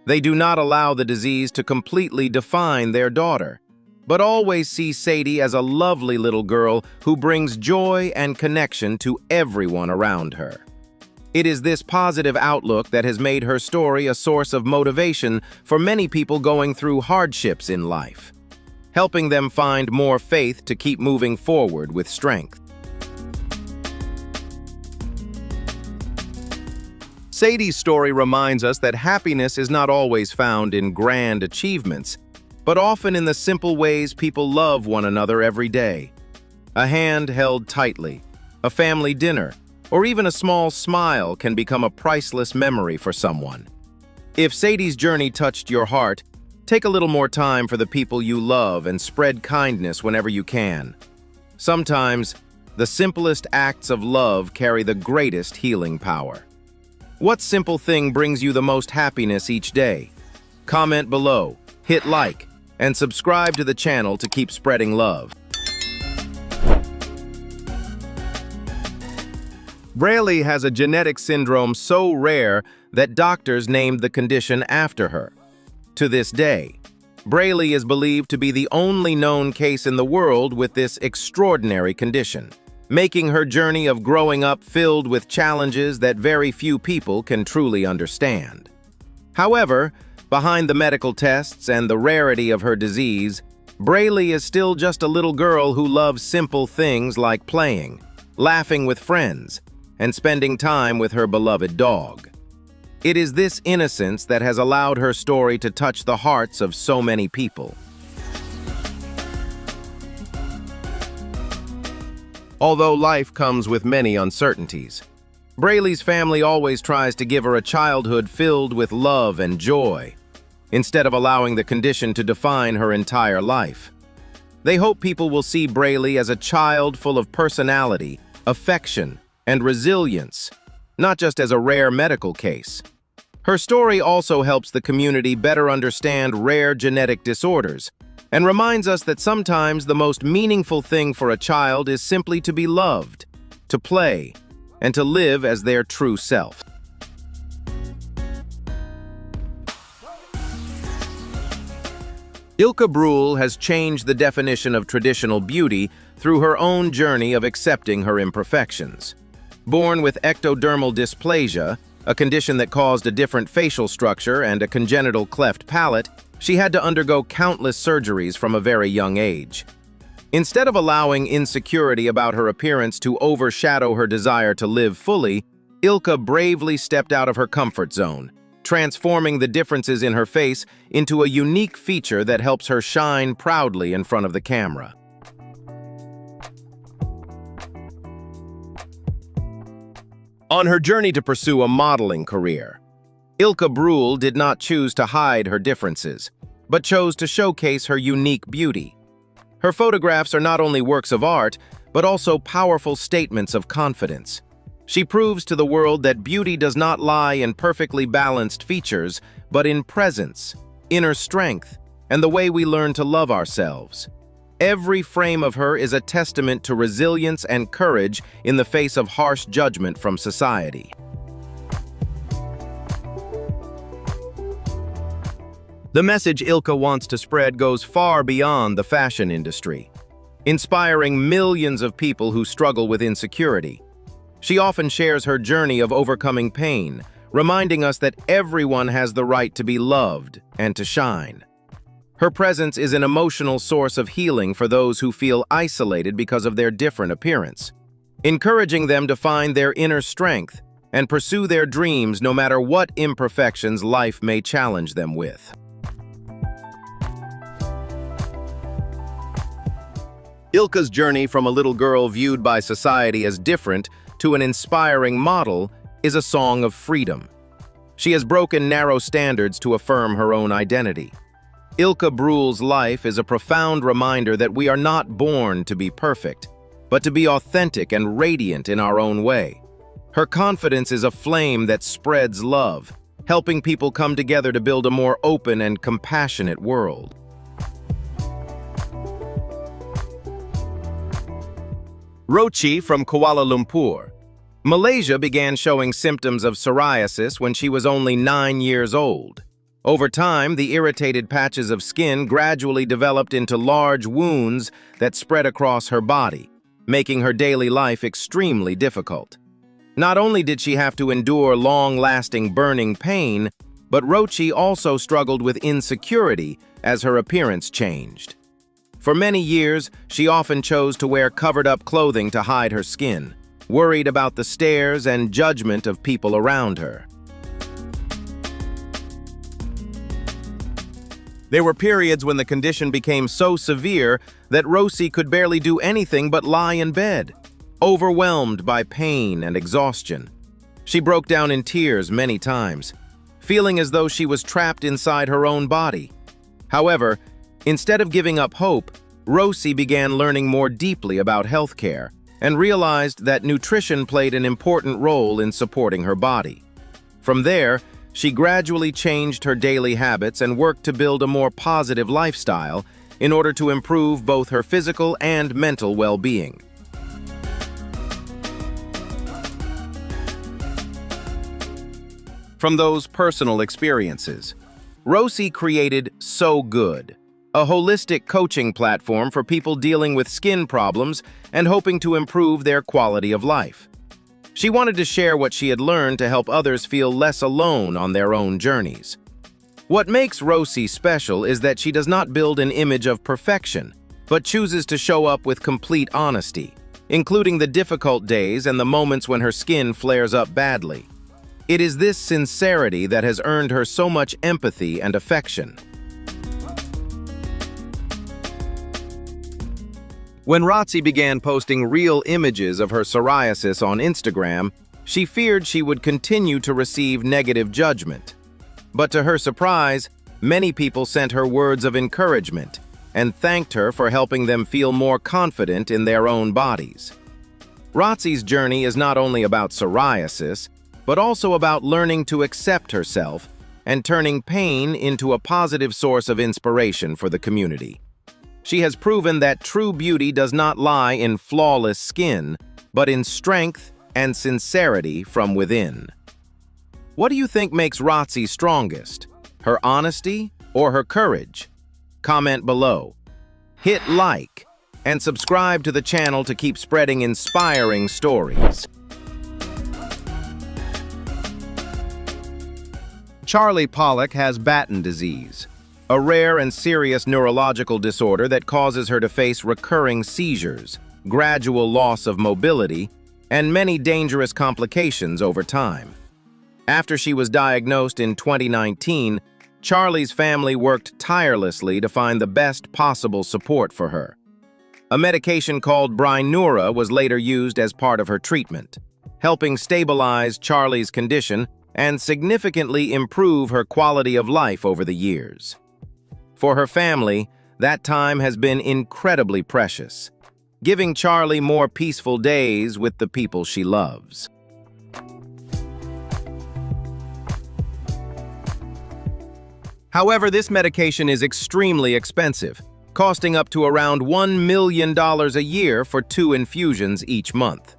They do not allow the disease to completely define their daughter, but always see Sadie as a lovely little girl who brings joy and connection to everyone around her. It is this positive outlook that has made her story a source of motivation for many people going through hardships in life, helping them find more faith to keep moving forward with strength. Sadie's story reminds us that happiness is not always found in grand achievements, but often in the simple ways people love one another every day. A hand held tightly, a family dinner, or even a small smile can become a priceless memory for someone. If Sadie's journey touched your heart, take a little more time for the people you love and spread kindness whenever you can. Sometimes, the simplest acts of love carry the greatest healing power. What simple thing brings you the most happiness each day? Comment below, hit like, and subscribe to the channel to keep spreading love. Braley has a genetic syndrome so rare that doctors named the condition after her. To this day, Braley is believed to be the only known case in the world with this extraordinary condition, making her journey of growing up filled with challenges that very few people can truly understand. However, behind the medical tests and the rarity of her disease, Braley is still just a little girl who loves simple things like playing, laughing with friends, and spending time with her beloved dog. It is this innocence that has allowed her story to touch the hearts of so many people. Although life comes with many uncertainties, Braley's family always tries to give her a childhood filled with love and joy, instead of allowing the condition to define her entire life. They hope people will see Braley as a child full of personality, affection, and resilience, not just as a rare medical case. Her story also helps the community better understand rare genetic disorders and reminds us that sometimes the most meaningful thing for a child is simply to be loved, to play, and to live as their true self. Ilka Brühl has changed the definition of traditional beauty through her own journey of accepting her imperfections. Born with ectodermal dysplasia, a condition that caused a different facial structure and a congenital cleft palate, she had to undergo countless surgeries from a very young age. Instead of allowing insecurity about her appearance to overshadow her desire to live fully, Ilka bravely stepped out of her comfort zone, transforming the differences in her face into a unique feature that helps her shine proudly in front of the camera. On her journey to pursue a modeling career, Ilka Brühl did not choose to hide her differences, but chose to showcase her unique beauty. Her photographs are not only works of art, but also powerful statements of confidence. She proves to the world that beauty does not lie in perfectly balanced features, but in presence, inner strength, and the way we learn to love ourselves. Every frame of her is a testament to resilience and courage in the face of harsh judgment from society. The message Ilka wants to spread goes far beyond the fashion industry, inspiring millions of people who struggle with insecurity. She often shares her journey of overcoming pain, reminding us that everyone has the right to be loved and to shine. Her presence is an emotional source of healing for those who feel isolated because of their different appearance, encouraging them to find their inner strength and pursue their dreams no matter what imperfections life may challenge them with. Ilka's journey from a little girl viewed by society as different to an inspiring model is a song of freedom. She has broken narrow standards to affirm her own identity. Ilka Bruhl's life is a profound reminder that we are not born to be perfect, but to be authentic and radiant in our own way. Her confidence is a flame that spreads love, helping people come together to build a more open and compassionate world. Rochi from Kuala Lumpur. Malaysia began showing symptoms of psoriasis when she was only 9 years old. Over time, the irritated patches of skin gradually developed into large wounds that spread across her body, making her daily life extremely difficult. Not only did she have to endure long-lasting burning pain, but Rochi also struggled with insecurity as her appearance changed. For many years, she often chose to wear covered-up clothing to hide her skin, worried about the stares and judgment of people around her. There were periods when the condition became so severe that Rochi could barely do anything but lie in bed, overwhelmed by pain and exhaustion. She broke down in tears many times, feeling as though she was trapped inside her own body. However, instead of giving up hope, Rochi began learning more deeply about healthcare and realized that nutrition played an important role in supporting her body. From there, she gradually changed her daily habits and worked to build a more positive lifestyle in order to improve both her physical and mental well-being. From those personal experiences, Rochi created So Good, a holistic coaching platform for people dealing with skin problems and hoping to improve their quality of life. She wanted to share what she had learned to help others feel less alone on their own journeys. What makes Rochi special is that she does not build an image of perfection, but chooses to show up with complete honesty, including the difficult days and the moments when her skin flares up badly. It is this sincerity that has earned her so much empathy and affection. When Rochi began posting real images of her psoriasis on Instagram, she feared she would continue to receive negative judgment. But to her surprise, many people sent her words of encouragement and thanked her for helping them feel more confident in their own bodies. Rochi's journey is not only about psoriasis, but also about learning to accept herself and turning pain into a positive source of inspiration for the community. She has proven that true beauty does not lie in flawless skin, but in strength and sincerity from within. What do you think makes Rochi strongest? Her honesty or her courage? Comment below. Hit like and subscribe to the channel to keep spreading inspiring stories. Charlie Pollock has Batten disease, a rare and serious neurological disorder that causes her to face recurring seizures, gradual loss of mobility, and many dangerous complications over time. After she was diagnosed in 2019, Charlie's family worked tirelessly to find the best possible support for her. A medication called Brineura was later used as part of her treatment, helping stabilize Charlie's condition and significantly improve her quality of life over the years. For her family, that time has been incredibly precious, giving Charlie more peaceful days with the people she loves. However, this medication is extremely expensive, costing up to around $1 million a year for 2 infusions each month.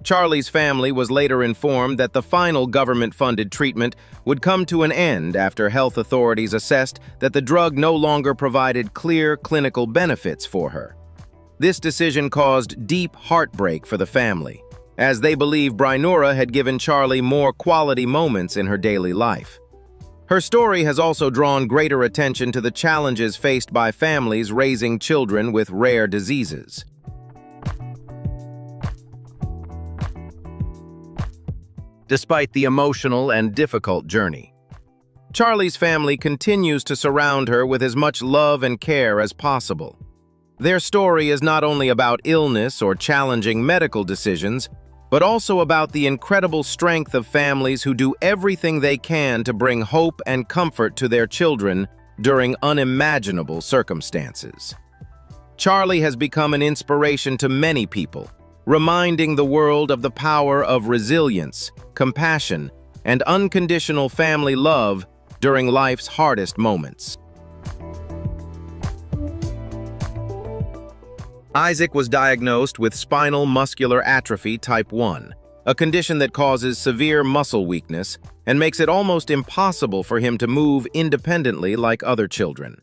Charlie's family was later informed that the final government-funded treatment would come to an end after health authorities assessed that the drug no longer provided clear clinical benefits for her. This decision caused deep heartbreak for the family, as they believe Brynora had given Charlie more quality moments in her daily life. Her story has also drawn greater attention to the challenges faced by families raising children with rare diseases. Despite the emotional and difficult journey, Charlie's family continues to surround her with as much love and care as possible. Their story is not only about illness or challenging medical decisions, but also about the incredible strength of families who do everything they can to bring hope and comfort to their children during unimaginable circumstances. Charlie has become an inspiration to many people, reminding the world of the power of resilience, compassion, and unconditional family love during life's hardest moments. Isaac was diagnosed with spinal muscular atrophy type 1, a condition that causes severe muscle weakness and makes it almost impossible for him to move independently like other children.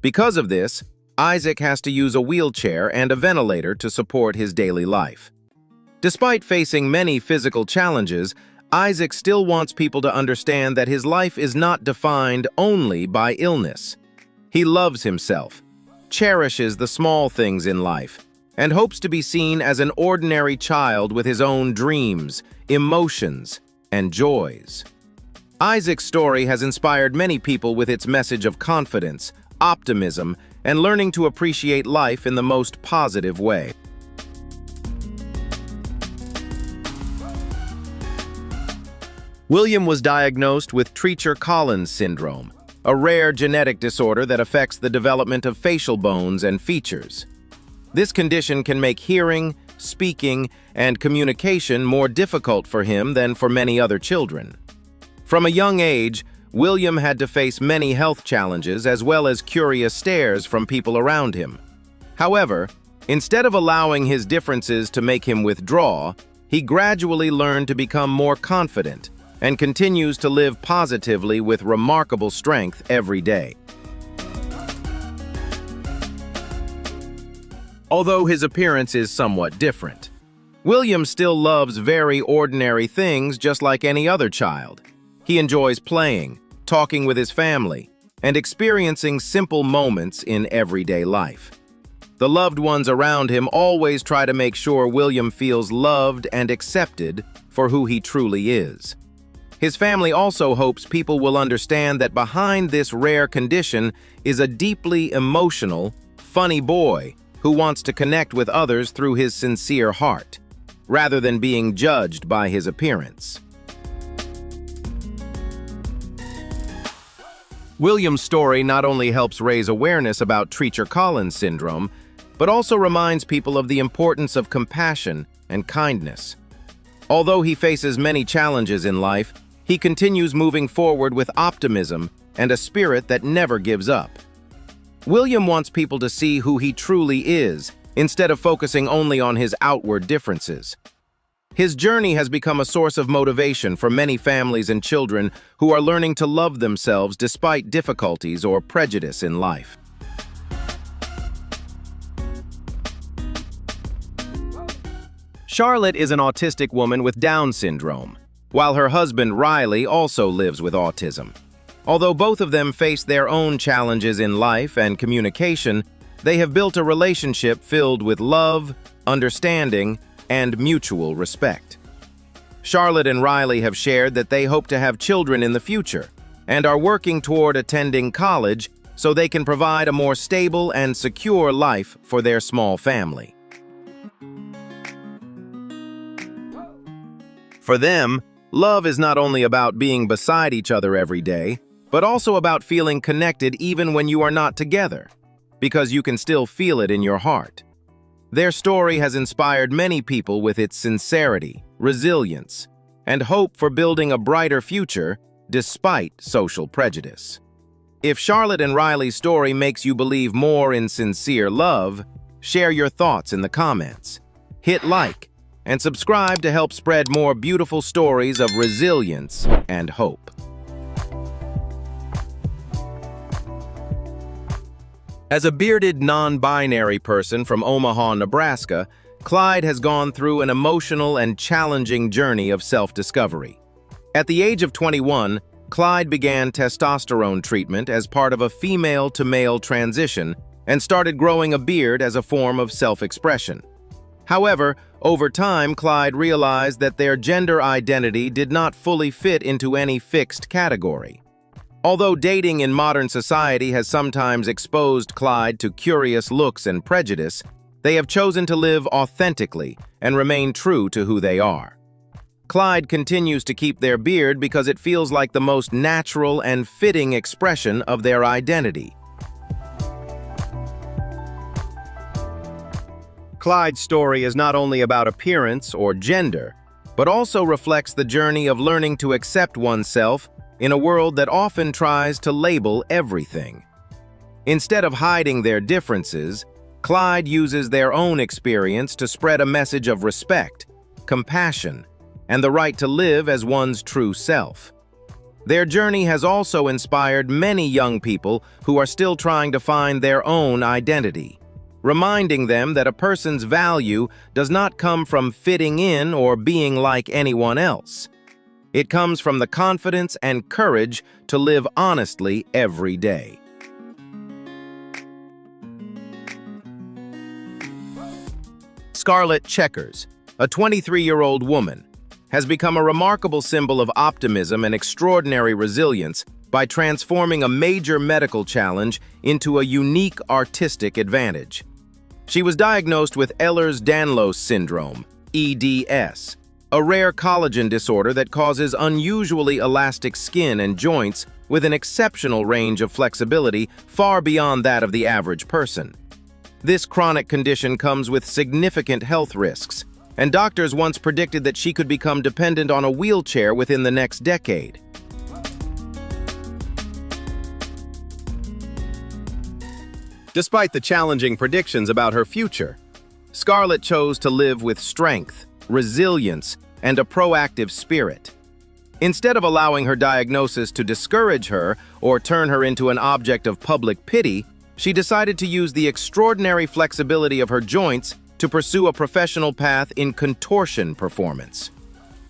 Because of this, Isaac has to use a wheelchair and a ventilator to support his daily life. Despite facing many physical challenges, Isaac still wants people to understand that his life is not defined only by illness. He loves himself, cherishes the small things in life, and hopes to be seen as an ordinary child with his own dreams, emotions, and joys. Isaac's story has inspired many people with its message of confidence, optimism, and learning to appreciate life in the most positive way. William was diagnosed with Treacher-Collins syndrome, a rare genetic disorder that affects the development of facial bones and features. This condition can make hearing, speaking, and communication more difficult for him than for many other children. From a young age, William had to face many health challenges as well as curious stares from people around him. However, instead of allowing his differences to make him withdraw, he gradually learned to become more confident and continues to live positively with remarkable strength every day. Although his appearance is somewhat different, William still loves very ordinary things just like any other child. He enjoys playing, talking with his family, and experiencing simple moments in everyday life. The loved ones around him always try to make sure William feels loved and accepted for who he truly is. His family also hopes people will understand that behind this rare condition is a deeply emotional, funny boy who wants to connect with others through his sincere heart, rather than being judged by his appearance. William's story not only helps raise awareness about Treacher-Collins syndrome, but also reminds people of the importance of compassion and kindness. Although he faces many challenges in life, he continues moving forward with optimism and a spirit that never gives up. William wants people to see who he truly is, instead of focusing only on his outward differences. His journey has become a source of motivation for many families and children who are learning to love themselves despite difficulties or prejudice in life. Charlotte is an autistic woman with Down syndrome, while her husband Riley also lives with autism. Although both of them face their own challenges in life and communication, they have built a relationship filled with love, understanding, and mutual respect. Charlotte and Riley have shared that they hope to have children in the future and are working toward attending college so they can provide a more stable and secure life for their small family. For them, love is not only about being beside each other every day, but also about feeling connected even when you are not together, because you can still feel it in your heart. Their story has inspired many people with its sincerity, resilience, and hope for building a brighter future despite social prejudice. If Charlotte and Riley's story makes you believe more in sincere love, share your thoughts in the comments. Hit like and subscribe to help spread more beautiful stories of resilience and hope. As a bearded, non-binary person from Omaha, Nebraska, Clyde has gone through an emotional and challenging journey of self-discovery. At the age of 21, Clyde began testosterone treatment as part of a female-to-male transition and started growing a beard as a form of self-expression. However, over time, Clyde realized that their gender identity did not fully fit into any fixed category. Although dating in modern society has sometimes exposed Clyde to curious looks and prejudice, they have chosen to live authentically and remain true to who they are. Clyde continues to keep their beard because it feels like the most natural and fitting expression of their identity. Clyde's story is not only about appearance or gender, but also reflects the journey of learning to accept oneself in a world that often tries to label everything. Instead of hiding their differences, Clyde uses their own experience to spread a message of respect, compassion, and the right to live as one's true self. Their journey has also inspired many young people who are still trying to find their own identity, reminding them that a person's value does not come from fitting in or being like anyone else. It comes from the confidence and courage to live honestly every day. Scarlett Checkers, a 23-year-old woman, has become a remarkable symbol of optimism and extraordinary resilience by transforming a major medical challenge into a unique artistic advantage. She was diagnosed with Ehlers-Danlos syndrome, EDS, a rare collagen disorder that causes unusually elastic skin and joints with an exceptional range of flexibility far beyond that of the average person. This chronic condition comes with significant health risks, and doctors once predicted that she could become dependent on a wheelchair within the next decade. Despite the challenging predictions about her future, Scarlett chose to live with strength, resilience, and a proactive spirit. Instead of allowing her diagnosis to discourage her or turn her into an object of public pity, she decided to use the extraordinary flexibility of her joints to pursue a professional path in contortion performance.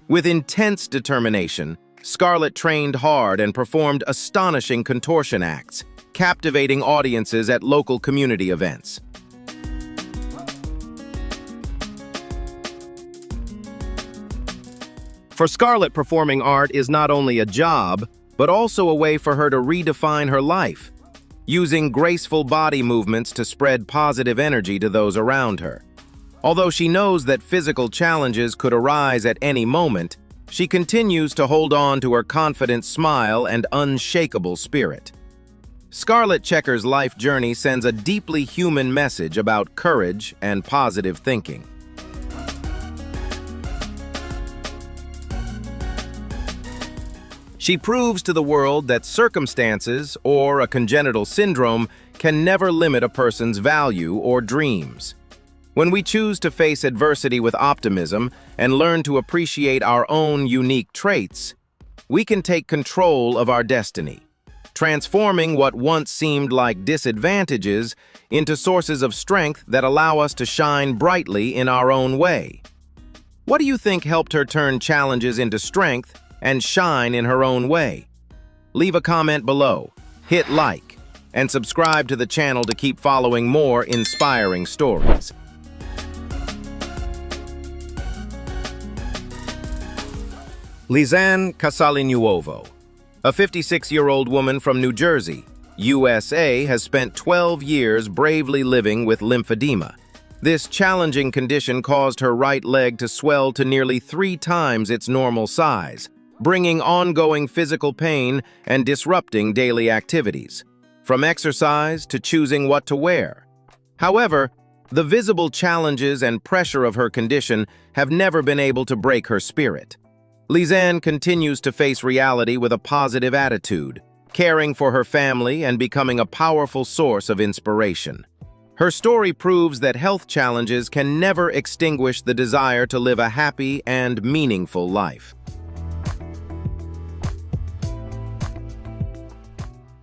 With intense determination, Scarlett trained hard and performed astonishing contortion acts, captivating audiences at local community events. For Scarlett, performing art is not only a job, but also a way for her to redefine her life, using graceful body movements to spread positive energy to those around her. Although she knows that physical challenges could arise at any moment, she continues to hold on to her confident smile and unshakable spirit. Scarlett Checkers' life journey sends a deeply human message about courage and positive thinking. She proves to the world that circumstances or a congenital syndrome can never limit a person's value or dreams. When we choose to face adversity with optimism and learn to appreciate our own unique traits, we can take control of our destiny, transforming what once seemed like disadvantages into sources of strength that allow us to shine brightly in our own way. What do you think helped her turn challenges into strength and shine in her own way? Leave a comment below, hit like, and subscribe to the channel to keep following more inspiring stories. Lisanne Casalinuovo, a 56-year-old woman from New Jersey, USA, has spent 12 years bravely living with lymphedema. This challenging condition caused her right leg to swell to nearly 3 times its normal size, bringing ongoing physical pain and disrupting daily activities, from exercise to choosing what to wear. However, the visible challenges and pressure of her condition have never been able to break her spirit. Lisanne continues to face reality with a positive attitude, caring for her family and becoming a powerful source of inspiration. Her story proves that health challenges can never extinguish the desire to live a happy and meaningful life.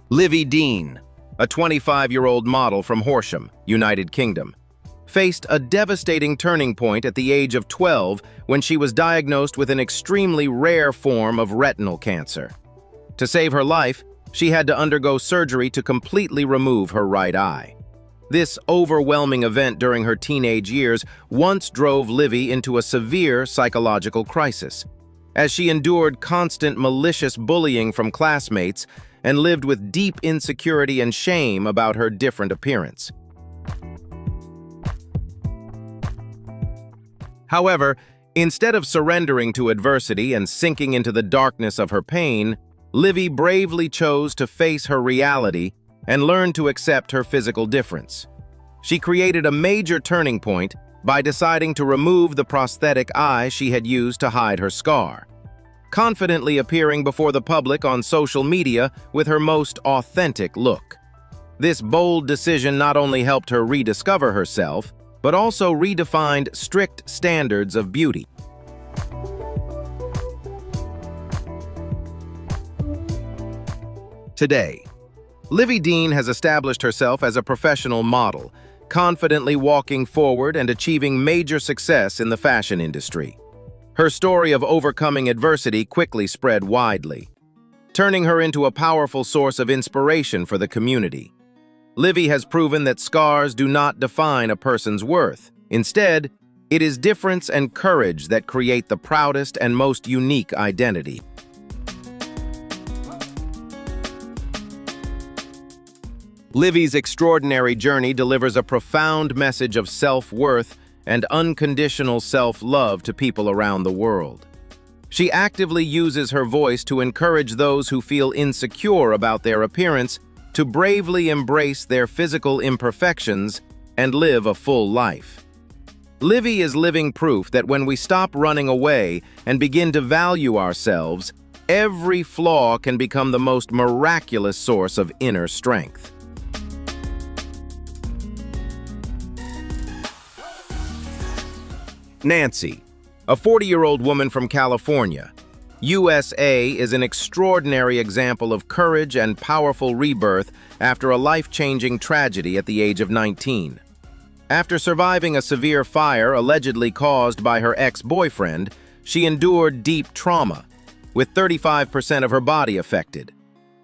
Livy Dean, a 25-year-old model from Horsham, United Kingdom, faced a devastating turning point at the age of 12 when she was diagnosed with an extremely rare form of retinal cancer. To save her life, she had to undergo surgery to completely remove her right eye. This overwhelming event during her teenage years once drove Livy into a severe psychological crisis, as she endured constant malicious bullying from classmates and lived with deep insecurity and shame about her different appearance. However, instead of surrendering to adversity and sinking into the darkness of her pain, Livy bravely chose to face her reality and learn to accept her physical difference. She created a major turning point by deciding to remove the prosthetic eye she had used to hide her scar, confidently appearing before the public on social media with her most authentic look. This bold decision not only helped her rediscover herself, but also redefined strict standards of beauty. Today, Livy Dean has established herself as a professional model, confidently walking forward and achieving major success in the fashion industry. Her story of overcoming adversity quickly spread widely, turning her into a powerful source of inspiration for the community. Livy has proven that scars do not define a person's worth. Instead, it is difference and courage that create the proudest and most unique identity. Livy's extraordinary journey delivers a profound message of self-worth and unconditional self-love to people around the world. She actively uses her voice to encourage those who feel insecure about their appearance to bravely embrace their physical imperfections and live a full life. Livy is living proof that when we stop running away and begin to value ourselves, every flaw can become the most miraculous source of inner strength. Nancy, a 40-year-old woman from California, USA, is an extraordinary example of courage and powerful rebirth after a life-changing tragedy at the age of 19. After surviving a severe fire allegedly caused by her ex-boyfriend, she endured deep trauma, with 35% of her body affected.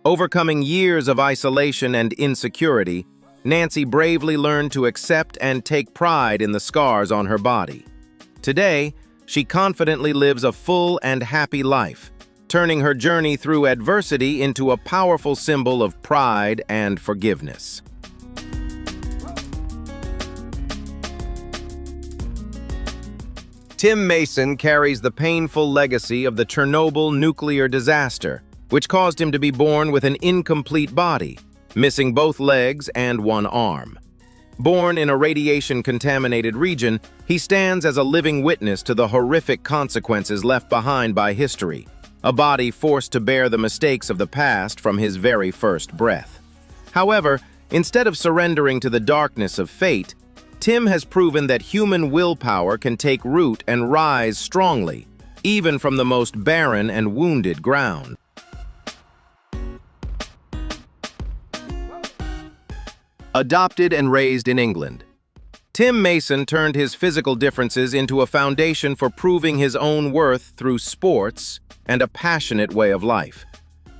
Overcoming years of isolation and insecurity, Nancy bravely learned to accept and take pride in the scars on her body. Today, she confidently lives a full and happy life, turning her journey through adversity into a powerful symbol of pride and forgiveness. Tim Mason carries the painful legacy of the Chernobyl nuclear disaster, which caused him to be born with an incomplete body, missing both legs and one arm. Born in a radiation-contaminated region, he stands as a living witness to the horrific consequences left behind by history, a body forced to bear the mistakes of the past from his very first breath. However, instead of surrendering to the darkness of fate, Tim has proven that human willpower can take root and rise strongly, even from the most barren and wounded ground. Adopted and raised in England, Tim Mason turned his physical differences into a foundation for proving his own worth through sports and a passionate way of life.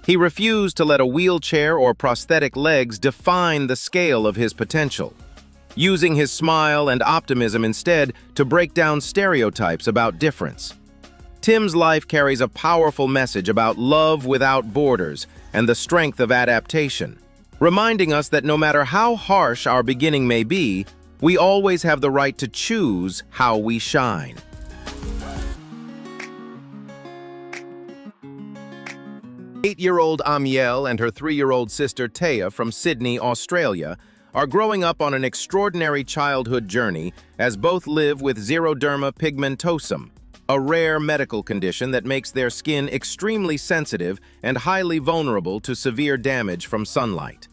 He refused to let a wheelchair or prosthetic legs define the scale of his potential, using his smile and optimism instead to break down stereotypes about difference. Tim's life carries a powerful message about love without borders and the strength of adaptation, reminding us that no matter how harsh our beginning may be, we always have the right to choose how we shine. Eight-year-old Amiel and her 3-year-old sister Taya from Sydney, Australia, are growing up on an extraordinary childhood journey as both live with xeroderma pigmentosum, a rare medical condition that makes their skin extremely sensitive and highly vulnerable to severe damage from sunlight.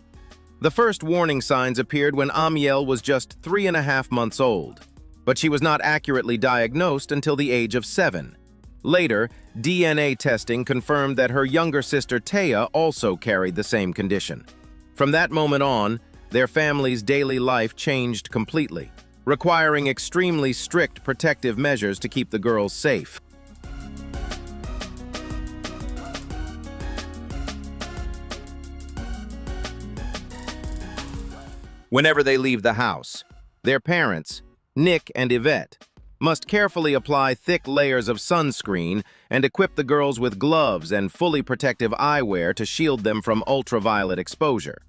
The first warning signs appeared when Amiel was just 3.5 months old, but she was not accurately diagnosed until the age of 7. Later, DNA testing confirmed that her younger sister Taya also carried the same condition. From that moment on, their family's daily life changed completely, requiring extremely strict protective measures to keep the girls safe. Whenever they leave the house, their parents, Nick and Yvette, must carefully apply thick layers of sunscreen and equip the girls with gloves and fully protective eyewear to shield them from ultraviolet exposure.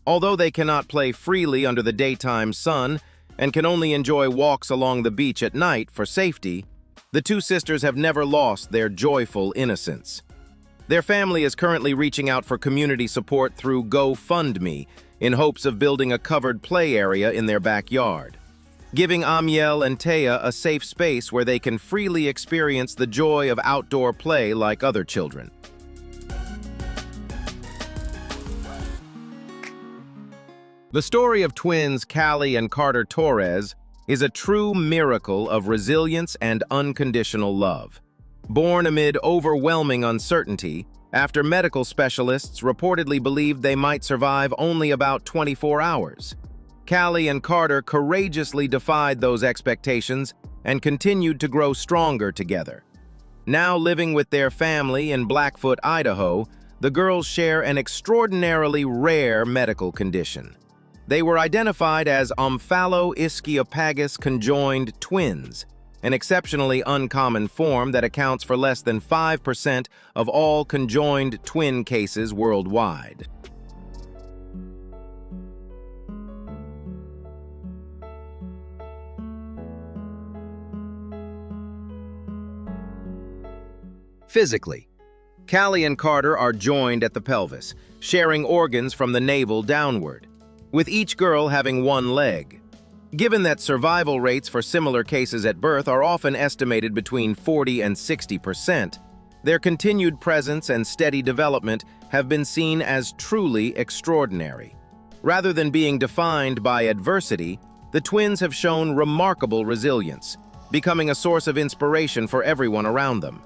Although they cannot play freely under the daytime sun and can only enjoy walks along the beach at night for safety, the two sisters have never lost their joyful innocence. Their family is currently reaching out for community support through GoFundMe in hopes of building a covered play area in their backyard, giving Amiel and Taya a safe space where they can freely experience the joy of outdoor play like other children. The story of twins Callie and Carter Torres is a true miracle of resilience and unconditional love. Born amid overwhelming uncertainty, after medical specialists reportedly believed they might survive only about 24 hours. Callie and Carter courageously defied those expectations and continued to grow stronger together. Now living with their family in Blackfoot, Idaho, the girls share an extraordinarily rare medical condition. They were identified as omphaloischiophagus conjoined twins, an exceptionally uncommon form that accounts for less than 5% of all conjoined twin cases worldwide. Physically, Callie and Carter are joined at the pelvis, sharing organs from the navel downward, with each girl having one leg. Given that survival rates for similar cases at birth are often estimated between 40 and 60%, their continued presence and steady development have been seen as truly extraordinary. Rather than being defined by adversity, the twins have shown remarkable resilience, becoming a source of inspiration for everyone around them.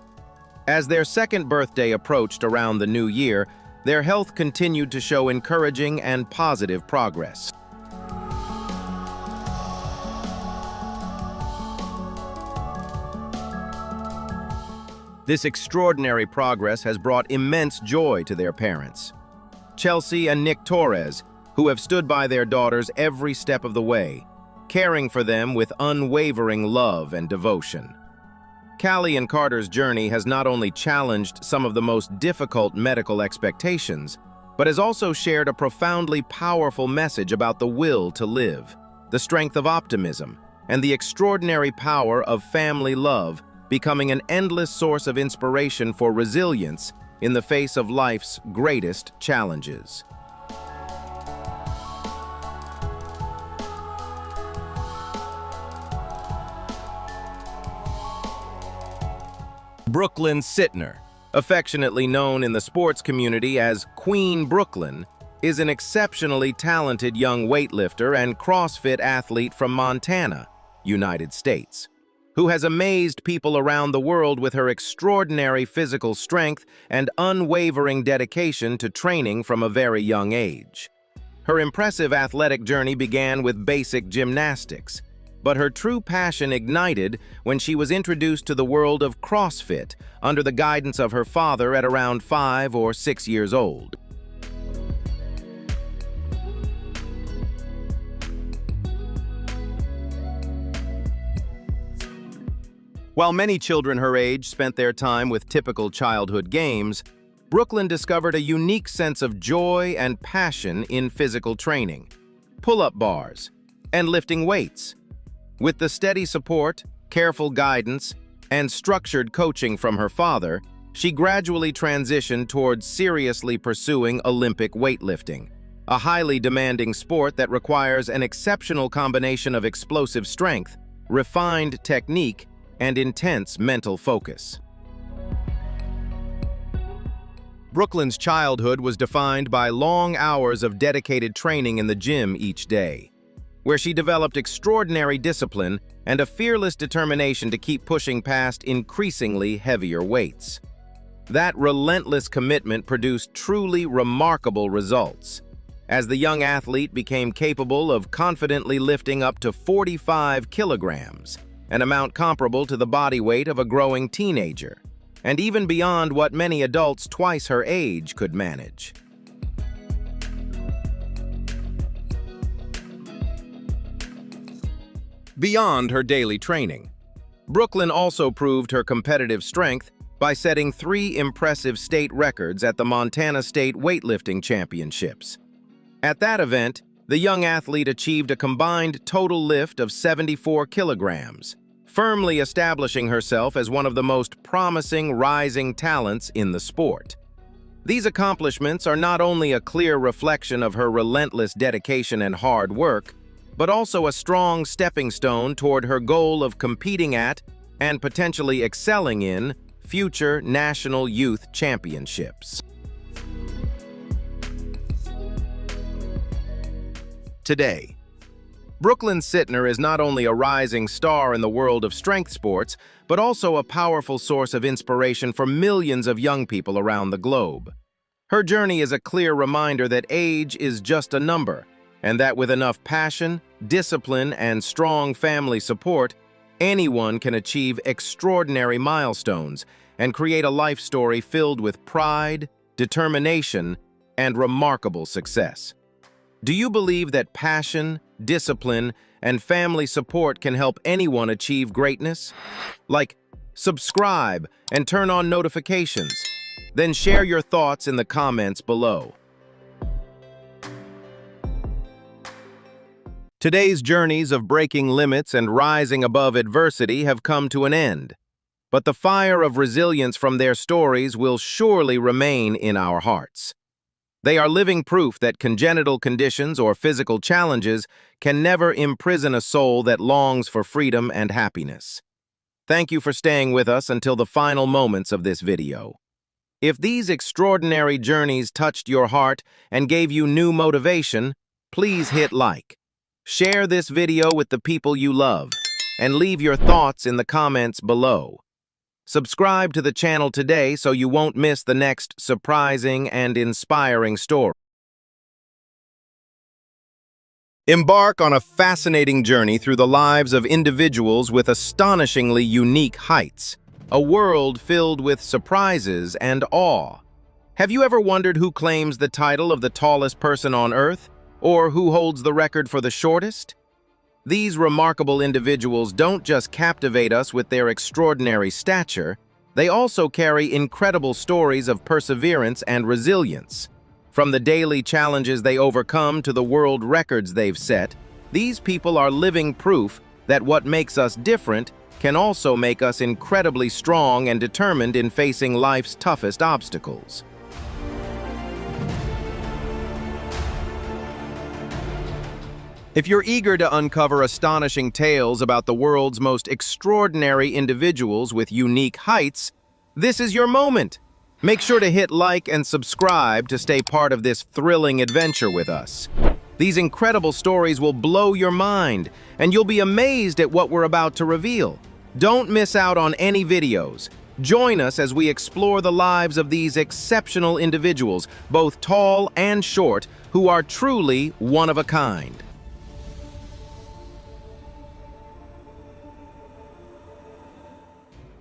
As their second birthday approached around the new year, their health continued to show encouraging and positive progress. This extraordinary progress has brought immense joy to their parents. Chelsea and Nick Torres, who have stood by their daughters every step of the way, caring for them with unwavering love and devotion. Callie and Carter's journey has not only challenged some of the most difficult medical expectations, but has also shared a profoundly powerful message about the will to live, the strength of optimism, and the extraordinary power of family love, becoming an endless source of inspiration for resilience in the face of life's greatest challenges. Brooklyn Sittner, affectionately known in the sports community as Queen Brooklyn, is an exceptionally talented young weightlifter and CrossFit athlete from Montana, United States, who has amazed people around the world with her extraordinary physical strength and unwavering dedication to training from a very young age. Her impressive athletic journey began with basic gymnastics, but her true passion ignited when she was introduced to the world of CrossFit under the guidance of her father at around 5 or 6 years old. While many children her age spent their time with typical childhood games, Brooklyn discovered a unique sense of joy and passion in physical training, pull-up bars, and lifting weights. With the steady support, careful guidance, and structured coaching from her father, she gradually transitioned towards seriously pursuing Olympic weightlifting, a highly demanding sport that requires an exceptional combination of explosive strength, refined technique, and intense mental focus. Brooklyn's childhood was defined by long hours of dedicated training in the gym each day, where she developed extraordinary discipline and a fearless determination to keep pushing past increasingly heavier weights. That relentless commitment produced truly remarkable results, as the young athlete became capable of confidently lifting up to 45 kilograms, an amount comparable to the body weight of a growing teenager, and even beyond what many adults twice her age could manage. Beyond her daily training, Brooklyn also proved her competitive strength by setting 3 impressive state records at the Montana State Weightlifting Championships. At that event, the young athlete achieved a combined total lift of 74 kilograms, firmly establishing herself as one of the most promising rising talents in the sport. These accomplishments are not only a clear reflection of her relentless dedication and hard work, but also a strong stepping stone toward her goal of competing at, and potentially excelling in, future national youth championships. Today, Brooklyn Sittner is not only a rising star in the world of strength sports, but also a powerful source of inspiration for millions of young people around the globe. Her journey is a clear reminder that age is just a number, and that with enough passion, discipline, and strong family support, anyone can achieve extraordinary milestones and create a life story filled with pride, determination, and remarkable success. Do you believe that passion, discipline, and family support can help anyone achieve greatness? Like, subscribe and turn on notifications. Then share your thoughts in the comments below. Today's journeys of breaking limits and rising above adversity have come to an end, but the fire of resilience from their stories will surely remain in our hearts. They are living proof that congenital conditions or physical challenges can never imprison a soul that longs for freedom and happiness. Thank you for staying with us until the final moments of this video. If these extraordinary journeys touched your heart and gave you new motivation, please hit like. Share this video with the people you love, and leave your thoughts in the comments below. Subscribe to the channel today so you won't miss the next surprising and inspiring story. Embark on a fascinating journey through the lives of individuals with astonishingly unique heights, a world filled with surprises and awe. Have you ever wondered who claims the title of the tallest person on Earth, or who holds the record for the shortest? These remarkable individuals don't just captivate us with their extraordinary stature, they also carry incredible stories of perseverance and resilience. From the daily challenges they overcome to the world records they've set, these people are living proof that what makes us different can also make us incredibly strong and determined in facing life's toughest obstacles. If you're eager to uncover astonishing tales about the world's most extraordinary individuals with unique heights, this is your moment. Make sure to hit like and subscribe to stay part of this thrilling adventure with us. These incredible stories will blow your mind, and you'll be amazed at what we're about to reveal. Don't miss out on any videos. Join us as we explore the lives of these exceptional individuals, both tall and short, who are truly one of a kind.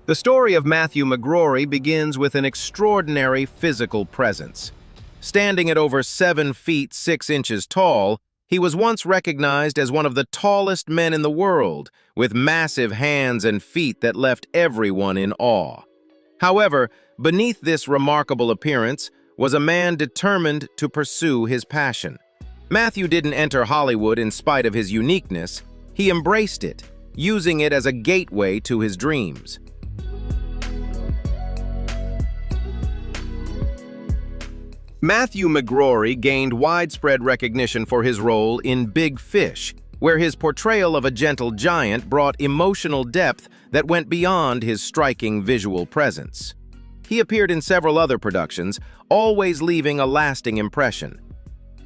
The story of Matthew McGrory begins with an extraordinary physical presence. Standing at over 7 feet 6 inches tall, he was once recognized as one of the tallest men in the world, with massive hands and feet that left everyone in awe. However, beneath this remarkable appearance was a man determined to pursue his passion. Matthew didn't enter Hollywood in spite of his uniqueness. He embraced it, using it as a gateway to his dreams. Matthew McGrory gained widespread recognition for his role in Big Fish, where his portrayal of a gentle giant brought emotional depth that went beyond his striking visual presence. He appeared in several other productions, always leaving a lasting impression.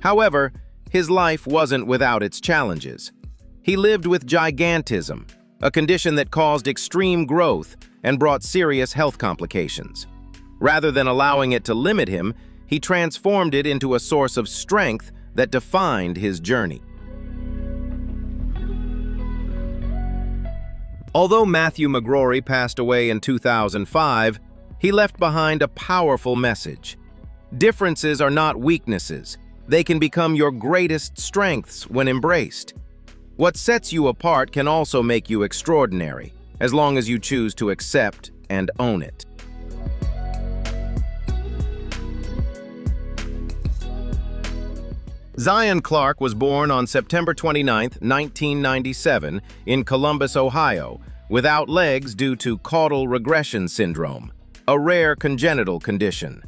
However, his life wasn't without its challenges. He lived with gigantism, a condition that caused extreme growth and brought serious health complications. Rather than allowing it to limit him, he transformed it into a source of strength that defined his journey. Although Matthew McGrory passed away in 2005, he left behind a powerful message. Differences are not weaknesses. They can become your greatest strengths when embraced. What sets you apart can also make you extraordinary, as long as you choose to accept and own it. Zion Clark was born on September 29, 1997, in Columbus, Ohio, without legs due to caudal regression syndrome, a rare congenital condition.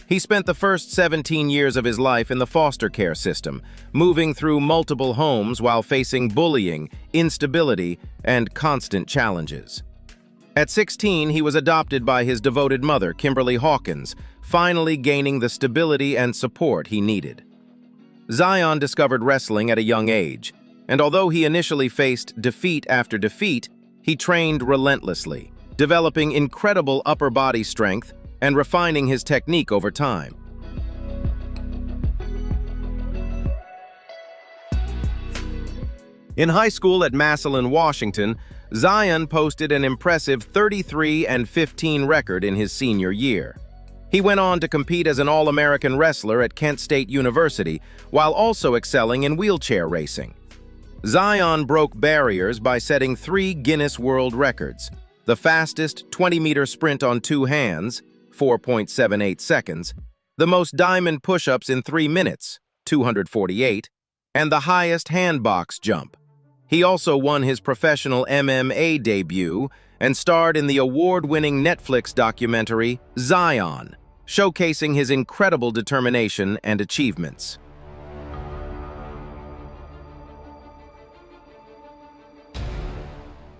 He spent the first 17 years of his life in the foster care system, moving through multiple homes while facing bullying, instability, and constant challenges. At 16, he was adopted by his devoted mother, Kimberly Hawkins, finally gaining the stability and support he needed. Zion discovered wrestling at a young age, and although he initially faced defeat after defeat, he trained relentlessly, developing incredible upper body strength and refining his technique over time. In high school at Massillon, Washington, Zion posted an impressive 33-15 record in his senior year. He went on to compete as an All-American wrestler at Kent State University, while also excelling in wheelchair racing. Zion broke barriers by setting 3 Guinness World Records: the fastest 20-meter sprint on 2 hands, 4.78 seconds, the most diamond push-ups in 3 minutes, 248, and the highest hand box jump. He also won his professional MMA debut and starred in the award-winning Netflix documentary Zion, showcasing his incredible determination and achievements.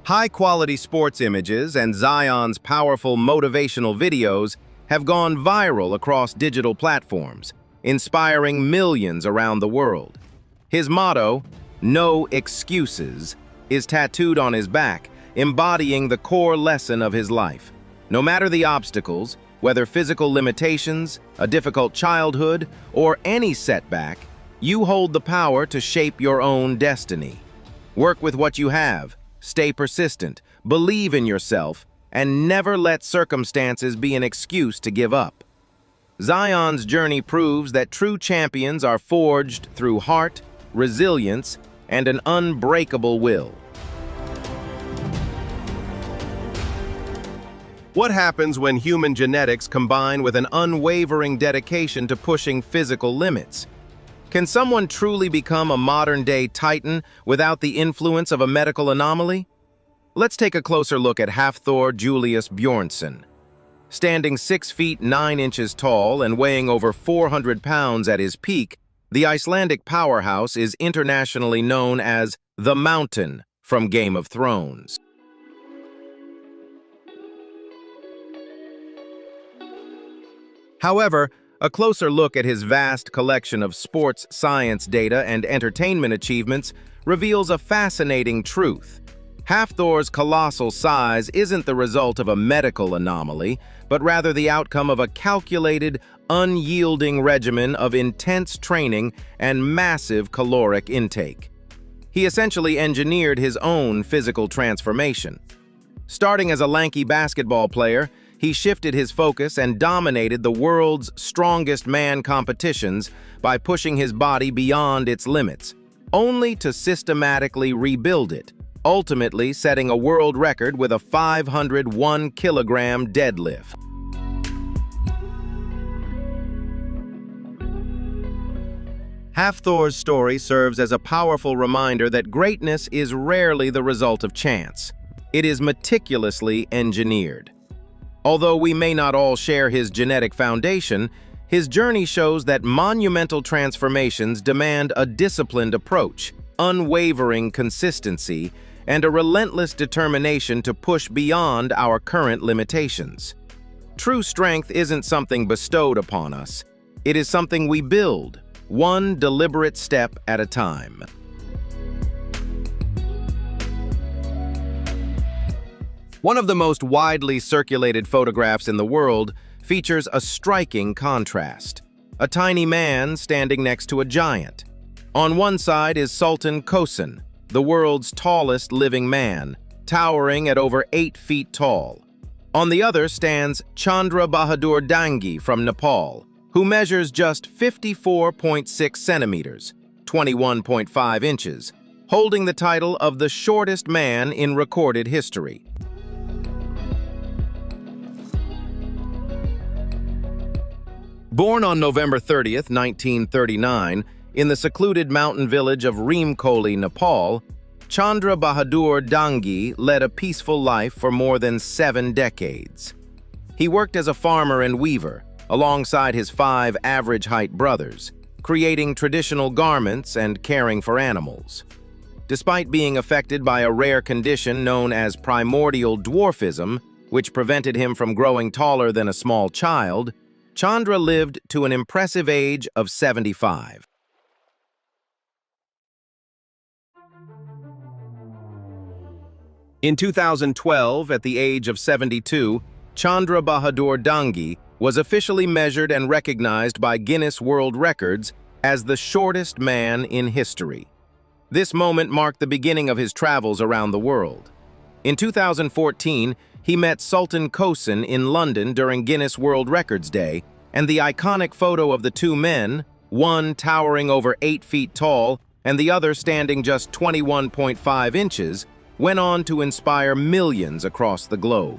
High-quality sports images and Zion's powerful motivational videos have gone viral across digital platforms, inspiring millions around the world. His motto, "No excuses," is tattooed on his back, embodying the core lesson of his life. No matter the obstacles, whether physical limitations, a difficult childhood, or any setback, you hold the power to shape your own destiny. Work with what you have, stay persistent, believe in yourself, and never let circumstances be an excuse to give up. Zion's journey proves that true champions are forged through heart, resilience, and an unbreakable will. What happens when human genetics combine with an unwavering dedication to pushing physical limits? Can someone truly become a modern-day titan without the influence of a medical anomaly? Let's take a closer look at Hafthor Julius Bjornsson. Standing 6 feet 9 inches tall and weighing over 400 pounds at his peak, the Icelandic powerhouse is internationally known as the Mountain from Game of Thrones. However, a closer look at his vast collection of sports science data and entertainment achievements reveals a fascinating truth. Hafthor's colossal size isn't the result of a medical anomaly, but rather the outcome of a calculated, unyielding regimen of intense training and massive caloric intake. He essentially engineered his own physical transformation. Starting as a lanky basketball player, he shifted his focus and dominated the world's strongest man competitions by pushing his body beyond its limits, only to systematically rebuild it, ultimately setting a world record with a 501-kilogram deadlift. Hafthor's story serves as a powerful reminder that greatness is rarely the result of chance. It is meticulously engineered. Although we may not all share his genetic foundation, his journey shows that monumental transformations demand a disciplined approach, unwavering consistency, and a relentless determination to push beyond our current limitations. True strength isn't something bestowed upon us. It is something we build, one deliberate step at a time. One of the most widely circulated photographs in the world features a striking contrast. A tiny man standing next to a giant. On one side is Sultan Kosen, the world's tallest living man, towering at over 8 feet tall. On the other stands Chandra Bahadur Dangi from Nepal, who measures just 54.6 centimeters, 21.5 inches, holding the title of the shortest man in recorded history. Born on November 30th, 1939, in the secluded mountain village of Reamkoli, Nepal, Chandra Bahadur Dangi led a peaceful life for more than 7 decades. He worked as a farmer and weaver, alongside his 5 average-height brothers, creating traditional garments and caring for animals. Despite being affected by a rare condition known as primordial dwarfism, which prevented him from growing taller than a small child, Chandra lived to an impressive age of 75. In 2012, at the age of 72, Chandra Bahadur Dangi was officially measured and recognized by Guinness World Records as the shortest man in history. This moment marked the beginning of his travels around the world. In 2014, he met Sultan Kosen in London during Guinness World Records Day, and the iconic photo of the 2 men, one towering over 8 feet tall and the other standing just 21.5 inches, went on to inspire millions across the globe.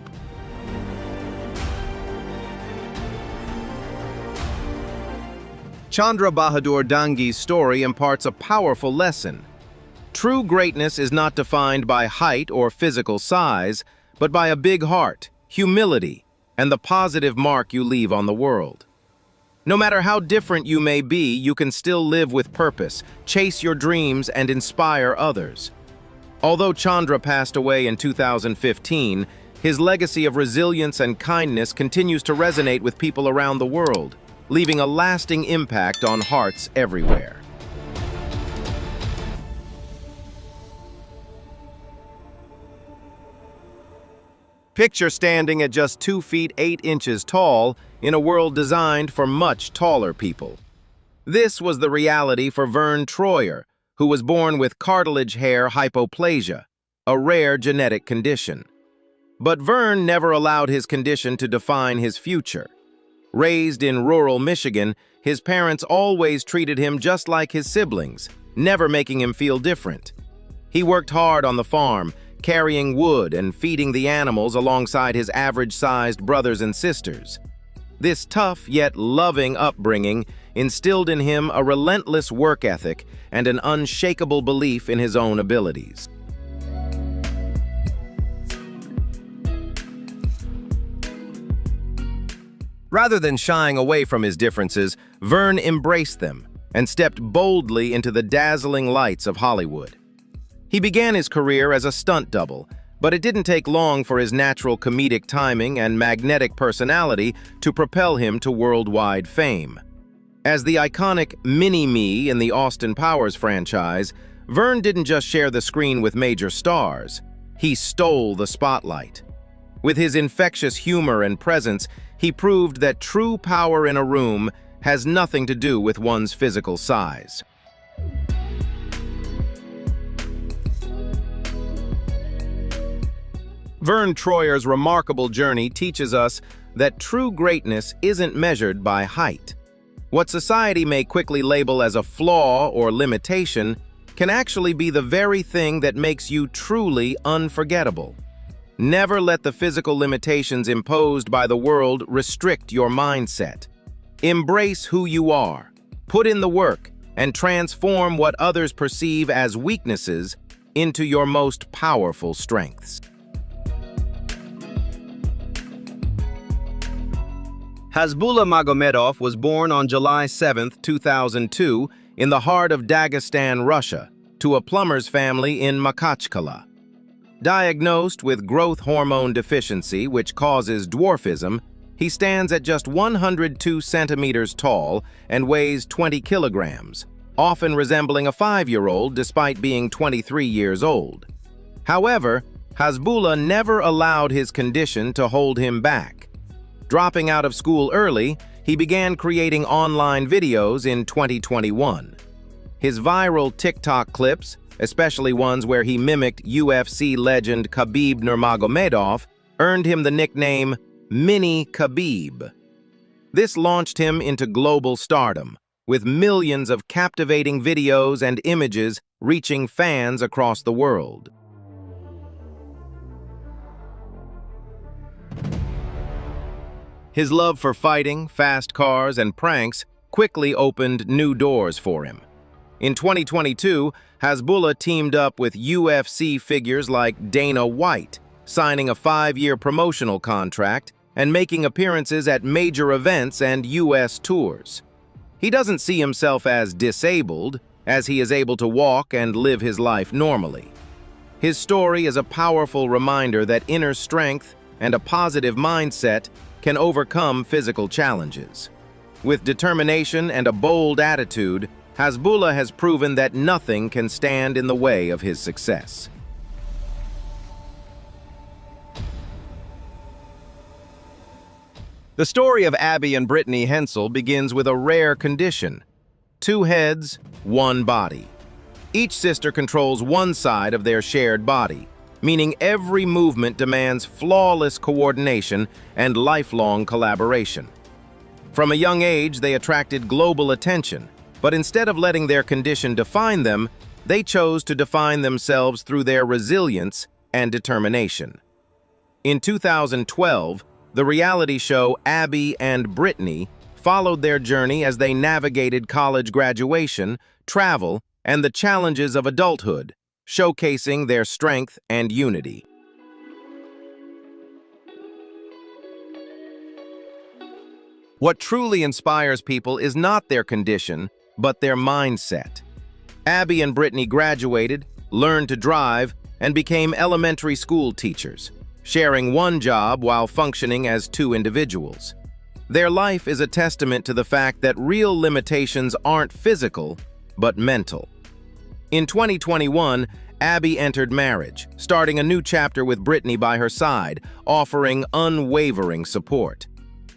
Chandra Bahadur Dangi's story imparts a powerful lesson. True greatness is not defined by height or physical size, but by a big heart, humility, and the positive mark you leave on the world. No matter how different you may be, you can still live with purpose, chase your dreams, and inspire others. Although Chandra passed away in 2015, his legacy of resilience and kindness continues to resonate with people around the world, leaving a lasting impact on hearts everywhere. Picture standing at just 2 feet 8 inches tall in a world designed for much taller people. This was the reality for Vern Troyer, who was born with cartilage hair hypoplasia, a rare genetic condition. But Vern never allowed his condition to define his future. Raised in rural Michigan, his parents always treated him just like his siblings, never making him feel different. He worked hard on the farm, carrying wood and feeding the animals alongside his average-sized brothers and sisters. This tough yet loving upbringing instilled in him a relentless work ethic and an unshakable belief in his own abilities. Rather than shying away from his differences, Vern embraced them and stepped boldly into the dazzling lights of Hollywood. He began his career as a stunt double, but it didn't take long for his natural comedic timing and magnetic personality to propel him to worldwide fame. As the iconic Mini-Me in the Austin Powers franchise, Vern didn't just share the screen with major stars, he stole the spotlight. With his infectious humor and presence, he proved that true power in a room has nothing to do with one's physical size. Vern Troyer's remarkable journey teaches us that true greatness isn't measured by height. What society may quickly label as a flaw or limitation can actually be the very thing that makes you truly unforgettable. Never let the physical limitations imposed by the world restrict your mindset. Embrace who you are, put in the work, and transform what others perceive as weaknesses into your most powerful strengths. Hasbullah Magomedov was born on July 7, 2002, in the heart of Dagestan, Russia, to a plumber's family in Makhachkala. Diagnosed with growth hormone deficiency, which causes dwarfism, He stands at just 102 centimeters tall and weighs 20 kilograms, often resembling a 5-year-old despite being 23 years old. However, Hasbulla never allowed his condition to hold him back. Dropping out of school early, he began creating online videos in 2021. His viral TikTok clips, especially ones where he mimicked UFC legend Khabib Nurmagomedov, earned him the nickname Mini Khabib. This launched him into global stardom, with millions of captivating videos and images reaching fans across the world. His love for fighting, fast cars, and pranks quickly opened new doors for him. In 2022, Hasbulla teamed up with UFC figures like Dana White, signing a 5-year promotional contract and making appearances at major events and US tours. He doesn't see himself as disabled, as he is able to walk and live his life normally. His story is a powerful reminder that inner strength and a positive mindset can overcome physical challenges. With determination and a bold attitude, Hasbulla has proven that nothing can stand in the way of his success. The story of Abby and Brittany Hensel begins with a rare condition: 2 heads, 1 body. Each sister controls one side of their shared body, meaning every movement demands flawless coordination and lifelong collaboration. From a young age, they attracted global attention, but instead of letting their condition define them, they chose to define themselves through their resilience and determination. In 2012, the reality show Abby and Brittany followed their journey as they navigated college graduation, travel, and the challenges of adulthood, showcasing their strength and unity. What truly inspires people is not their condition, but their mindset. Abby and Brittany graduated, learned to drive, and became elementary school teachers, sharing one job while functioning as 2 individuals. Their life is a testament to the fact that real limitations aren't physical, but mental. In 2021, Abby entered marriage, starting a new chapter with Brittany by her side, offering unwavering support.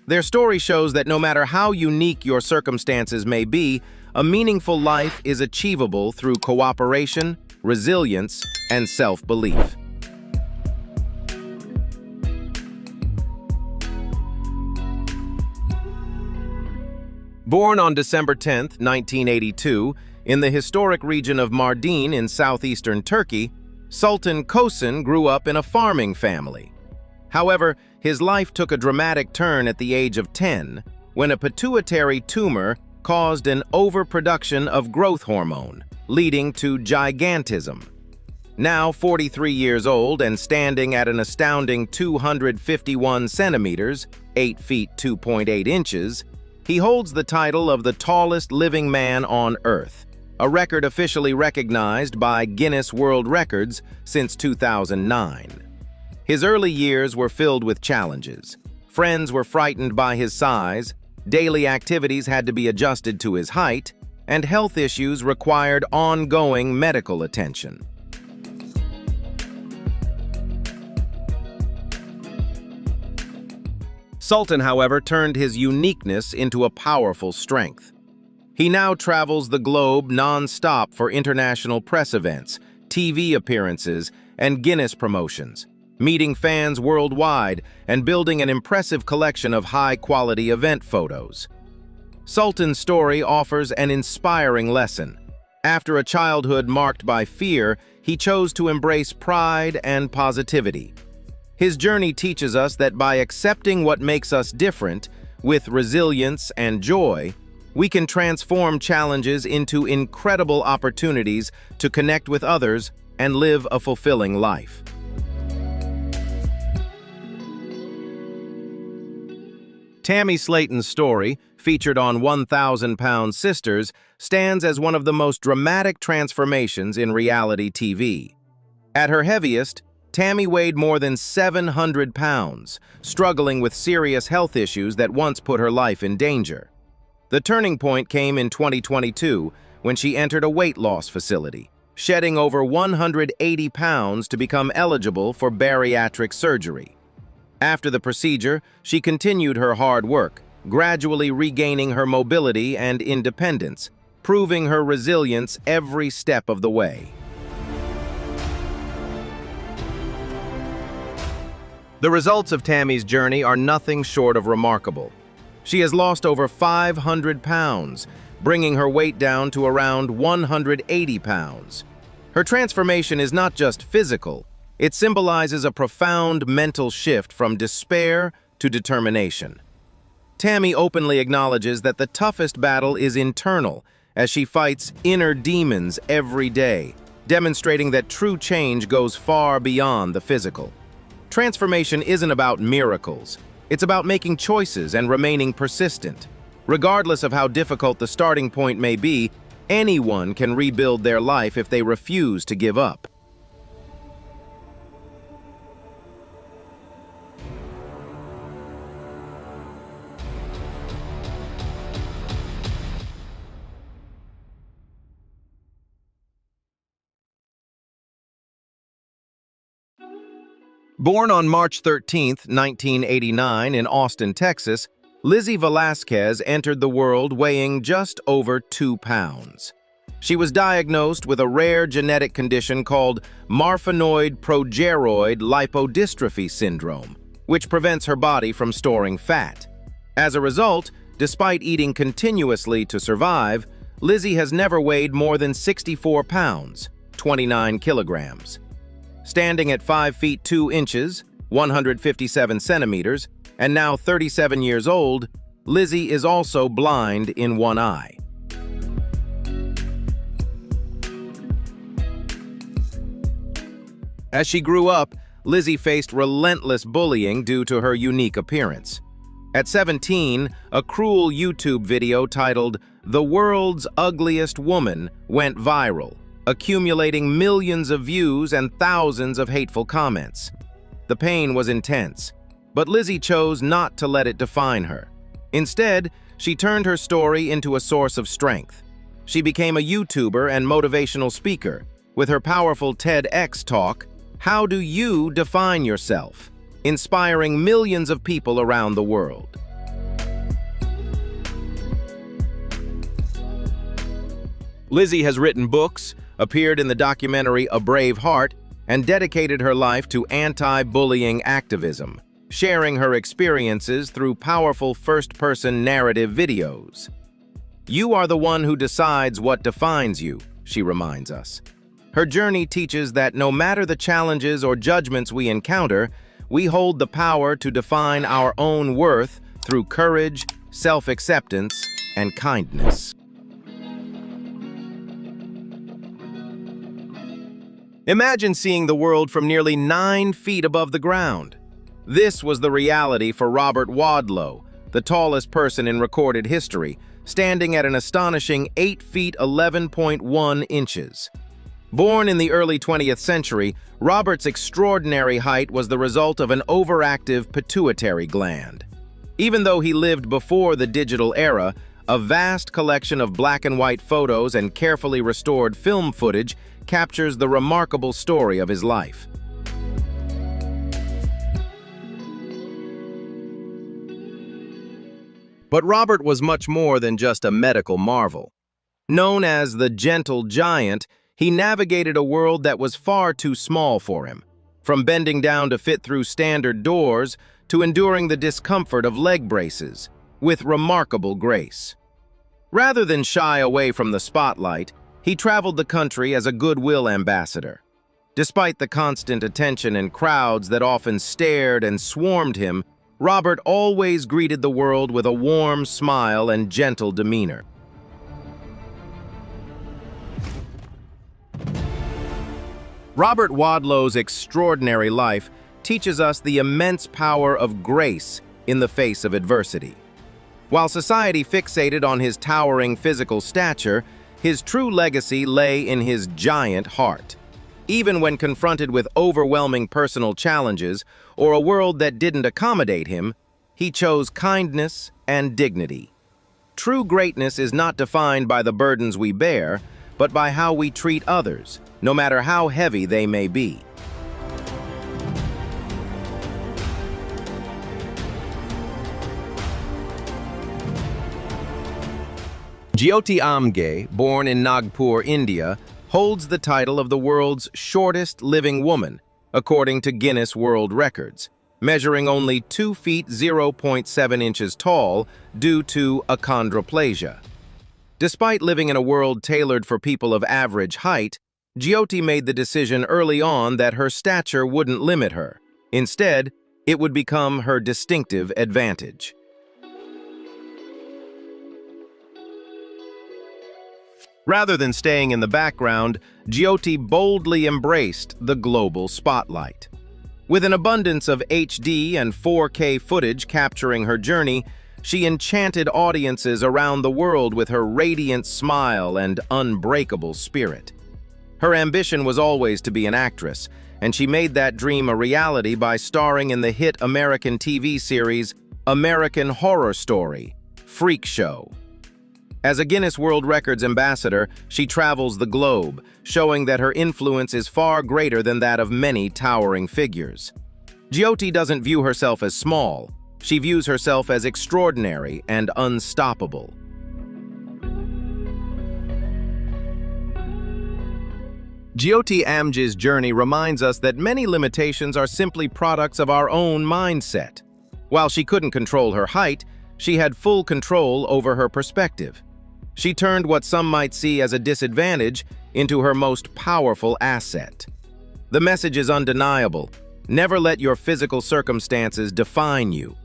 Their story shows that no matter how unique your circumstances may be, a meaningful life is achievable through cooperation, resilience, and self-belief. Born on December 10, 1982, in the historic region of Mardin in southeastern Turkey, Sultan Kosin grew up in a farming family. However, his life took a dramatic turn at the age of 10, when a pituitary tumor caused an overproduction of growth hormone, leading to gigantism. Now 43 years old and standing at an astounding 251 centimeters, 8 feet 2.8 inches, he holds the title of the tallest living man on Earth, a record officially recognized by Guinness World Records since 2009. His early years were filled with challenges. Friends were frightened by his size, daily activities had to be adjusted to his height, and health issues required ongoing medical attention. Sultan, however, turned his uniqueness into a powerful strength. He now travels the globe non-stop for international press events, TV appearances, and Guinness promotions, meeting fans worldwide and building an impressive collection of high-quality event photos. Sultan's story offers an inspiring lesson. After a childhood marked by fear, he chose to embrace pride and positivity. His journey teaches us that by accepting what makes us different, with resilience and joy, we can transform challenges into incredible opportunities to connect with others and live a fulfilling life. Tammy Slaton's story, featured on 1,000-Pound Sisters, stands as one of the most dramatic transformations in reality TV. At her heaviest, Tammy weighed more than 700 pounds, struggling with serious health issues that once put her life in danger. The turning point came in 2022 when she entered a weight loss facility, shedding over 180 pounds to become eligible for bariatric surgery. After the procedure, she continued her hard work, gradually regaining her mobility and independence, proving her resilience every step of the way. The results of Tammy's journey are nothing short of remarkable. She has lost over 500 pounds, bringing her weight down to around 180 pounds. Her transformation is not just physical, it symbolizes a profound mental shift from despair to determination. Tammy openly acknowledges that the toughest battle is internal, as she fights inner demons every day, demonstrating that true change goes far beyond the physical. Transformation isn't about miracles. It's about making choices and remaining persistent. Regardless of how difficult the starting point may be, anyone can rebuild their life if they refuse to give up. Born on March 13, 1989 in Austin, Texas, Lizzie Velasquez entered the world weighing just over 2 pounds. She was diagnosed with a rare genetic condition called marfanoid progeroid lipodystrophy syndrome, which prevents her body from storing fat. As a result, despite eating continuously to survive, Lizzie has never weighed more than 64 pounds, 29 kilograms. Standing at 5 feet 2 inches, 157 centimeters, and now 37 years old, Lizzie is also blind in one eye. As she grew up, Lizzie faced relentless bullying due to her unique appearance. At 17, a cruel YouTube video titled "The World's Ugliest Woman" went viral, accumulating millions of views and thousands of hateful comments. The pain was intense, but Lizzie chose not to let it define her. Instead, she turned her story into a source of strength. She became a YouTuber and motivational speaker, with her powerful TEDx talk, "How Do You Define Yourself?", inspiring millions of people around the world. Lizzie has written books, appeared in the documentary A Brave Heart, and dedicated her life to anti-bullying activism, sharing her experiences through powerful first-person narrative videos. "You are the one who decides what defines you," she reminds us. Her journey teaches that no matter the challenges or judgments we encounter, we hold the power to define our own worth through courage, self-acceptance, and kindness. Imagine seeing the world from nearly 9 feet above the ground. This was the reality for Robert Wadlow, the tallest person in recorded history, standing at an astonishing 8 feet 11.1 inches. Born in the early 20th century, Robert's extraordinary height was the result of an overactive pituitary gland. Even though he lived before the digital era, a vast collection of black and white photos and carefully restored film footage captures the remarkable story of his life. But Robert was much more than just a medical marvel. Known as the Gentle Giant, he navigated a world that was far too small for him, from bending down to fit through standard doors to enduring the discomfort of leg braces, with remarkable grace. Rather than shy away from the spotlight, he traveled the country as a goodwill ambassador. Despite the constant attention and crowds that often stared and swarmed him, Robert always greeted the world with a warm smile and gentle demeanor. Robert Wadlow's extraordinary life teaches us the immense power of grace in the face of adversity. While society fixated on his towering physical stature, his true legacy lay in his giant heart. Even when confronted with overwhelming personal challenges or a world that didn't accommodate him, he chose kindness and dignity. True greatness is not defined by the burdens we bear, but by how we treat others, no matter how heavy they may be. Jyoti Amge, born in Nagpur, India, holds the title of the world's shortest living woman, according to Guinness World Records, measuring only 2 feet 0.7 inches tall due to achondroplasia. Despite living in a world tailored for people of average height, Jyoti made the decision early on that her stature wouldn't limit her. Instead, it would become her distinctive advantage. Rather than staying in the background, Jyoti boldly embraced the global spotlight. With an abundance of HD and 4K footage capturing her journey, she enchanted audiences around the world with her radiant smile and unbreakable spirit. Her ambition was always to be an actress, and she made that dream a reality by starring in the hit American TV series American Horror Story, Freak Show. As a Guinness World Records ambassador, she travels the globe, showing that her influence is far greater than that of many towering figures. Jyoti doesn't view herself as small. She views herself as extraordinary and unstoppable. Jyoti Amge's journey reminds us that many limitations are simply products of our own mindset. While she couldn't control her height, she had full control over her perspective. She turned what some might see as a disadvantage into her most powerful asset. The message is undeniable. Never let your physical circumstances define you.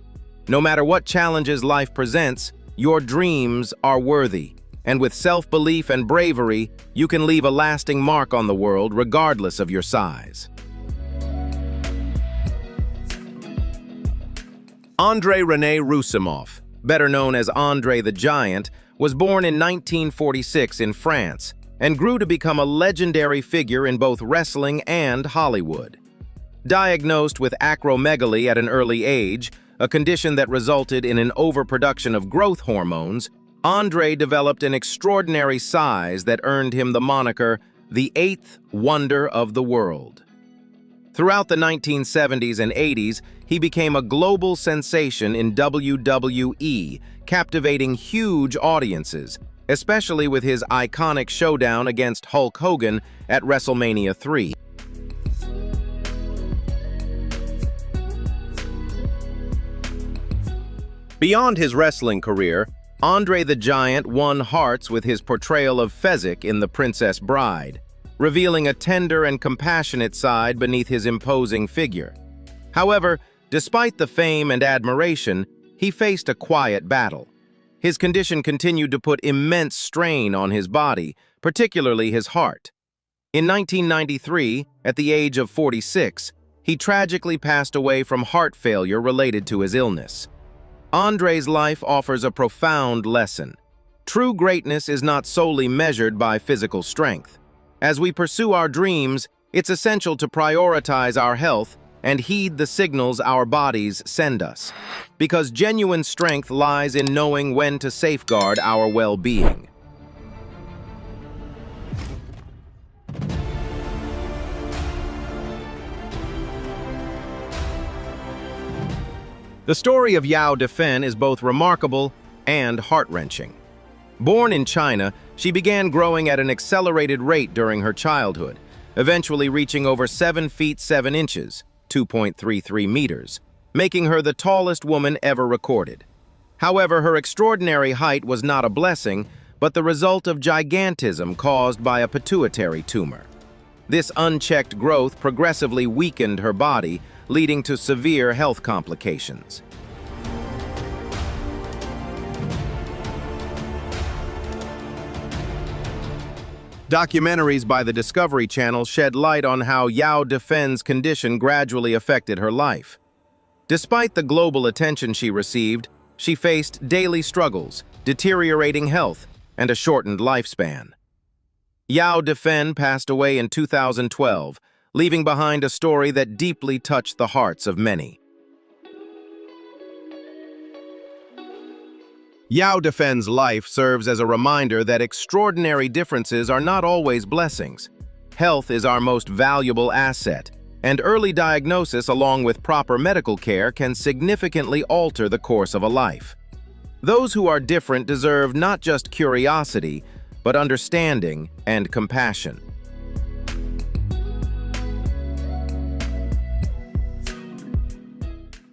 No matter what challenges life presents, your dreams are worthy. And with self-belief and bravery, you can leave a lasting mark on the world regardless of your size. Andrei René Roussimoff, better known as Andre the Giant, was born in 1946 in France and grew to become a legendary figure in both wrestling and Hollywood. Diagnosed with acromegaly at an early age, a condition that resulted in an overproduction of growth hormones, Andre developed an extraordinary size that earned him the moniker the Eighth Wonder of the World. Throughout the 1970s and 80s, he became a global sensation in WWE, captivating huge audiences, especially with his iconic showdown against Hulk Hogan at WrestleMania 3. Beyond his wrestling career, Andre the Giant won hearts with his portrayal of Fezzik in The Princess Bride, revealing a tender and compassionate side beneath his imposing figure. However, despite the fame and admiration, he faced a quiet battle. His condition continued to put immense strain on his body, particularly his heart. In 1993, at the age of 46, he tragically passed away from heart failure related to his illness. Andre's life offers a profound lesson. True greatness is not solely measured by physical strength. As we pursue our dreams, it's essential to prioritize our health and heed the signals our bodies send us, because genuine strength lies in knowing when to safeguard our well-being. The story of Yao Defen is both remarkable and heart-wrenching. Born in China, she began growing at an accelerated rate during her childhood, eventually reaching over 7 feet 7 inches, 2.33 meters, making her the tallest woman ever recorded. However, her extraordinary height was not a blessing, but the result of gigantism caused by a pituitary tumor. This unchecked growth progressively weakened her body, leading to severe health complications. Documentaries by the Discovery Channel shed light on how Yao Defen's condition gradually affected her life. Despite the global attention she received, she faced daily struggles, deteriorating health, and a shortened lifespan. Yao Defen passed away in 2012, leaving behind a story that deeply touched the hearts of many. Yao Defen's life serves as a reminder that extraordinary differences are not always blessings. Health is our most valuable asset, and early diagnosis along with proper medical care can significantly alter the course of a life. Those who are different deserve not just curiosity, but understanding and compassion.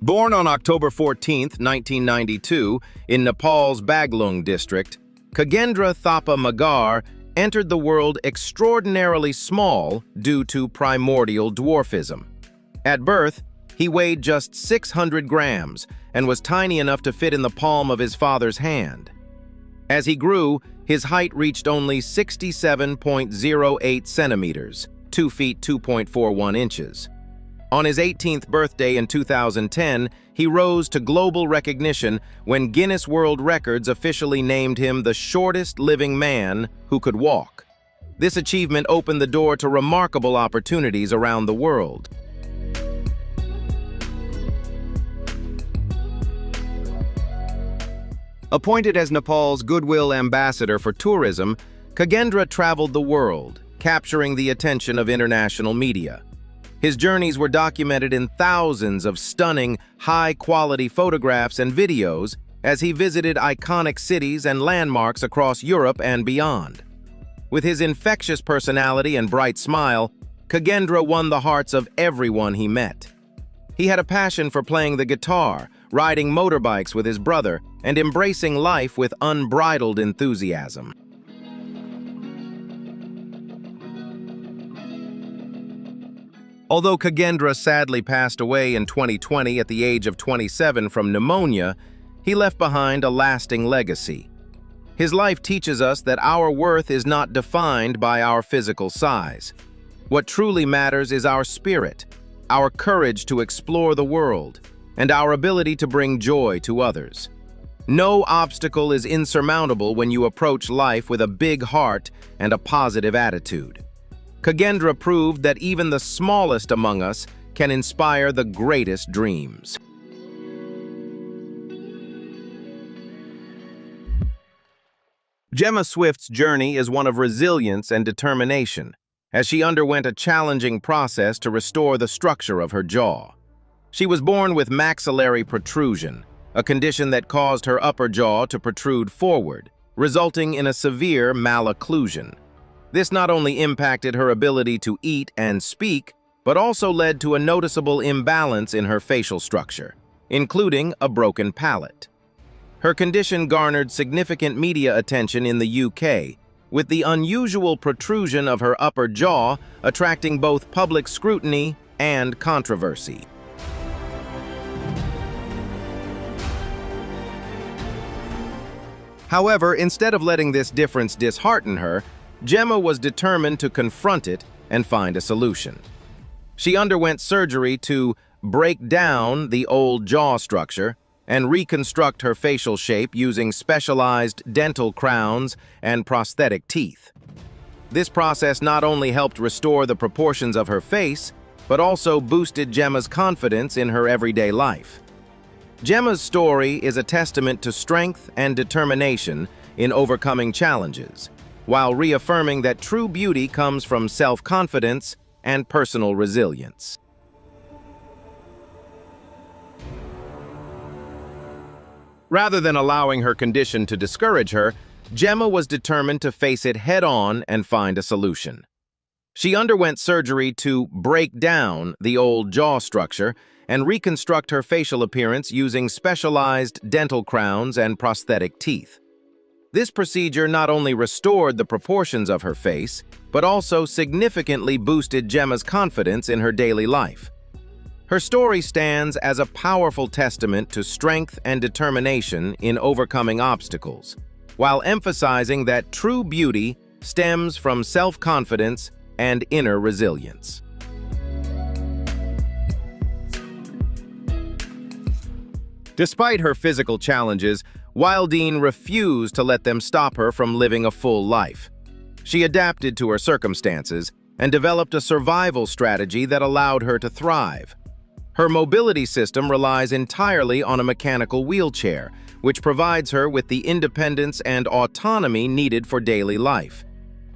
Born on October 14, 1992, in Nepal's Baglung district, Khagendra Thapa Magar entered the world extraordinarily small due to primordial dwarfism. At birth, he weighed just 600 grams and was tiny enough to fit in the palm of his father's hand. As he grew, his height reached only 67.08 centimeters, 2 feet 2.41 inches. On his 18th birthday in 2010, he rose to global recognition when Guinness World Records officially named him the shortest living man who could walk. This achievement opened the door to remarkable opportunities around the world. Appointed as Nepal's Goodwill Ambassador for Tourism, Khagendra traveled the world, capturing the attention of international media. His journeys were documented in thousands of stunning, high-quality photographs and videos as he visited iconic cities and landmarks across Europe and beyond. With his infectious personality and bright smile, Khagendra won the hearts of everyone he met. He had a passion for playing the guitar, riding motorbikes with his brother, and embracing life with unbridled enthusiasm. Although Khagendra sadly passed away in 2020 at the age of 27 from pneumonia, he left behind a lasting legacy. His life teaches us that our worth is not defined by our physical size. What truly matters is our spirit, our courage to explore the world, and our ability to bring joy to others. No obstacle is insurmountable when you approach life with a big heart and a positive attitude. Khagendra proved that even the smallest among us can inspire the greatest dreams. Gemma Swift's journey is one of resilience and determination, as she underwent a challenging process to restore the structure of her jaw. She was born with maxillary protrusion, a condition that caused her upper jaw to protrude forward, resulting in a severe malocclusion. This not only impacted her ability to eat and speak, but also led to a noticeable imbalance in her facial structure, including a broken palate. Her condition garnered significant media attention in the UK, with the unusual protrusion of her upper jaw attracting both public scrutiny and controversy. However, instead of letting this difference dishearten her, Gemma was determined to confront it and find a solution. She underwent surgery to break down the old jaw structure and reconstruct her facial shape using specialized dental crowns and prosthetic teeth. This process not only helped restore the proportions of her face, but also boosted Gemma's confidence in her everyday life. Gemma's story is a testament to strength and determination in overcoming challenges, while reaffirming that true beauty comes from self-confidence and personal resilience. Rather than allowing her condition to discourage her, Gemma was determined to face it head-on and find a solution. She underwent surgery to break down the old jaw structure and reconstruct her facial appearance using specialized dental crowns and prosthetic teeth. This procedure not only restored the proportions of her face, but also significantly boosted Gemma's confidence in her daily life. Her story stands as a powerful testament to strength and determination in overcoming obstacles, while emphasizing that true beauty stems from self-confidence and inner resilience. Despite her physical challenges, Wildine refused to let them stop her from living a full life. She adapted to her circumstances and developed a survival strategy that allowed her to thrive. Her mobility system relies entirely on a mechanical wheelchair, which provides her with the independence and autonomy needed for daily life.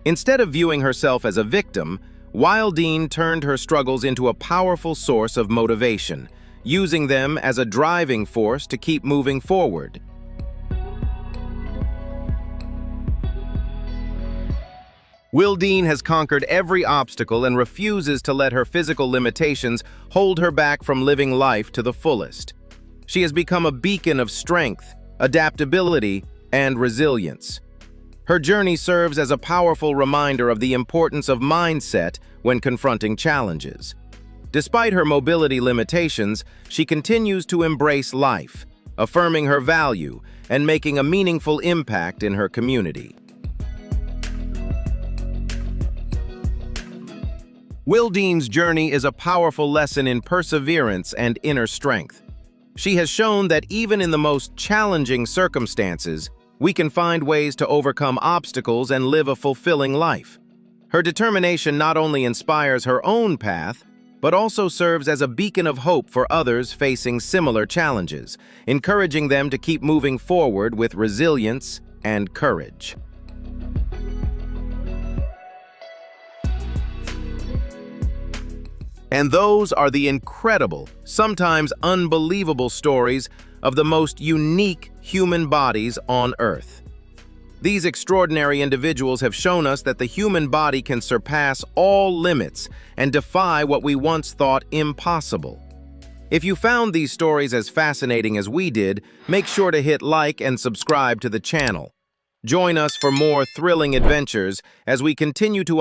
Instead of viewing herself as a victim, Wildine turned her struggles into a powerful source of motivation, using them as a driving force to keep moving forward. Wildine has conquered every obstacle and refuses to let her physical limitations hold her back from living life to the fullest. She has become a beacon of strength, adaptability, and resilience. Her journey serves as a powerful reminder of the importance of mindset when confronting challenges. Despite her mobility limitations, she continues to embrace life, affirming her value and making a meaningful impact in her community. Wildine's journey is a powerful lesson in perseverance and inner strength. She has shown that even in the most challenging circumstances, we can find ways to overcome obstacles and live a fulfilling life. Her determination not only inspires her own path, but also serves as a beacon of hope for others facing similar challenges, encouraging them to keep moving forward with resilience and courage. And those are the incredible, sometimes unbelievable stories of the most unique human bodies on Earth. These extraordinary individuals have shown us that the human body can surpass all limits and defy what we once thought impossible. If you found these stories as fascinating as we did, make sure to hit like and subscribe to the channel. Join us for more thrilling adventures as we continue to